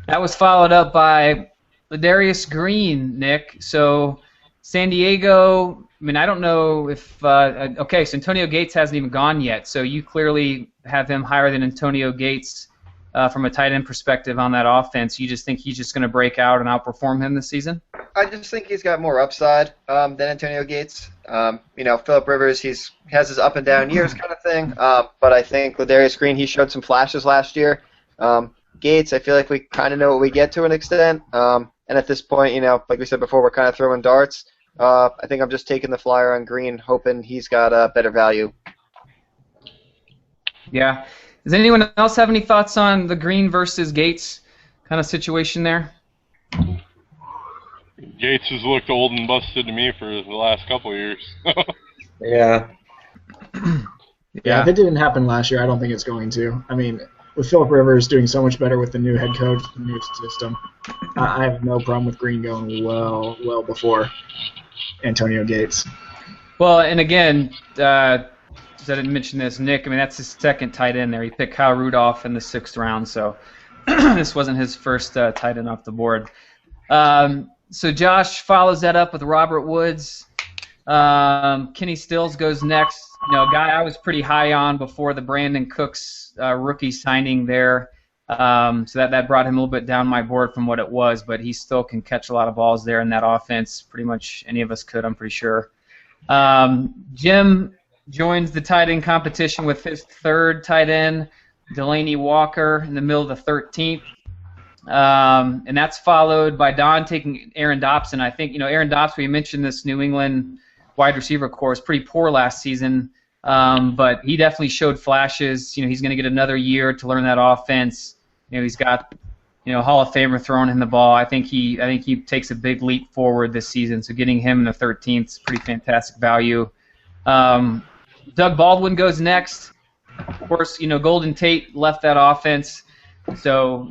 That was followed up by Ladarius Green, Nick. So San Diego, I mean, I don't know if okay, so Antonio Gates hasn't even gone yet, so you clearly have him higher than Antonio Gates from a tight end perspective on that offense. You just think he's just going to break out and outperform him this season? I just think he's got more upside than Antonio Gates. Phillip Rivers, has his up and down years kind of thing, but I think Ladarius Green, he showed some flashes last year. Gates, I feel like we kind of know what we get to an extent, and at this point, like we said before, we're kind of throwing darts. I think I'm just taking the flyer on Green, hoping he's got better value. Yeah. Does anyone else have any thoughts on the Green versus Gates kind of situation there? Gates has looked old and busted to me for the last couple of years. Yeah. Yeah, if it didn't happen last year, I don't think it's going to. I mean, with Phillip Rivers doing so much better with the new head coach, the new system, I have no problem with Green going well before Antonio Gates. Well, and again, I didn't mention this, Nick. I mean, that's his 2nd tight end there. He picked Kyle Rudolph in the 6th round, so this wasn't his first tight end off the board. So Josh follows that up with Robert Woods. Kenny Stills goes next. A guy I was pretty high on before the Brandon Cooks rookie signing there. So that brought him a little bit down my board from what it was, but he still can catch a lot of balls there in that offense. Pretty much any of us could, I'm pretty sure. Jim joins the tight end competition with his 3rd tight end, Delaney Walker, in the middle of the 13th. And that's followed by Don taking Aaron Dobson. I think, Aaron Dobson, we mentioned this New England wide receiver corps, pretty poor last season, but he definitely showed flashes. He's going to get another year to learn that offense. He's got, Hall of Famer throwing him the ball. I think he takes a big leap forward this season, so getting him in the 13th is pretty fantastic value. Doug Baldwin goes next. Of course, Golden Tate left that offense. So,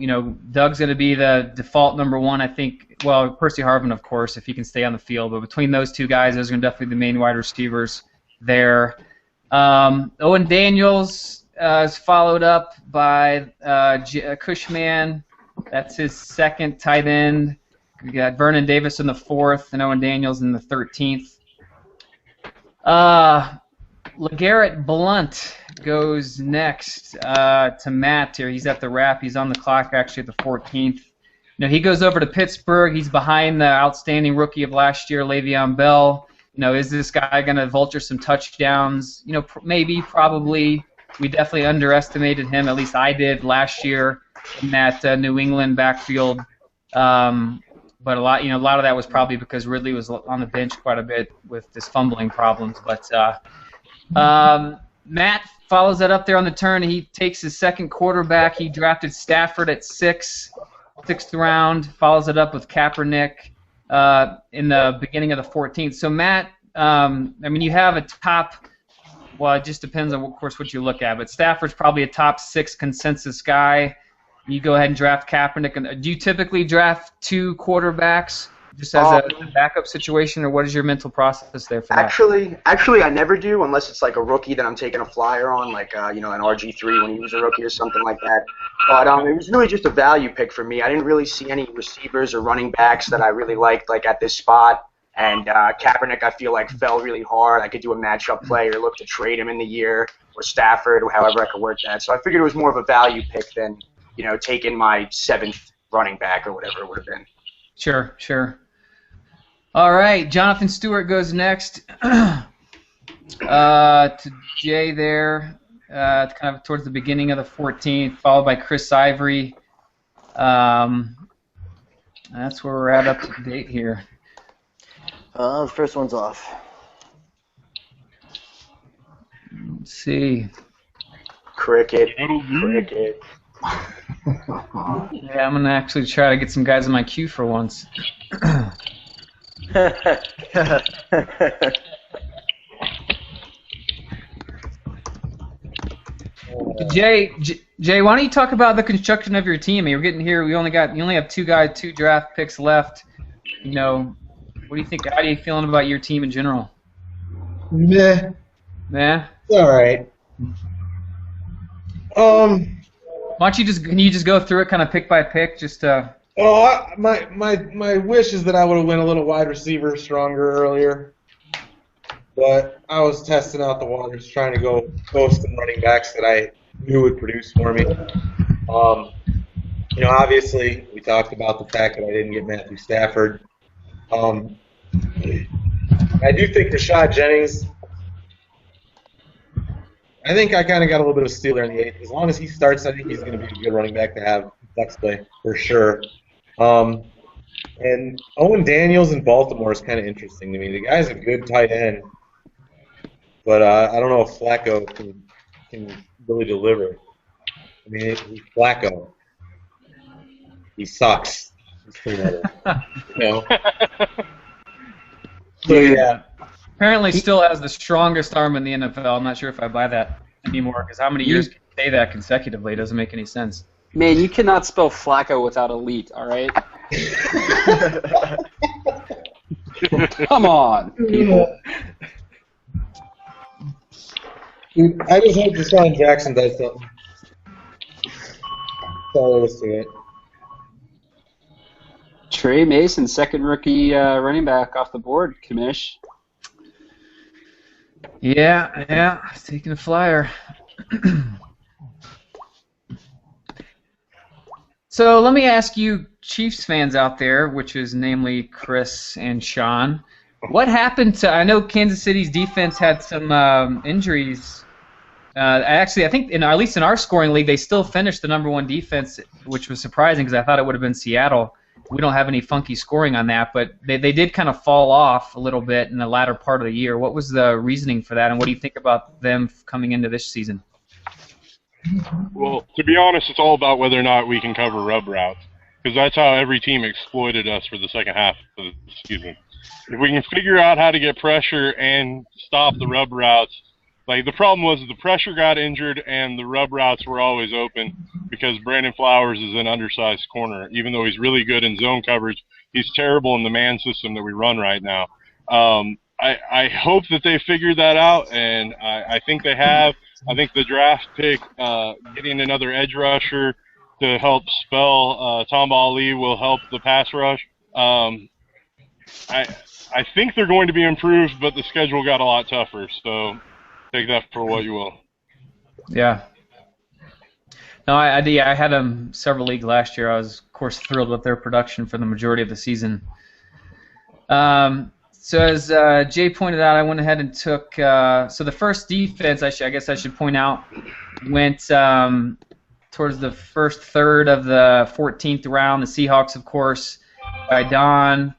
Doug's going to be the default number 1, I think. Well, Percy Harvin, of course, if he can stay on the field. But between those two guys, those are definitely the main wide receivers there. Owen Daniels is followed up by Cushman. That's his 2nd tight end. We got Vernon Davis in the 4th and Owen Daniels in the 13th. LeGarrette Blunt goes next to Matt here. He's at the wrap. He's on the clock actually at the 14th. He goes over to Pittsburgh. He's behind the outstanding rookie of last year, Le'Veon Bell. Is this guy going to vulture some touchdowns? Maybe, probably. We definitely underestimated him. At least I did last year. in that New England backfield. But a lot of that was probably because Ridley was on the bench quite a bit with his fumbling problems. But Matt follows that up there on the turn. He takes his second quarterback. He drafted Stafford at sixth round. Follows it up with Kaepernick in the beginning of the 14th. So Matt, you have a top. Well, it just depends on, of course, what you look at. But Stafford's probably a top 6 consensus guy. You go ahead and draft Kaepernick. Do you typically draft 2 quarterbacks just as a backup situation, or what is your mental process there for that? Actually, I never do unless it's like a rookie that I'm taking a flyer on, like an RG3 when he was a rookie or something like that. But it was really just a value pick for me. I didn't really see any receivers or running backs that I really liked, like at this spot. And Kaepernick, I feel like, fell really hard. I could do a matchup play or look to trade him in the year, or Stafford, or however I could work that. So I figured it was more of a value pick than taking my 7th running back or whatever it would have been. Sure. All right, Jonathan Stewart goes next to Jay there, kind of towards the beginning of the 14th, followed by Chris Ivory. That's where we're at up to date here. The first one's off. Let's see. Cricket. Yeah, I'm going to actually try to get some guys in my queue for once. Jay, why don't you talk about the construction of your team? You're getting here. You only have 2 draft picks left. What do you think? How are you feeling about your team in general? Meh. It's all right. Why don't can you just go through it kind of pick by pick, just my wish is that I would have went a little wide receiver stronger earlier, but I was testing out the waters, trying to go some running backs that I knew would produce for me. Obviously we talked about the fact that I didn't get Matthew Stafford. I do think Rashad Jennings. I think I kind of got a little bit of steal there in the 8th. As long as he starts, I think he's going to be a good running back to have flex play for sure. And Owen Daniels in Baltimore is kind of interesting to me. The guy's a good tight end, but I don't know if Flacco can really deliver. I mean, he's Flacco. He sucks. So yeah. Apparently still has the strongest arm in the NFL. I'm not sure if I buy that anymore, because how many years can you say that consecutively? It doesn't make any sense. Man, you cannot spell Flacco without elite, all right? Come on, people. I just hope Deshaun Jackson does something. That's all there is to it. Trey Mason, second rookie running back off the board, Kamish. Yeah, taking a flyer. So let me ask you, Chiefs fans out there, which is namely Chris and Sean, what happened to? I know Kansas City's defense had some injuries. Actually, I think at least in our scoring league, they still finished the #1 defense, which was surprising because I thought it would have been Seattle. We don't have any funky scoring on that, but they did kind of fall off a little bit in the latter part of the year. What was the reasoning for that, and what do you think about them coming into this season? Well, to be honest, it's all about whether or not we can cover rub routes, because that's how every team exploited us for the second half of the season. If we can figure out how to get pressure and stop the rub routes, like the problem was the pressure got injured and the rub routes were always open because Brandon Flowers is an undersized corner. Even though he's really good in zone coverage, he's terrible in the man system that we run right now. I hope that they figured that out, and I think they have. I think the draft pick, getting another edge rusher to help spell Tom Ali will help the pass rush. I think they're going to be improved, but the schedule got a lot tougher, so take that for what you will. Yeah. No, I had them several leagues last year. I was, of course, thrilled with their production for the majority of the season. So as Jay pointed out, I went ahead and took so the first defense, I guess I should point out, went towards the first third of the 14th round. The Seahawks, of course, by Don.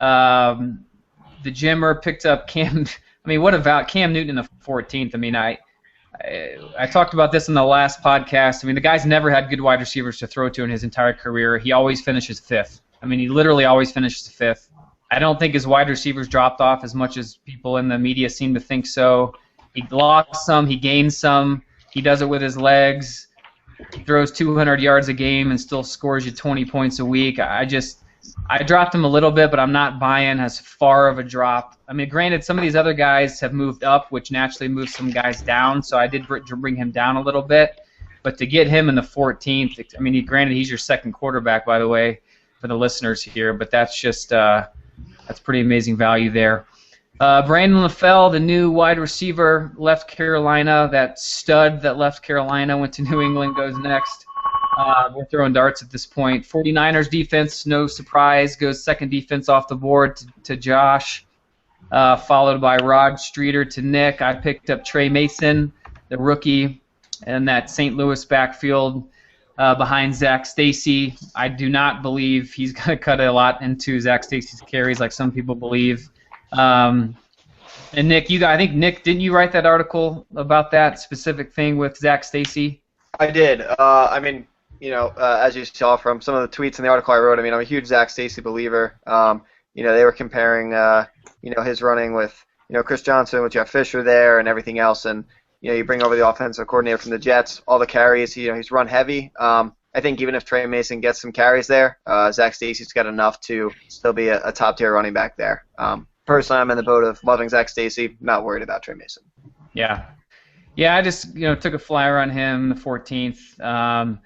The Jimmer picked up Cam. I mean, what about Cam Newton in the 14th? I mean, I talked about this in the last podcast. I mean, the guy's never had good wide receivers to throw to in his entire career. He always finishes 5th. I mean, he literally always finishes 5th. I don't think his wide receivers dropped off as much as people in the media seem to think so. He lost some. He gained some. He does it with his legs. He throws 200 yards a game and still scores you 20 points a week. I dropped him a little bit, but I'm not buying as far of a drop. I mean, granted, some of these other guys have moved up, which naturally moves some guys down, so I did bring him down a little bit. But to get him in the 14th, I mean, granted, he's your second quarterback, by the way, for the listeners here, but that's just that's pretty amazing value there. Brandon LaFell, the new wide receiver, left Carolina. That stud that left Carolina went to New England, goes next. We're throwing darts at this point. 49ers defense, no surprise, goes second defense off the board to Josh, followed by Rod Streeter to Nick. I picked up Trey Mason, the rookie, and that St. Louis backfield behind Zach Stacy. I do not believe he's going to cut a lot into Zach Stacy's carries like some people believe. And Nick, I think Nick, didn't you write that article about that specific thing with Zach Stacy? I did. I mean, as you saw from some of the tweets in the article I wrote, I mean, I'm a huge Zach Stacy believer. They were comparing, his running with, Chris Johnson with Jeff Fisher there and everything else, and you bring over the offensive coordinator from the Jets, all the carries. He's run heavy. I think even if Trey Mason gets some carries there, Zach Stacy's got enough to still be a top tier running back there. Personally, I'm in the boat of loving Zach Stacy, not worried about Trey Mason. Yeah, I just took a flyer on him the 14th.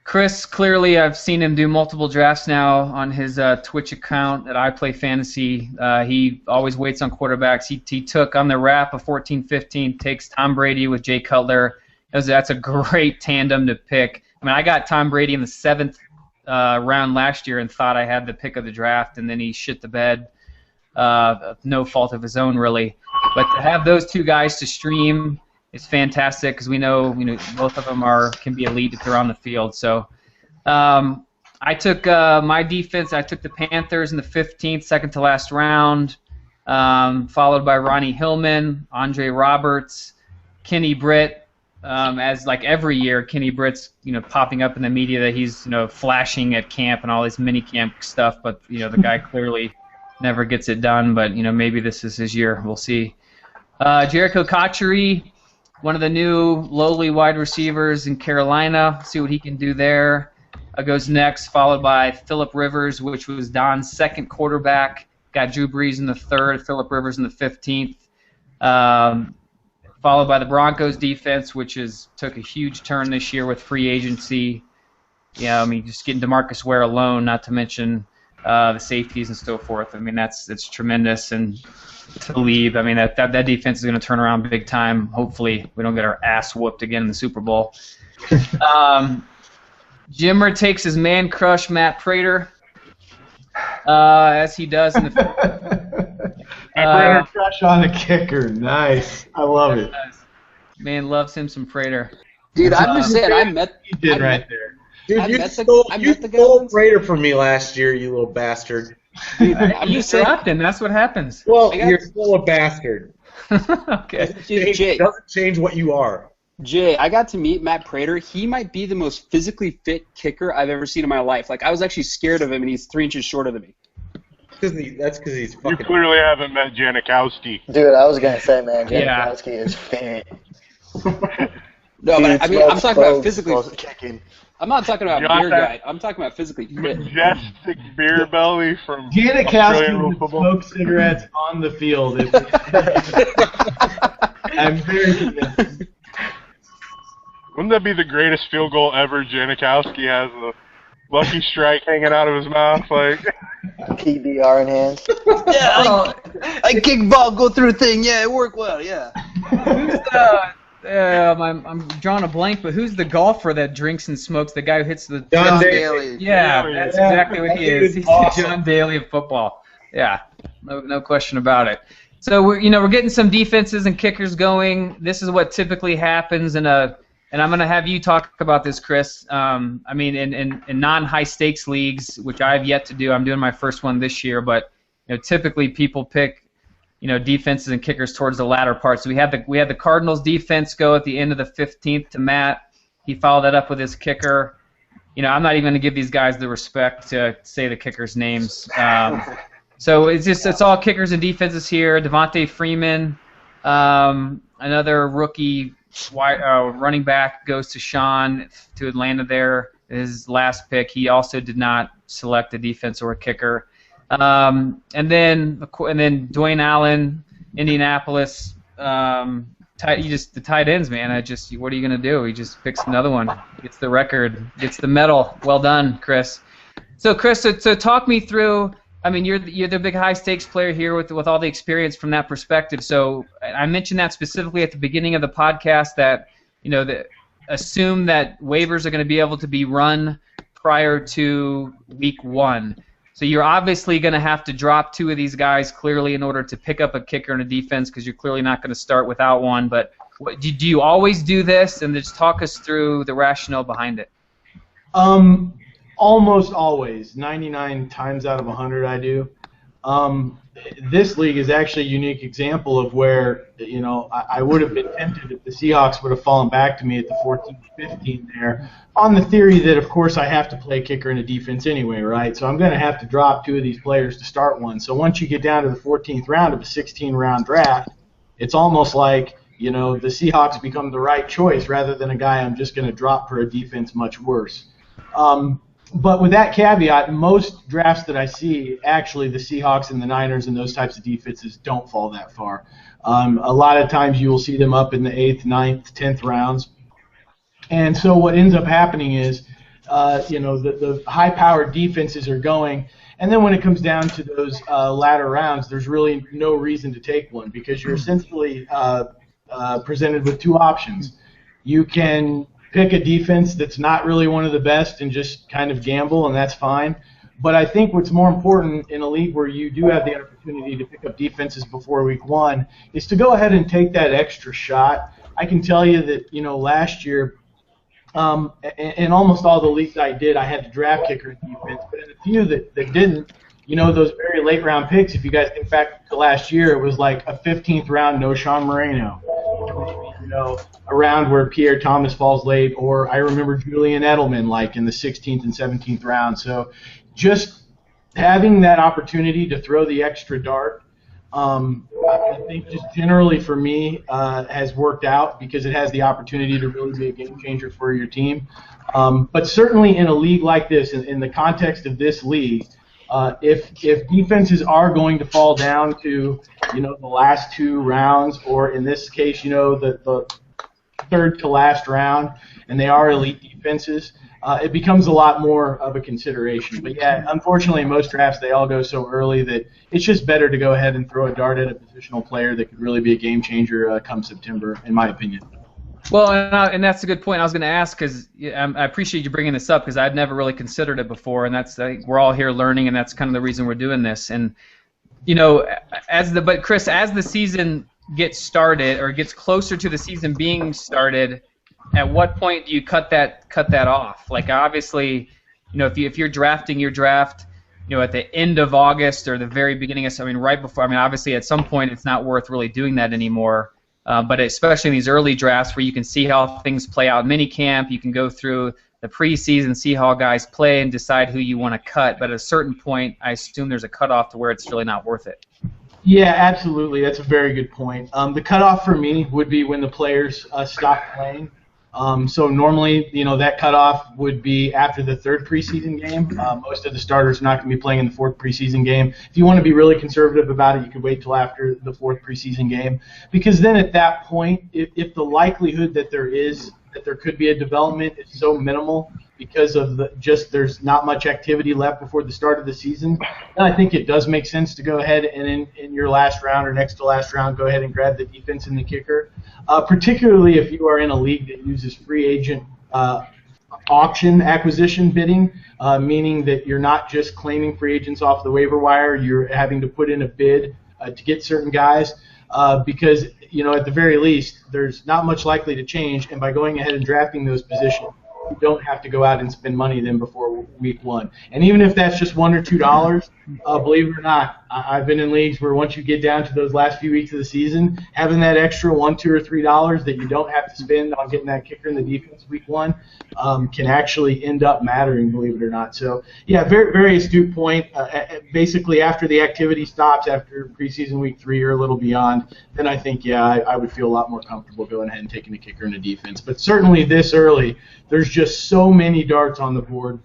Chris, clearly I've seen him do multiple drafts now on his Twitch account at I Play Fantasy. He always waits on quarterbacks. He took on the wrap of 14-15, takes Tom Brady with Jay Cutler. That's a great tandem to pick. I mean, I got Tom Brady in the 7th round last year and thought I had the pick of the draft, and then he shit the bed. No fault of his own, really. But to have those two guys to stream is fantastic because we know both of them can be elite if they're on the field. So I took my defense. I took the Panthers in the 15th, second to last round, followed by Ronnie Hillman, Andre Roberts, Kenny Britt. As like every year, Kenny Britt's popping up in the media that he's flashing at camp and all this mini camp stuff, but the guy clearly never gets it done. But maybe this is his year. We'll see. Jericho Cotchery, one of the new lowly wide receivers in Carolina. See what he can do there. Goes next, followed by Phillip Rivers, which was Don's second quarterback. Got Drew Brees in the 3rd, Phillip Rivers in the 15th. Followed by the Broncos defense, which took a huge turn this year with free agency. Just getting DeMarcus Ware alone, not to mention the safeties and so forth. I mean, it's tremendous. And Talib, I mean, that defense is going to turn around big time. Hopefully, we don't get our ass whooped again in the Super Bowl. Jimmer takes his man crush, Matt Prater, as he does in the. Prater crush on a kicker, nice. I love it. Man loves him some Prater. Dude, I'm just saying, I met. You did right there. Dude, you stole Prater from me last year, you little bastard. Dude, I'm just saying. That's what happens. Well, you're still a bastard. Okay. It doesn't change what you are. Jay, I got to meet Matt Prater. He might be the most physically fit kicker I've ever seen in my life. Like, I was actually scared of him, and he's 3 inches shorter than me. That's because he's fucking. You clearly haven't met Janikowski. Dude, I was going to say, man, Janikowski is fit. No, but I mean, I'm talking about physically kicking. I'm not talking about beer guy. I'm talking about physically fit. Majestic beer belly from Janikowski would smoke cigarettes on the field. I'm very convinced. Wouldn't that be the greatest field goal ever? Janikowski has a lucky strike hanging out of his mouth, like PBR in hand. Yeah, I kick ball, go through thing. Yeah, it worked well. Yeah. I'm drawing a blank, but who's the golfer that drinks and smokes? The guy who hits the John Daly. Yeah, that's exactly what he is. He's awesome. John Daly of football. Yeah, no question about it. So we're getting some defenses and kickers going. This is what typically happens in a and I'm going to have you talk about this, Chris. I mean, in non-high stakes leagues, which I have yet to do, I'm doing my first one this year, but typically people pick defenses and kickers towards the latter part. So we had the Cardinals defense go at the end of the 15th to Matt. He followed that up with his kicker. I'm not even going to give these guys the respect to say the kickers' names. So it's all kickers and defenses here. Devontae Freeman, another rookie running back, goes to Sean to Atlanta there. His last pick. He also did not select a defense or a kicker. And then Dwayne Allen, Indianapolis. The tight ends, man. What are you gonna do? He just picks another one. Gets the record. Gets the medal. Well done, Chris. So Chris, so talk me through. I mean, you're the big high stakes player here with all the experience from that perspective. So I mentioned that specifically at the beginning of the podcast that assume that waivers are going to be able to be run prior to week 1. So you're obviously going to have to drop 2 of these guys clearly in order to pick up a kicker and a defense because you're clearly not going to start without one. But do you always do this? And just talk us through the rationale behind it. Almost always. 99 times out of 100 I do. This league is actually a unique example of where, I would have been tempted if the Seahawks would have fallen back to me at the 14th, 15th there, on the theory that, of course, I have to play a kicker and a defense anyway, right? So I'm going to have to drop 2 of these players to start one. So once you get down to the 14th round of a 16-round draft, it's almost like, the Seahawks become the right choice rather than a guy I'm just going to drop for a defense much worse. But with that caveat, most drafts that I see, actually the Seahawks and the Niners and those types of defenses don't fall that far. A lot of times you will see them up in the 8th, 9th, 10th rounds. And so what ends up happening is, the high-powered defenses are going, and then when it comes down to those latter rounds, there's really no reason to take one because you're essentially presented with 2 options. You can pick a defense that's not really one of the best and just kind of gamble, and that's fine. But I think what's more important in a league where you do have the opportunity to pick up defenses before week 1 is to go ahead and take that extra shot. I can tell you that, last year, in almost all the leagues I did, I had to draft kicker and defense, but in a few that didn't, those very late round picks, if you guys think back to last year, it was like a 15th round no Sean Moreno. A round where Pierre Thomas falls late, or I remember Julian Edelman like in the 16th and 17th round. So just having that opportunity to throw the extra dart, I think just generally for me has worked out because it has the opportunity to really be a game changer for your team. But certainly in a league like this, in the context of this league, if defenses are going to fall down to the last 2 rounds, or in this case the 3rd to last round, and they are elite defenses, it becomes a lot more of a consideration. But yeah, unfortunately, in most drafts they all go so early that it's just better to go ahead and throw a dart at a positional player that could really be a game changer come September, in my opinion. Well, and that's a good point. I was going to ask because I appreciate you bringing this up because I'd never really considered it before, and we're all here learning, and that's kind of the reason we're doing this. And but Chris, as the season gets started or gets closer to the season being started, at what point do you cut that off? Like obviously, if you're drafting your draft, at the end of August or the very beginning of right before. Obviously at some point it's not worth really doing that anymore. But especially in these early drafts where you can see how things play out in minicamp, you can go through the preseason, see how guys play, and decide who you want to cut. But at a certain point, I assume there's a cutoff to where it's really not worth it. Yeah, absolutely. That's a very good point. The cutoff for me would be when the players stop playing. So normally, that cutoff would be after the 3rd preseason game. Most of the starters are not going to be playing in the 4th preseason game. If you want to be really conservative about it, you could wait till after the 4th preseason game, because then at that point, if the likelihood that there could be a development is so minimal because of there's not much activity left before the start of the season, then I think it does make sense to go ahead and in your last round or next to last round, go ahead and grab the defense and the kicker, particularly if you are in a league that uses free agent auction acquisition bidding, meaning that you're not just claiming free agents off the waiver wire, you're having to put in a bid to get certain guys. because, at the very least, there's not much likely to change, and by going ahead and drafting those positions, you don't have to go out and spend money then before week 1. And even if that's just $1 or $2, believe it or not, I've been in leagues where once you get down to those last few weeks of the season, having that extra $1, $2, or $3 that you don't have to spend on getting that kicker in the defense week 1 can actually end up mattering, believe it or not. So, yeah, very, very astute point. Basically, after the activity stops, after preseason week 3 or a little beyond, then I think, I would feel a lot more comfortable going ahead and taking the kicker in the defense. But certainly this early, there's just so many darts on the board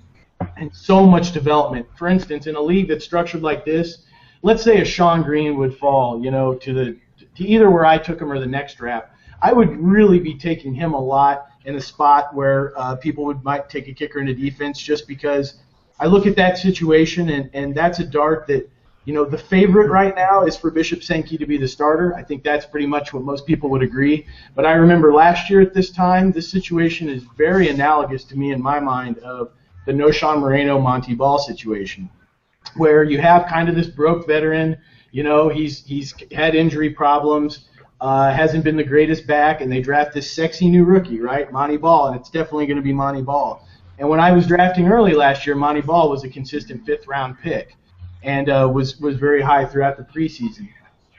and so much development. For instance, in a league that's structured like this, let's say a Sean Green would fall, to either where I took him or the next draft. I would really be taking him a lot in a spot where people might take a kicker into defense, just because I look at that situation and that's a dart that, the favorite right now is for Bishop Sankey to be the starter. I think that's pretty much what most people would agree. But I remember last year at this time, this situation is very analogous to me in my mind of the Noshawn Moreno Monty Ball situation, where you have kind of this broke veteran, he's had injury problems, hasn't been the greatest back, and they draft this sexy new rookie, right, Monty Ball, and it's definitely going to be Monty Ball. And when I was drafting early last year, Monty Ball was a consistent 5th-round pick and was very high throughout the preseason.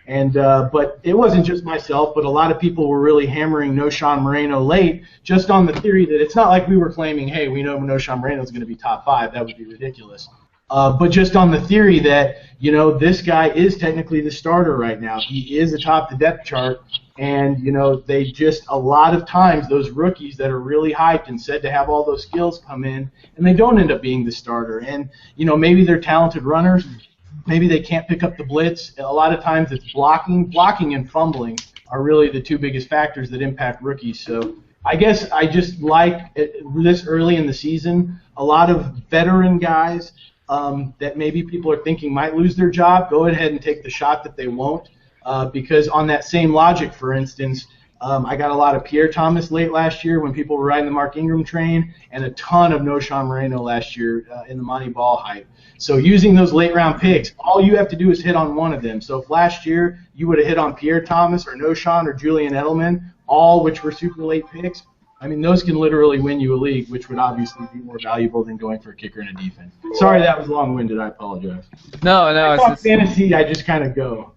And but it wasn't just myself, but a lot of people were really hammering Noshawn Moreno late, just on the theory that it's not like we were claiming, hey, we know Noshawn Moreno is going to be top 5. That would be ridiculous. But just on the theory that, this guy is technically the starter right now. He is atop the depth chart, and, they just, a lot of times, those rookies that are really hyped and said to have all those skills come in, and they don't end up being the starter. And, maybe they're talented runners. Maybe they can't pick up the blitz. A lot of times it's blocking and fumbling are really the 2 biggest factors that impact rookies. So I guess I just like this early in the season, a lot of veteran guys that maybe people are thinking might lose their job, go ahead and take the shot that they won't. Because on that same logic, for instance, I got a lot of Pierre Thomas late last year when people were riding the Mark Ingram train, and a ton of Noshawn Moreno last year in the Monty Ball hype. So using those late-round picks, all you have to do is hit on one of them. So if last year you would have hit on Pierre Thomas or Noshawn or Julian Edelman, all which were super late picks, those can literally win you a league, which would obviously be more valuable than going for a kicker in a defense. Sorry that was long-winded. I apologize. No. It's fantasy, I just kind of go.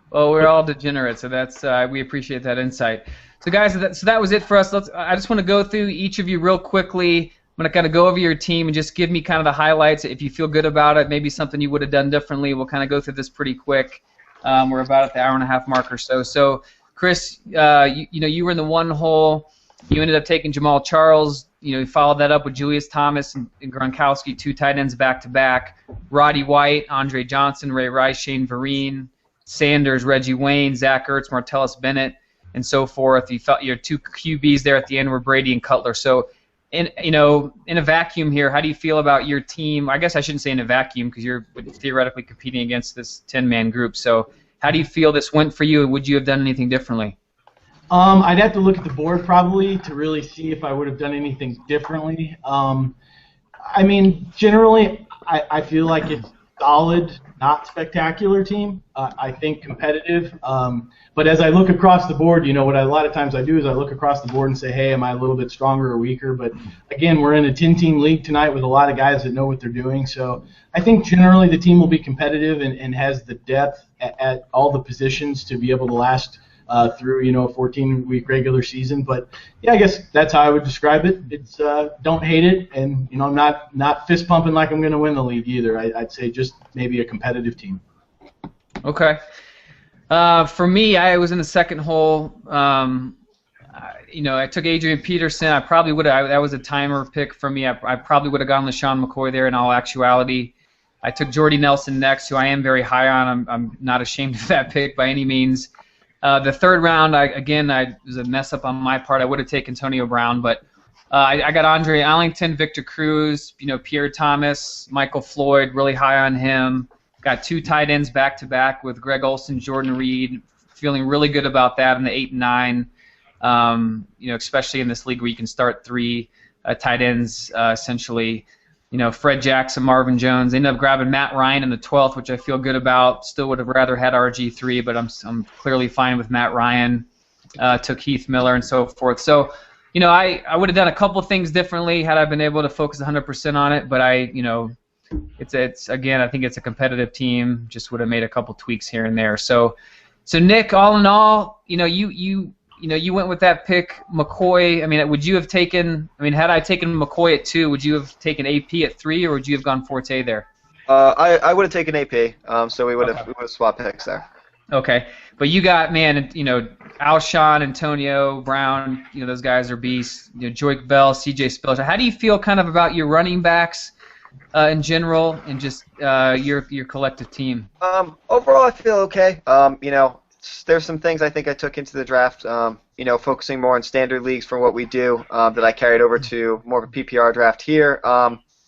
Well, we're all degenerates, so that's we appreciate that insight. So, guys, that was it for us. I just want to go through each of you real quickly. I'm going to kind of go over your team and just give me kind of the highlights. If you feel good about it, maybe something you would have done differently. We'll kind of go through this pretty quick. We're about at the hour-and-a-half mark or so. So, Chris, you were in the 1 hole. You ended up taking Jamal Charles. You followed that up with Julius Thomas and Gronkowski, 2 tight ends back-to-back. Roddy White, Andre Johnson, Ray Rice, Shane Vereen, Sanders, Reggie Wayne, Zach Ertz, Martellus Bennett, and so forth. You felt your 2 QBs there at the end were Brady and Cutler. So, in a vacuum here, how do you feel about your team? I guess I shouldn't say in a vacuum because you're theoretically competing against this 10-man group. So, how do you feel this went for you, and would you have done anything differently? I'd have to look at the board probably to really see if I would have done anything differently. Generally, I feel like it's solid, not spectacular team. I think competitive. But as I look across the board, what a lot of times I do is I look across the board and say, hey, am I a little bit stronger or weaker? But again, we're in a 10-team league tonight with a lot of guys that know what they're doing. So I think generally the team will be competitive and has the depth at all the positions to be able to last through a 14-week regular season. But yeah, I guess that's how I would describe it. It's don't hate it, and I'm not fist pumping like I'm going to win the league either. I'd say just maybe a competitive team. Okay. For me, I was in the 2nd hole. I took Adrian Peterson. I probably would have. That was a timer pick for me. I probably would have gone LaShawn McCoy there in all actuality. I took Jordy Nelson next, who I am very high on. I'm not ashamed of that pick by any means. The 3rd round, it was a mess up on my part. I would have taken Antonio Brown, but I got Andre Allington, Victor Cruz, Pierre Thomas, Michael Floyd, really high on him. Got 2 tight ends back-to-back with Greg Olson, Jordan Reed. Feeling really good about that in the 8 and 9, especially in this league where you can start 3 tight ends essentially. Fred Jackson, Marvin Jones. They ended up grabbing Matt Ryan in the 12th, which I feel good about. Still would have rather had RG3, but I'm clearly fine with Matt Ryan. Took Heath Miller and so forth. So, I would have done a couple things differently had I been able to focus 100% on it. But it's again, I think it's a competitive team. Just would have made a couple tweaks here and there. So Nick, all in all, you went with that pick, McCoy. I mean, would you have taken? I mean, had I taken McCoy at 2, would you have taken AP at 3, or would you have gone Forte there? I would have taken AP. So we would have swapped picks there. Okay, but you got Alshon, Antonio Brown. Those guys are beasts. Joique Bell, CJ Spiller. How do you feel kind of about your running backs in general, and just your collective team? Overall, I feel okay. There's some things I think I took into the draft, focusing more on standard leagues for what we do, that I carried over to more of a PPR draft here.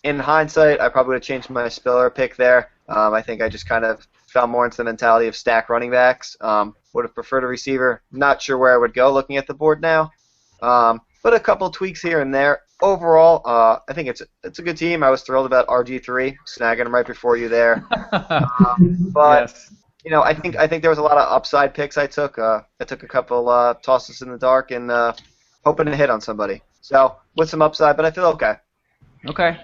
In hindsight, I probably would have changed my Spiller pick there. I think I just kind of fell more into the mentality of stack running backs. Would have preferred a receiver. Not sure where I would go looking at the board now. But a couple tweaks here and there. Overall, I think it's a good team. I was thrilled about RG3, snagging him right before you there. But... Yes. I think there was a lot of upside picks I took. I took a couple tosses in the dark and hoping to hit on somebody. So with some upside, but I feel okay. Okay.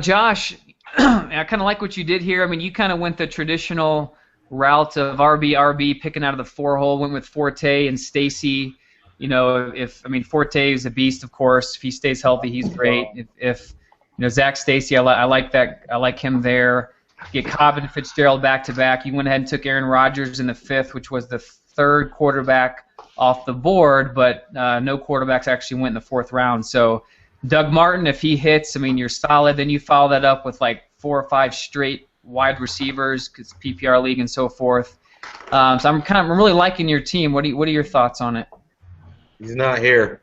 Josh, I kind of like what you did here. I mean, you kind of went the traditional route of RB, picking out of the 4-hole, went with Forte and Stacy. Forte is a beast, of course. If he stays healthy, he's great. If Zach Stacy, I like that. I like him there. Get Cobb and Fitzgerald back-to-back. You went ahead and took Aaron Rodgers in the 5th, which was the 3rd quarterback off the board, but no quarterbacks actually went in the 4th round. So Doug Martin, if he hits, you're solid. Then you follow that up with 4 or 5 straight wide receivers, because PPR league and so forth. So I'm really liking your team. What are your thoughts on it? He's not here.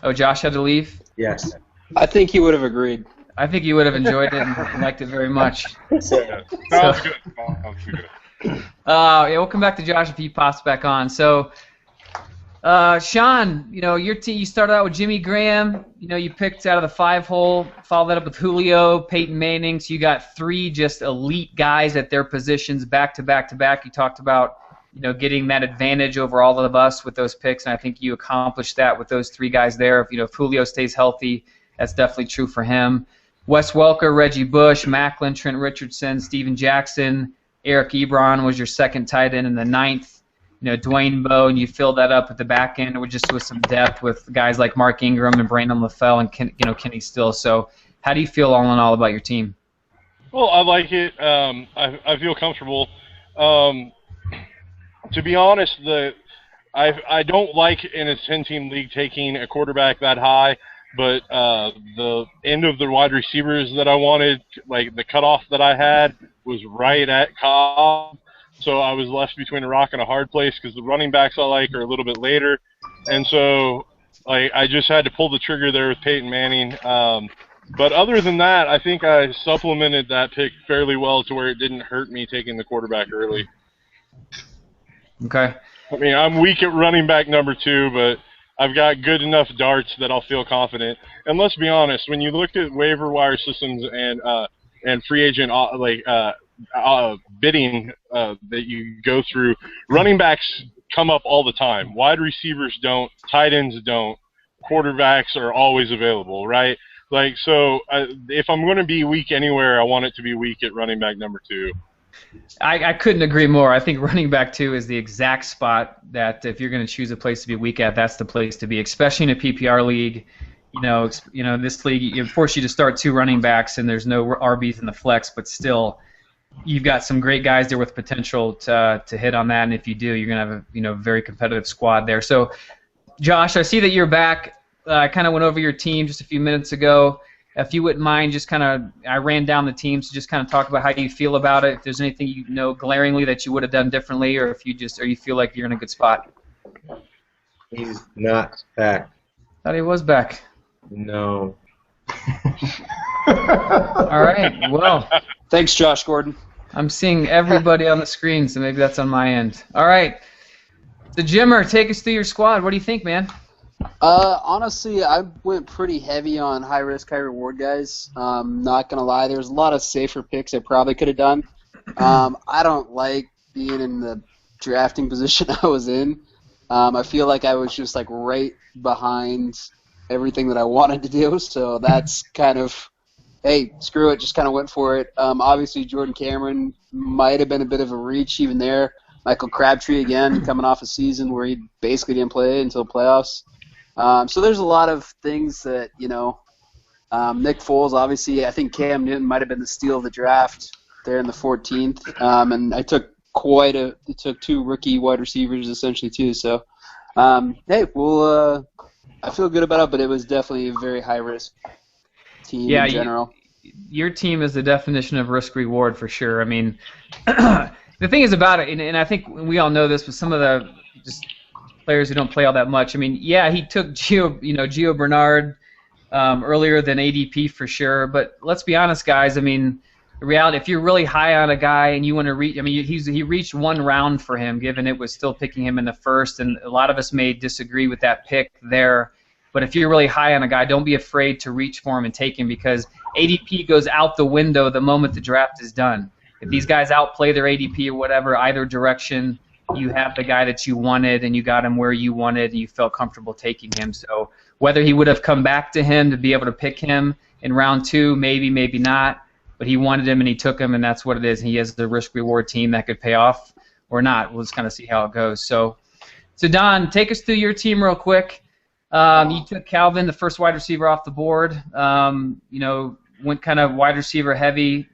Oh, Josh had to leave? Yes. I think he would have agreed. I think you would have enjoyed it and liked it very much. Sounds good. We'll come back to Josh if he pops back on. So, Sean, your team, you started out with Jimmy Graham. You picked out of the 5-hole, followed that up with Julio, Peyton Manning. So you got 3 just elite guys at their positions back to back to back. You talked about getting that advantage over all of us with those picks, and I think you accomplished that with those 3 guys there. If Julio stays healthy, that's definitely true for him. Wes Welker, Reggie Bush, Macklin, Trent Richardson, Steven Jackson, Eric Ebron was your 2nd tight end in the 9th. Dwayne Bowe, and you filled that up at the back end with some depth with guys like Mark Ingram and Brandon LaFell and Kenny Still. So how do you feel all in all about your team? Well, I like it. I feel comfortable. To be honest, I don't like in a 10-team league taking a quarterback that high. But the end of the wide receivers that I wanted, the cutoff that I had, was right at Cobb. So I was left between a rock and a hard place because the running backs I like are a little bit later. And so I just had to pull the trigger there with Peyton Manning. But other than that, I think I supplemented that pick fairly well to where it didn't hurt me taking the quarterback early. Okay. I'm weak at running back number 2, but I've got good enough darts that I'll feel confident. And let's be honest, when you look at waiver wire systems and free agent bidding that you go through, running backs come up all the time. Wide receivers don't, tight ends don't, quarterbacks are always available, right? So if I'm going to be weak anywhere, I want it to be weak at running back number 2. I couldn't agree more. I think running back 2 is the exact spot that if you're going to choose a place to be weak at, that's the place to be, especially in a PPR league. This league, it forces you to start 2 running backs, and there's no RBs in the flex, but still, you've got some great guys there with potential to hit on that, and if you do, you're going to have a very competitive squad there. So, Josh, I see that you're back. I kind of went over your team just a few minutes ago. If you wouldn't mind, just I ran down the team, so just kind of talk about how you feel about it. If there's anything glaringly that you would have done differently, or if you feel like you're in a good spot. He's not back. Thought he was back. No. All right. Well. Thanks, Josh Gordon. I'm seeing everybody on the screen, so maybe that's on my end. All right. The Jimmer, take us through your squad. What do you think, man? Honestly, I went pretty heavy on high risk, high reward guys. Not gonna lie, there's a lot of safer picks I probably could have done. I don't like being in the drafting position I was in. I feel like I was just like right behind everything that I wanted to do, so that's kind of, hey, screw it, just kind of went for it. Obviously, Jordan Cameron might have been a bit of a reach even there. Michael Crabtree again, coming off a season where he basically didn't play until playoffs. So there's a lot of things that, Nick Foles, obviously, I think Cam Newton might have been the steal of the draft there in the 14th. And I took took 2 rookie wide receivers essentially too. So, hey, I feel good about it, but it was definitely a very high risk team in general. Your team is the definition of risk reward for sure. I mean, the thing is about it, and I think we all know this, but some of the just players who don't play all that much. I mean, yeah, he took Gio Bernard earlier than ADP for sure. But let's be honest, guys. I mean, the reality, if you're really high on a guy and you want to reach, I mean, he reached 1 round for him, given it was still picking him in the first, and a lot of us may disagree with that pick there. But if you're really high on a guy, don't be afraid to reach for him and take him, because ADP goes out the window the moment the draft is done. If these guys outplay their ADP or whatever, either direction, you have the guy that you wanted and you got him where you wanted and you felt comfortable taking him. So whether he would have come back to him to be able to pick him in round 2, maybe, maybe not, but he wanted him and he took him, and that's what it is. He has the risk-reward team that could pay off or not. We'll just kind of see how it goes. So Don, take us through your team real quick. You took Calvin, the first wide receiver off the board. Went kind of wide receiver heavy,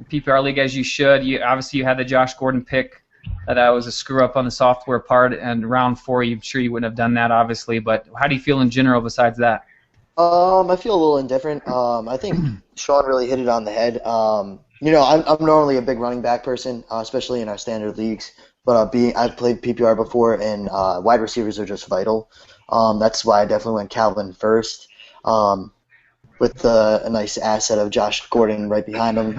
PPR league as you should. Obviously you had the Josh Gordon pick. That was a screw up on the software part, and round 4, I'm sure you wouldn't have done that, obviously. But how do you feel in general besides that? I feel a little indifferent. I think Sean really hit it on the head. I'm normally a big running back person, especially in our standard leagues. But I've played PPR before, and wide receivers are just vital. That's why I definitely went Calvin first, with a nice asset of Josh Gordon right behind him.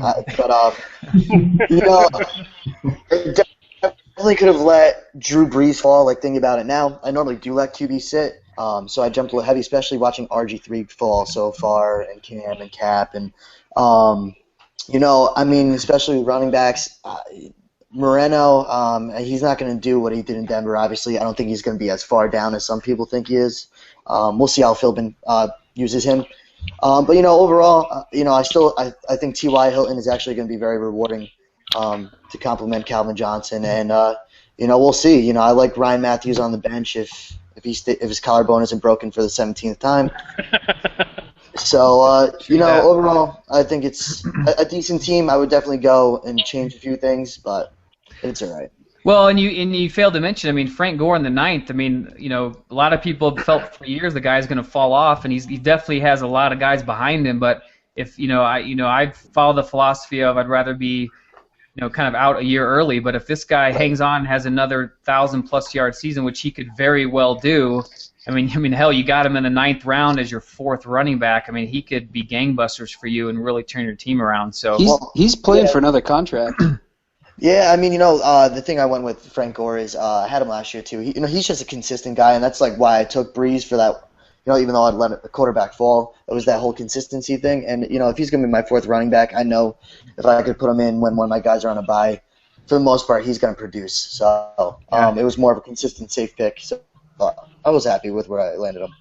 Definitely could have let Drew Brees fall. Like, thinking about it now, I normally do let QB sit. So I jumped a little heavy, especially watching RG3 fall so far, and Cam and Cap, and especially running backs. Moreno, he's not going to do what he did in Denver. Obviously, I don't think he's going to be as far down as some people think he is. We'll see how Philbin uses him. But overall, I think T.Y. Hilton is actually going to be very rewarding to complement Calvin Johnson, and we'll see. I like Ryan Matthews on the bench if his collarbone isn't broken for the 17th time. So overall, I think it's a decent team. I would definitely go and change a few things, but it's all right. Well, and you failed to mention, I mean, Frank Gore in the 9th. I mean, a lot of people felt for years the guy's going to fall off, and he definitely has a lot of guys behind him. But if I follow the philosophy of I'd rather be kind of out a year early. But if this guy hangs on, has another 1,000+ yard season, which he could very well do. I mean, hell, you got him in the 9th round as your 4th running back. I mean, he could be gangbusters for you and really turn your team around. So he's playing for another contract. Yeah, I mean, the thing I went with Frank Gore is I had him last year too. He's just a consistent guy, and that's like why I took Breeze for that. Even though I'd let a quarterback fall, it was that whole consistency thing. And if he's going to be my 4th running back, I know if I could put him in when one of my guys are on a bye, for the most part, he's going to produce. So it was more of a consistent, safe pick. So I was happy with where I landed him.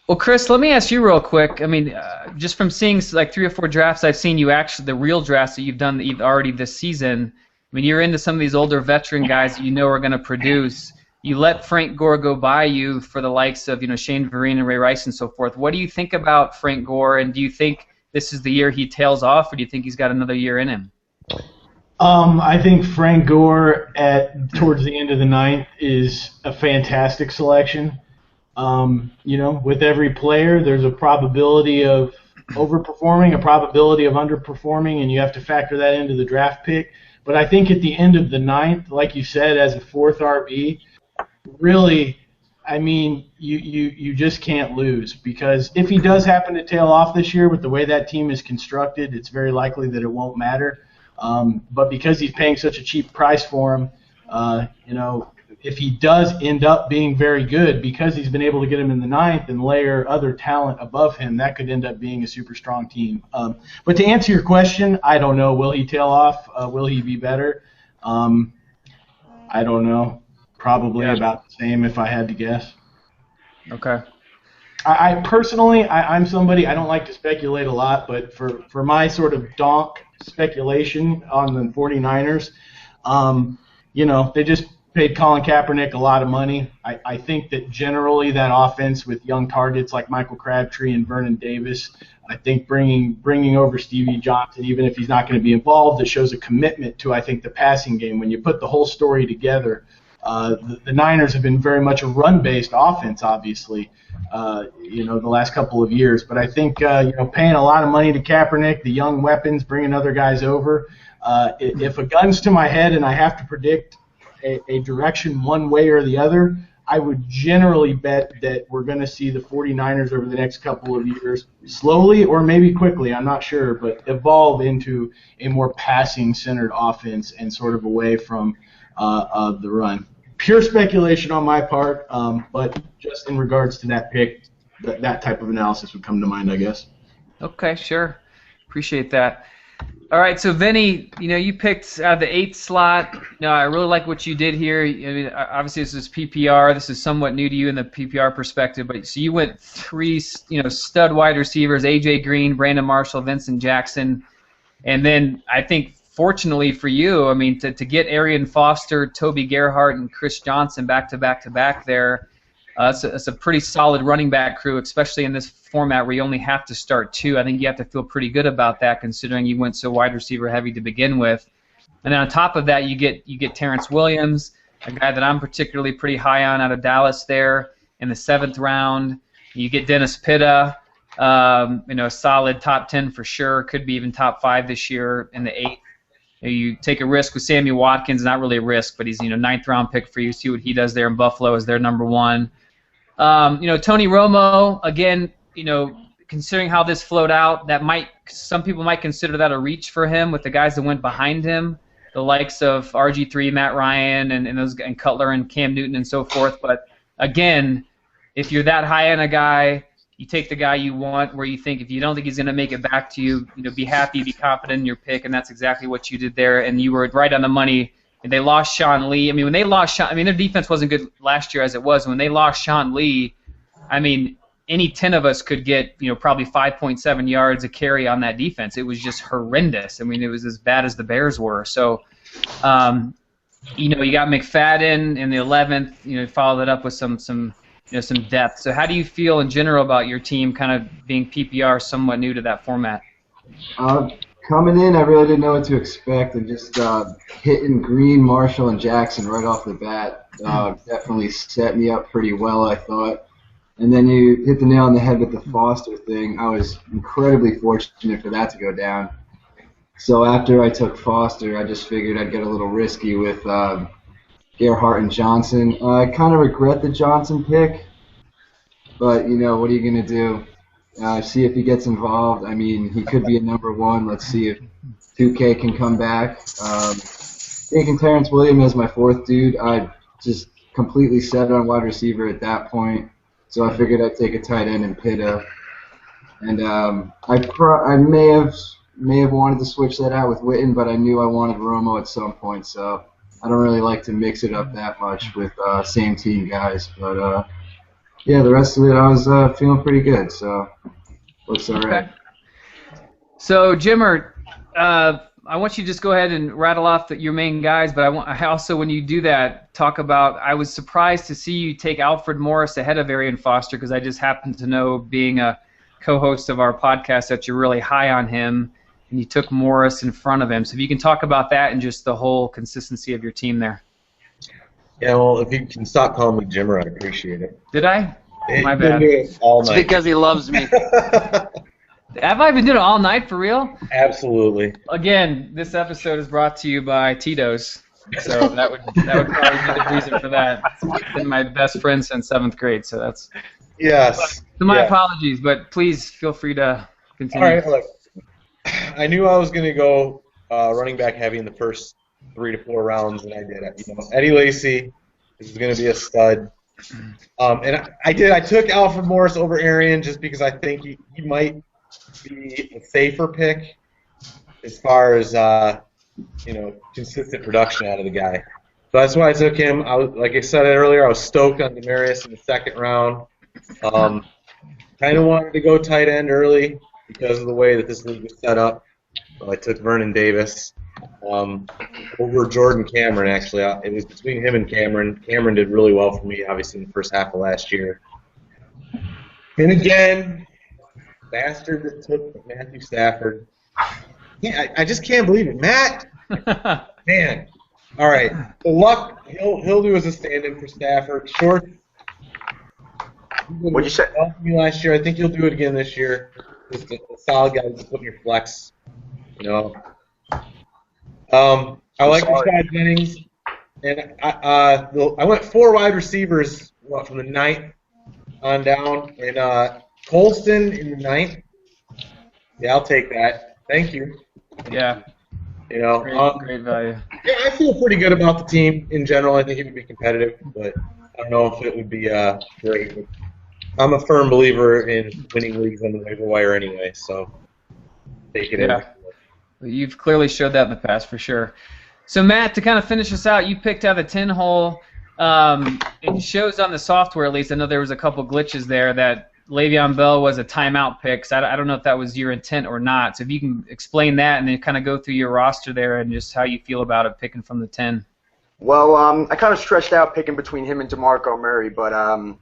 Well, Chris, let me ask you real quick. I mean, just from seeing like 3 or 4 drafts I've seen you actually, the real drafts that you've done already this season, I mean, you're into some of these older veteran guys that are going to produce. You let Frank Gore go by you for the likes of Shane Vereen and Ray Rice and so forth. What do you think about Frank Gore, and do you think this is the year he tails off, or do you think he's got another year in him? I think Frank Gore towards the end of the 9th is a fantastic selection. With every player, there's a probability of overperforming, a probability of underperforming, and you have to factor that into the draft pick. But I think at the end of the 9th, like you said, as a 4th RB, really, I mean, you just can't lose, because if he does happen to tail off this year with the way that team is constructed, it's very likely that it won't matter. But because he's paying such a cheap price for him, if he does end up being very good, because he's been able to get him in the 9th and layer other talent above him, that could end up being a super strong team. But to answer your question, I don't know. Will he tail off? Will he be better? I don't know. Probably about the same if I had to guess. Okay. I personally, I'm somebody, I don't like to speculate a lot, but for my sort of donk speculation on the 49ers, they just paid Colin Kaepernick a lot of money. I think that generally that offense with young targets like Michael Crabtree and Vernon Davis, I think bringing over Stevie Johnson, even if he's not going to be involved, it shows a commitment to, I think, the passing game. When you put the whole story together, the Niners have been very much a run-based offense, obviously, the last couple of years. But I think, paying a lot of money to Kaepernick, the young weapons, bringing other guys over, if a gun's to my head and I have to predict a direction one way or the other, I would generally bet that we're going to see the 49ers over the next couple of years slowly or maybe quickly, I'm not sure, but evolve into a more passing-centered offense and sort of away from the run. Pure speculation on my part, but just in regards to that pick, that type of analysis would come to mind, I guess. Okay, sure. Appreciate that. All right, so Vinny, you picked out of the 8th slot. I really like what you did here. I mean, obviously this is PPR. This is somewhat new to you in the PPR perspective, but so you went 3, stud wide receivers: AJ Green, Brandon Marshall, Vincent Jackson, and then I think fortunately for you, I mean, to get Arian Foster, Toby Gerhart, and Chris Johnson back to back there. It's a pretty solid running back crew, especially in this format where you only have to start 2. I think you have to feel pretty good about that, considering you went so wide receiver heavy to begin with. And then on top of that, you get Terrence Williams, a guy that I'm particularly pretty high on out of Dallas there in the 7th round. You get Dennis Pitta, a solid top 10 for sure, could be even top 5 this year in the 8th. You take a risk with Sammy Watkins, not really a risk, but he's 9th round pick for you. See what he does there in Buffalo as their number 1. Tony Romo, again, considering how this flowed out, some people might consider that a reach for him with the guys that went behind him, the likes of RG3, Matt Ryan, and Cutler and Cam Newton and so forth. But again, if you're that high on a guy, you take the guy you want, where you think if you don't think he's going to make it back to you, be happy, be confident in your pick, and that's exactly what you did there. And you were right on the money. And they lost Sean Lee. I mean, when they lost their defense wasn't good last year as it was. When they lost Sean Lee, I mean, any 10 of us could get, probably 5.7 yards a carry on that defense. It was just horrendous. I mean, it was as bad as the Bears were. So, you got McFadden in the 11th. Followed it up with some depth. So, how do you feel in general about your team, kind of being PPR, somewhat new to that format? Coming in, I really didn't know what to expect, and just hitting Green, Marshall, and Jackson right off the bat definitely set me up pretty well, I thought. And then you hit the nail on the head with the Foster thing. I was incredibly fortunate for that to go down. So after I took Foster, I just figured I'd get a little risky with Gerhart and Johnson. I kind of regret the Johnson pick, but, what are you going to do? See if he gets involved. I mean, he could be a number 1. Let's see if 2K can come back. Taking Terrence Williams as my 4th dude, I just completely set on wide receiver at that point. So I figured I'd take a tight end in Pitta. And I may have wanted to switch that out with Witten, but I knew I wanted Romo at some point. So I don't really like to mix it up that much with same team guys. But yeah, the rest of it, I was feeling pretty good, so looks all right. Okay. So, Jimmer, I want you to just go ahead and rattle off your main guys, but I also, when you do that, talk about, I was surprised to see you take Alfred Morris ahead of Arian Foster, because I just happen to know, being a co-host of our podcast, that you're really high on him, and you took Morris in front of him. So if you can talk about that and just the whole consistency of your team there. Yeah, well, if you can stop calling me Jimmer, I'd appreciate it. Did I? My bad. It's because he loves me. Have I been doing it all night for real? Absolutely. Again, this episode is brought to you by Tito's, so that would probably be the reason for that. It's been my best friend since 7th grade, so that's. Yes. So my apologies, but please feel free to continue. All right, look. I knew I was going to go running back heavy in the first 3 to 4 rounds, and I did it. Eddie Lacy, This is going to be a stud. And I took Alfred Morris over Arian just because I think he might be a safer pick as far as consistent production out of the guy. So that's why I took him. Like I said earlier, I was stoked on Demarius in the second round. Kind of wanted to go tight end early because of the way that this league was set up. So I took Vernon Davis over Jordan Cameron, actually. It was between him and Cameron. Cameron did really well for me, obviously, in the first half of last year. And again, bastard that took Matthew Stafford. Yeah, I just can't believe it. Matt, man. All right. So Luck, he'll do as a stand-in for Stafford. Short. What'd you say? Me last year. I think he'll do it again this year. Just a solid guy to put in your flex. I like Rashad Jennings, and I went 4 wide receivers from the 9th on down, and Colston in the 9th. Yeah, I'll take that. Thank you. Yeah. Great value. Yeah, I feel pretty good about the team in general. I think it would be competitive, but I don't know if it would be great. But I'm a firm believer in winning leagues on the waiver wire anyway, so take it in. You've clearly showed that in the past for sure. So Matt, to kind of finish us out, you picked out a 10-hole. It shows on the software, at least. I know there was a couple glitches there that Le'Veon Bell was a timeout pick. So I don't know if that was your intent or not. So if you can explain that and then kind of go through your roster there and just how you feel about it picking from the 10. Well, I kind of stretched out picking between him and DeMarco Murray, but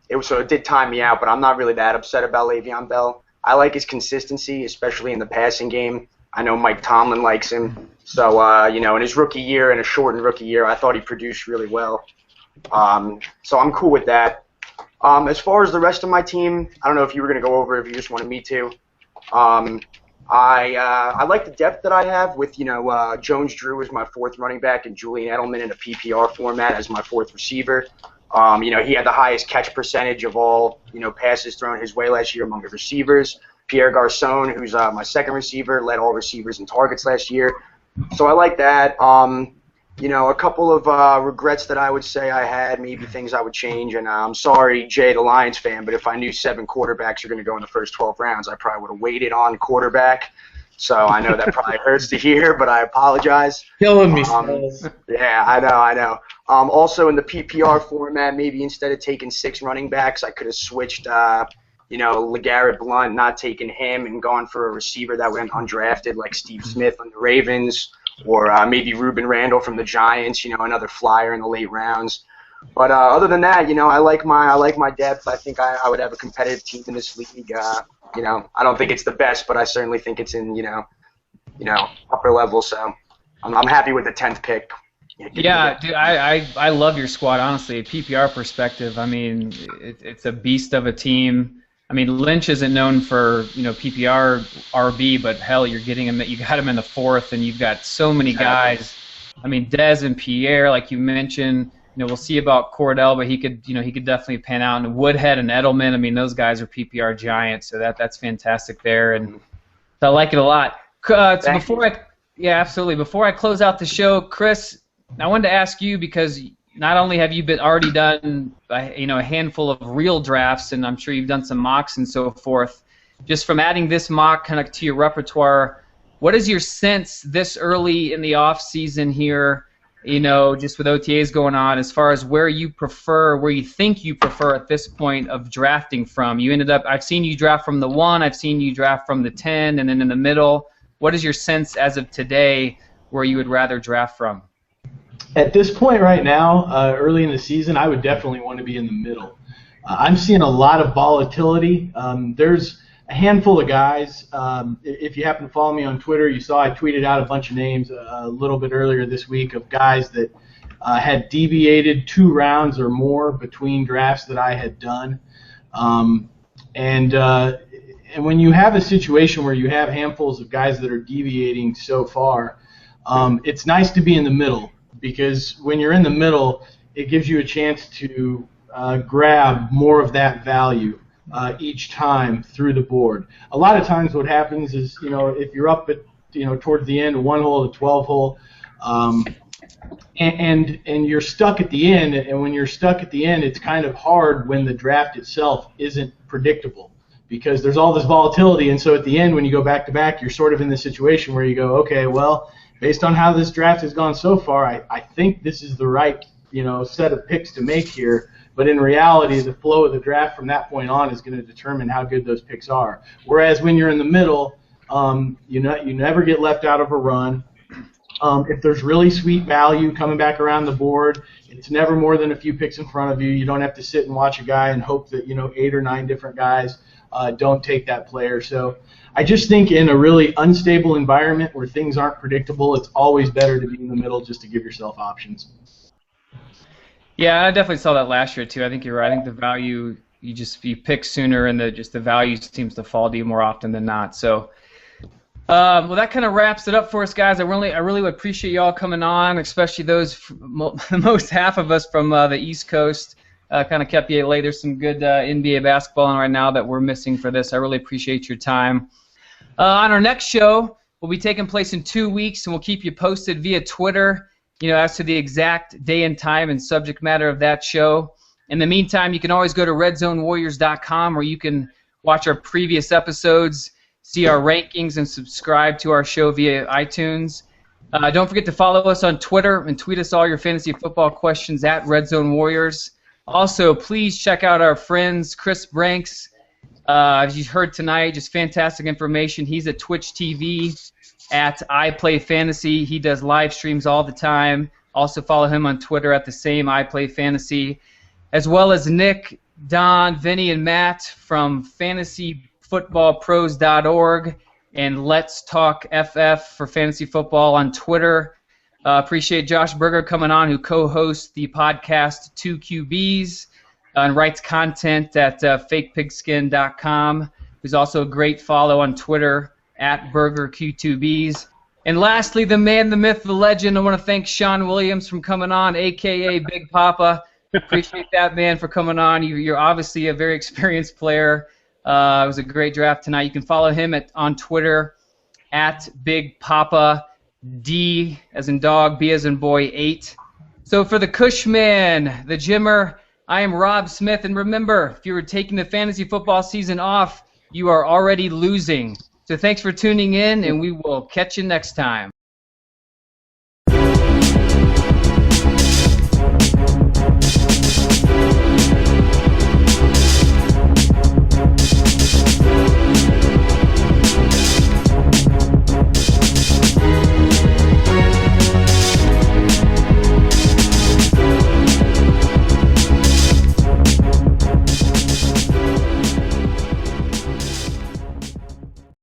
it did time me out. But I'm not really that upset about Le'Veon Bell. I like his consistency, especially in the passing game. I know Mike Tomlin likes him. So, in his rookie year and a shortened rookie year, I thought he produced really well. So I'm cool with that. As far as the rest of my team, I don't know if you were going to go over it, if you just wanted me to. I like the depth that I have with, Jones Drew as my 4th running back and Julian Edelman in a PPR format as my 4th receiver. He had the highest catch percentage of all, passes thrown his way last year among the receivers. Pierre Garcon, who's my 2nd receiver, led all receivers in targets last year. So I like that. A couple of regrets that I would say I had, maybe things I would change. And I'm sorry, Jay, the Lions fan, but if I knew 7 quarterbacks are going to go in the first 12 rounds, I probably would have waited on quarterback. So I know that probably hurts to hear, but I apologize. Killing me, Yeah, I know. Also, in the PPR format, maybe instead of taking 6 running backs, I could have switched LeGarrette Blount, not taking him and gone for a receiver that went undrafted like Steve Smith on the Ravens, or maybe Reuben Randall from the Giants, another flyer in the late rounds. But other than that, I like my depth. I think I would have a competitive team in this league. I don't think it's the best, but I certainly think it's in upper level. So I'm happy with the 10th pick. Yeah, dude, I love your squad, honestly. A PPR perspective, I mean, it's a beast of a team. I mean, Lynch isn't known for, PPR RB, but hell, you got him in the 4th, and you've got so many guys. I mean, Dez and Pierre, like you mentioned, we'll see about Cordell, but he could definitely pan out. And Woodhead and Edelman, I mean, those guys are PPR giants, so that's fantastic there, and so I like it a lot. Absolutely. Before I close out the show, Chris, I wanted to ask you, because not only have you already done a handful of real drafts, and I'm sure you've done some mocks and so forth. Just from adding this mock kind of to your repertoire, what is your sense this early in the off season here? Just with OTAs going on, as far as where you think you prefer at this point of drafting from. I've seen you draft from the 1, I've seen you draft from the 10, and then in the middle. What is your sense as of today where you would rather draft from? At this point right now, early in the season, I would definitely want to be in the middle. I'm seeing a lot of volatility. There's a handful of guys. If you happen to follow me on Twitter, you saw I tweeted out a bunch of names a little bit earlier this week of guys that had deviated 2 rounds or more between drafts that I had done. And when you have a situation where you have handfuls of guys that are deviating so far, it's nice to be in the middle. Because when you're in the middle, it gives you a chance to grab more of that value each time through the board. A lot of times what happens is, if you're up at, towards the end of 1 hole, the 12 hole, and you're stuck at the end. And when you're stuck at the end, it's kind of hard when the draft itself isn't predictable because there's all this volatility. And so at the end, when you go back to back, you're sort of in this situation where you go, okay, well, based on how this draft has gone so far, I think this is the right set of picks to make here. But in reality, the flow of the draft from that point on is going to determine how good those picks are. Whereas when you're in the middle, you never get left out of a run. If there's really sweet value coming back around the board, it's never more than a few picks in front of you. You don't have to sit and watch a guy and hope that 8 or 9 different guys don't take that player. So I just think in a really unstable environment where things aren't predictable, it's always better to be in the middle just to give yourself options. Yeah, I definitely saw that last year too. I think you're right. I think the value you pick sooner, and the value seems to fall to you more often than not. So, well, that kind of wraps it up for us, guys. I really would appreciate you all coming on, especially those most half of us from the East Coast. Kind of kept you late. There's some good NBA basketball on right now that we're missing for this. I really appreciate your time. On our next show, will be taking place in 2 weeks, and we'll keep you posted via Twitter. As to the exact day and time and subject matter of that show. In the meantime, you can always go to redzonewarriors.com where you can watch our previous episodes, see our rankings, and subscribe to our show via iTunes. Don't forget to follow us on Twitter and tweet us all your fantasy football questions at Red Zone Warriors. Also, please check out our friends Chris Branks. As you heard tonight, just fantastic information. He's at Twitch TV. At I Play Fantasy. He does live streams all the time. Also follow him on Twitter at the same I Play Fantasy. As well as Nick, Don, Vinny, and Matt from fantasyfootballpros.org and Let's Talk FF for fantasy football on Twitter. Appreciate Josh Berger coming on, who co-hosts the podcast 2QBs and writes content at fakepigskin.com. Who's also a great follow on Twitter at BergerQ2Bs. And lastly, the man, the myth, the legend, I want to thank Sean Williams for coming on, a.k.a. Big Poppa. Appreciate that, man, for coming on. You're obviously a very experienced player. It was a great draft tonight. You can follow him on Twitter at Big Poppa, D as in dog, B as in boy, 8. So for the Cushman, the Jimmer, I am Rob Smith. And remember, if you were taking the fantasy football season off, you are already losing. So thanks for tuning in, and we will catch you next time.